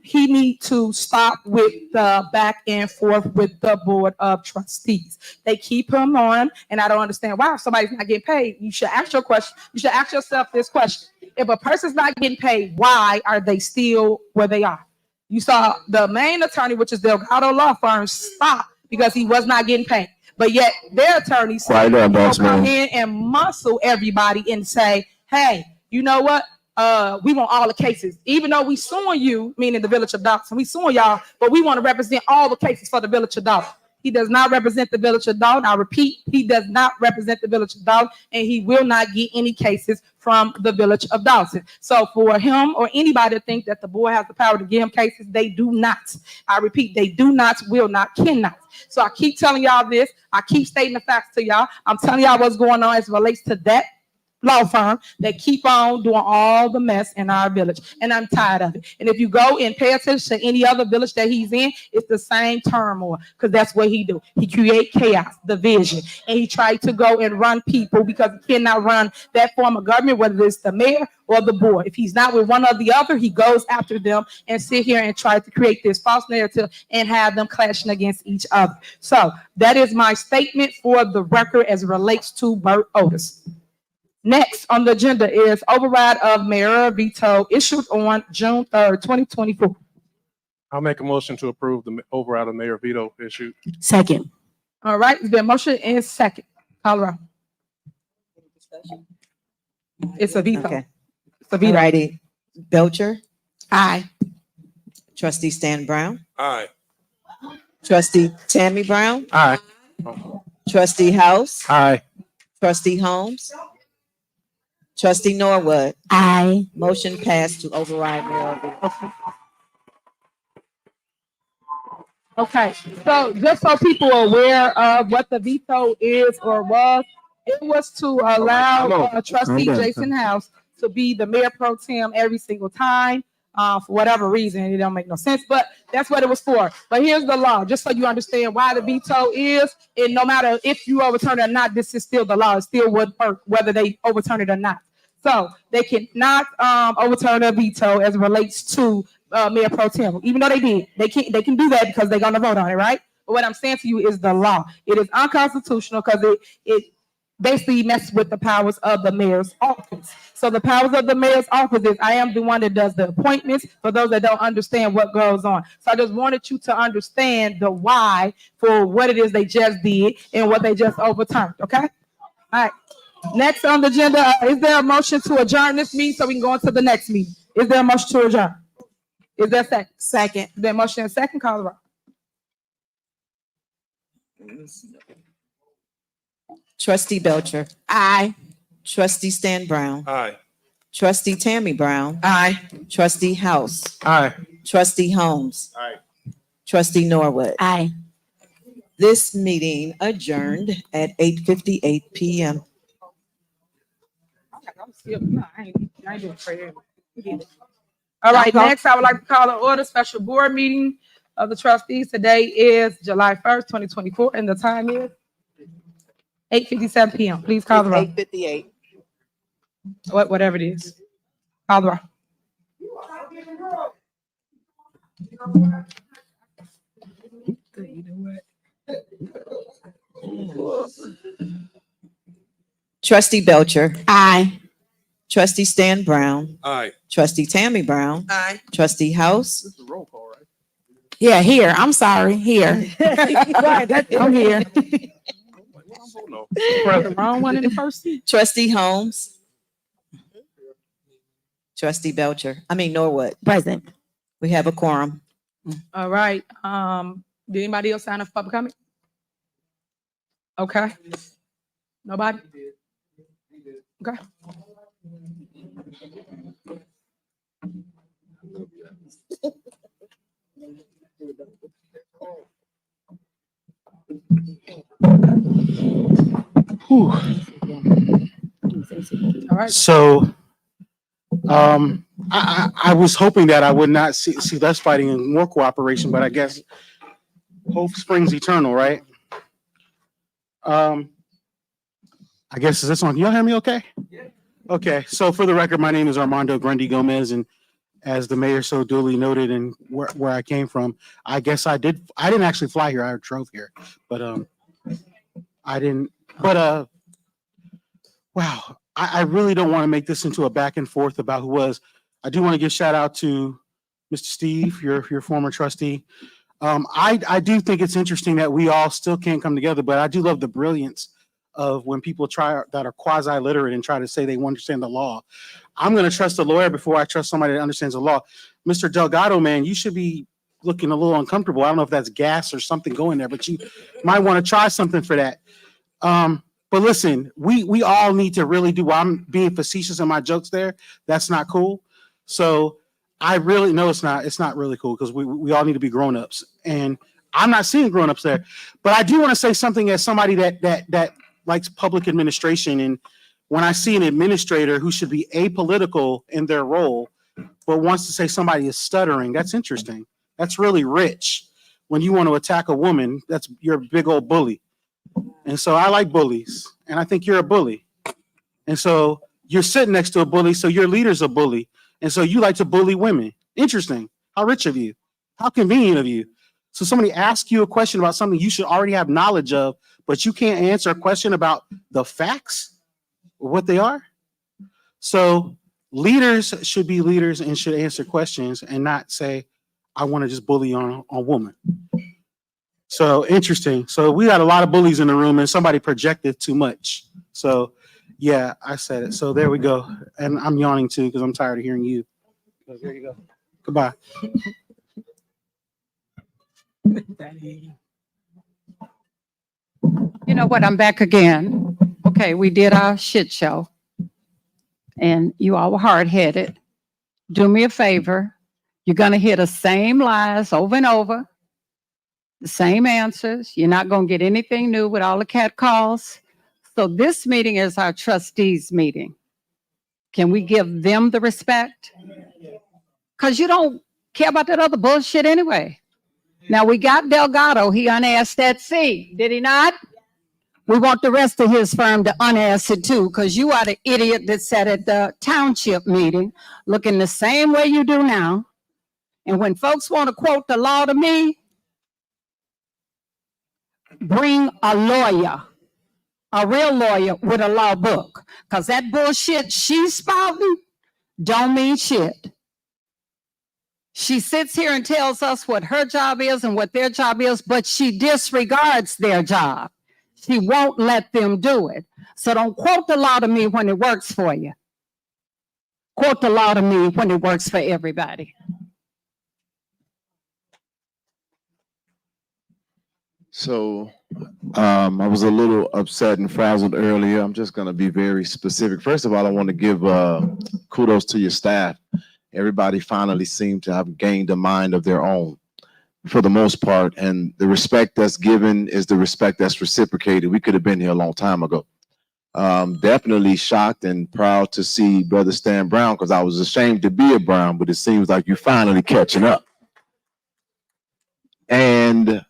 he need to stop with the back and forth with the board of trustees. They keep him on, and I don't understand why. If somebody's not getting paid, you should ask your question. You should ask yourself this question. If a person's not getting paid, why are they still where they are? You saw the main attorney, which is Delgado Law Firm, stop because he was not getting paid. But yet their attorneys come in and muscle everybody and say, hey, you know what? We want all the cases. Even though we suing you, meaning the village of Dolton, we suing y'all, but we want to represent all the cases for the village of Dolton. He does not represent the village of Dolton. I repeat, he does not represent the village of Dolton, and he will not get any cases from the village of Dolton. So for him or anybody to think that the board has the power to give him cases, they do not. I repeat, they do not, will not, cannot. So I keep telling y'all this. I keep stating the facts to y'all. I'm telling y'all what's going on as it relates to that. law firm that keep on doing all the mess in our village, and I'm tired of it. And if you go and pay attention to any other village that he's in, it's the same turmoil, because that's what he do. He create chaos, division, and he tried to go and run people because he cannot run that form of government, whether it's the mayor or the board. If he's not with one or the other, he goes after them and sit here and try to create this false narrative and have them clashing against each other. So that is my statement for the record as it relates to Bert Otis. Next on the agenda is override of mayor veto issued on June 3rd, 2024. I'll make a motion to approve the override of mayor veto issued. Second. All right, it's been motion and second. Colorado. It's a veto. Okay. It's a veto. Alrighty. Belcher, Aye. trustee Stan Brown, Aye. trustee Tammy Brown, Aye. trustee House, Aye. trustee Holmes, trustee Norwood. Aye. Motion passed to override mayor veto. Okay, so just so people are aware of what the veto is or was, it was to allow trustee Jason House to be the mayor pro tem every single time. For whatever reason, it don't make no sense, but that's what it was for. But here's the law, just so you understand why the veto is, and no matter if you overturn it or not, this is still the law. It still would work whether they overturn it or not. So they cannot overturn a veto as it relates to mayor pro tem, even though they did. They can do that because they're gonna vote on it, right? But what I'm saying to you is the law. It is unconstitutional because it basically messes with the powers of the mayor's office. So the powers of the mayor's office is I am the one that does the appointments for those that don't understand what goes on. So I just wanted you to understand the why for what it is they just did and what they just overturned, okay? All right. Next on the agenda, is there a motion to adjourn this meeting so we can go on to the next meeting? Is there a motion to adjourn? Is there a second? Second. Is there a motion and second? Call the roll. Trustee Belcher, Aye. trustee Stan Brown, Aye. trustee Tammy Brown, Aye. trustee House, Aye. trustee Holmes, Aye. trustee Norwood. Aye. This meeting adjourned at 8:58 PM. All right, next I would like to call an order special board meeting of the trustees. Today is July 1st, 2024, and the time is 8:57 PM. Please call the roll. 8:58. Whatever it is. Call the roll. Trustee Belcher, Aye. trustee Stan Brown, Aye. trustee Tammy Brown, Aye. trustee House, This is a roll call, right? Yeah, here. I'm sorry. Here. I'm here. No. The wrong one in the first seat. trustee Holmes, trustee Norwood. Present. We have a quorum. All right, did anybody else sign up for public comment? Okay. Nobody? Okay. Whew. All right. So, I was hoping that I would not see less fighting and more cooperation, but I guess hope springs eternal, right? I guess is this on? Can y'all hear me okay? Yeah. Okay, so for the record, my name is Armando Grundy Gomez, and as the mayor so duly noted and where I came from, I guess I didn't actually fly here, I drove here, but wow, I really don't want to make this into a back and forth about who was. I do want to give shout out to Mr. Steve, your former trustee. I do think it's interesting that we all still can't come together, but I do love the brilliance of when people that are quasi-literate and try to say they understand the law. I'm going to trust a lawyer before I trust somebody that understands the law. Mr. Delgado, man, you should be looking a little uncomfortable. I don't know if that's gas or something going there, but you might want to try something for that. But listen, we all need to really do, while I'm being facetious in my jokes there, that's not cool. So I really know it's not really cool, because we all need to be grown-ups, and I'm not seeing grown-ups there. But I do want to say something as somebody that likes public administration and when I see an administrator who should be apolitical in their role, but wants to say somebody is stuttering. That's interesting. That's really rich. When you want to attack a woman, you're a big old bully. And so I like bullies, and I think you're a bully. And so you're sitting next to a bully, so your leader's a bully. And so you like to bully women. Interesting. How rich of you. How convenient of you. So somebody asks you a question about something you should already have knowledge of, but you can't answer a question about the facts or what they are. So leaders should be leaders and should answer questions and not say, I want to just bully on a woman. So interesting. So we got a lot of bullies in the room and somebody projected too much. So yeah, I said it. So there we go. And I'm yawning too because I'm tired of hearing you. So there you go. Goodbye. You know what? I'm back again. Okay, we did our shit show. And you all were hard-headed. Do me a favor. You're going to hear the same lies over and over, the same answers. You're not going to get anything new with all the cat calls. So this meeting is our trustees meeting. Can we give them the respect? Because you don't care about that other bullshit anyway. Now, we got Delgado. He unasked that C, did he not? We want the rest of his firm to unask it too, because you are the idiot that sat at the township meeting looking the same way you do now. And when folks want to quote the law to me, bring a lawyer, a real lawyer with a law book, because that bullshit she's spouting don't mean shit. She sits here and tells us what her job is and what their job is, but she disregards their job. She won't let them do it. So don't quote the law to me when it works for you. Quote the law to me when it works for everybody. So I was a little upset and frazzled earlier. I'm just going to be very specific. First of all, I want to give kudos to your staff. Everybody finally seemed to have gained a mind of their own for the most part. And the respect that's given is the respect that's reciprocated. We could have been here a long time ago. Definitely shocked and proud to see Brother Stan Brown, because I was ashamed to be a Brown, but it seems like you're finally catching up. And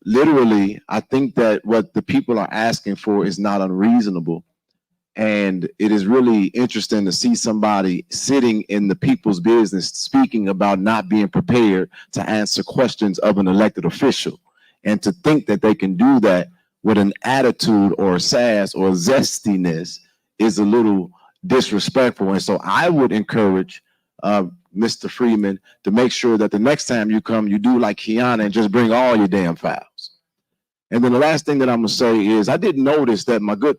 literally, I think that what the people are asking for is not unreasonable. And it is really interesting to see somebody sitting in the people's business speaking about not being prepared to answer questions of an elected official. And to think that they can do that with an attitude or a sass or a zestiness is a little disrespectful. And so I would encourage Mr. Freeman to make sure that the next time you come, you do like Kiana and just bring all your damn files. And then the last thing that I'm gonna say is I didn't notice that my good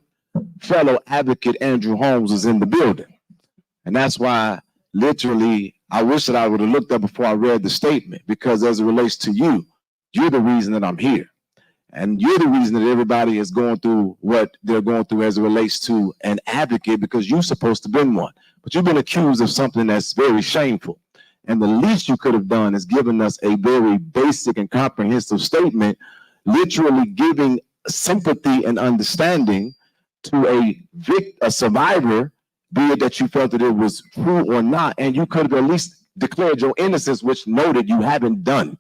fellow advocate Andrew Holmes was in the building. And that's why literally I wish that I would have looked up before I read the statement, because as it relates to you, you're the reason that I'm here. And you're the reason that everybody is going through what they're going through as it relates to an advocate, because you're supposed to be one. But you've been accused of something that's very shameful. And the least you could have done is given us a very basic and comprehensive statement, literally giving sympathy and understanding to a survivor, be it that you felt that it was true or not, and you could have at least declared your innocence, which noted you haven't done.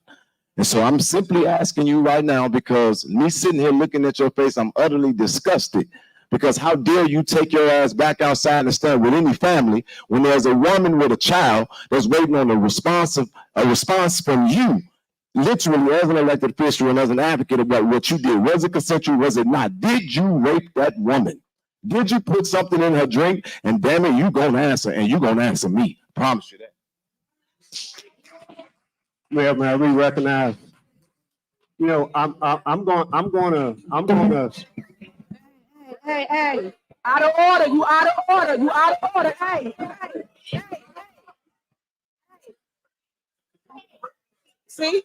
And so I'm simply asking you right now, because me sitting here looking at your face, I'm utterly disgusted. Because how dare you take your ass back outside and stand with any family when there's a woman with a child that's waiting on a response from you, literally as an elected official and as an advocate about what you did. Was it consensual? Was it not? Did you rape that woman? Did you put something in her drink? And damn it, you gonna answer, and you gonna answer me. I promise you that. Well, man, we recognize. You know, I'm gonna. Hey, out of order, you out of order, you out of order, hey. See?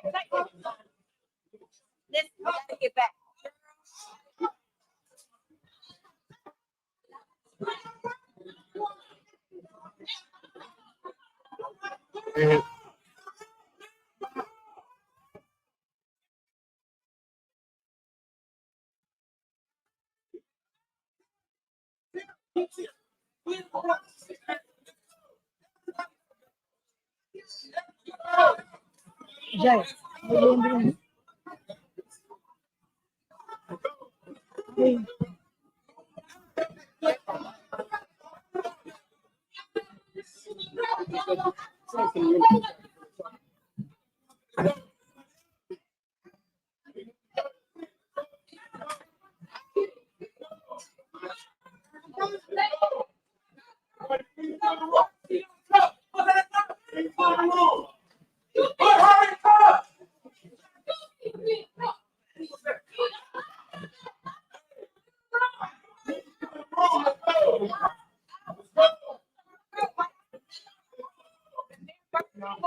Let's gotta get back. Jay. Wow.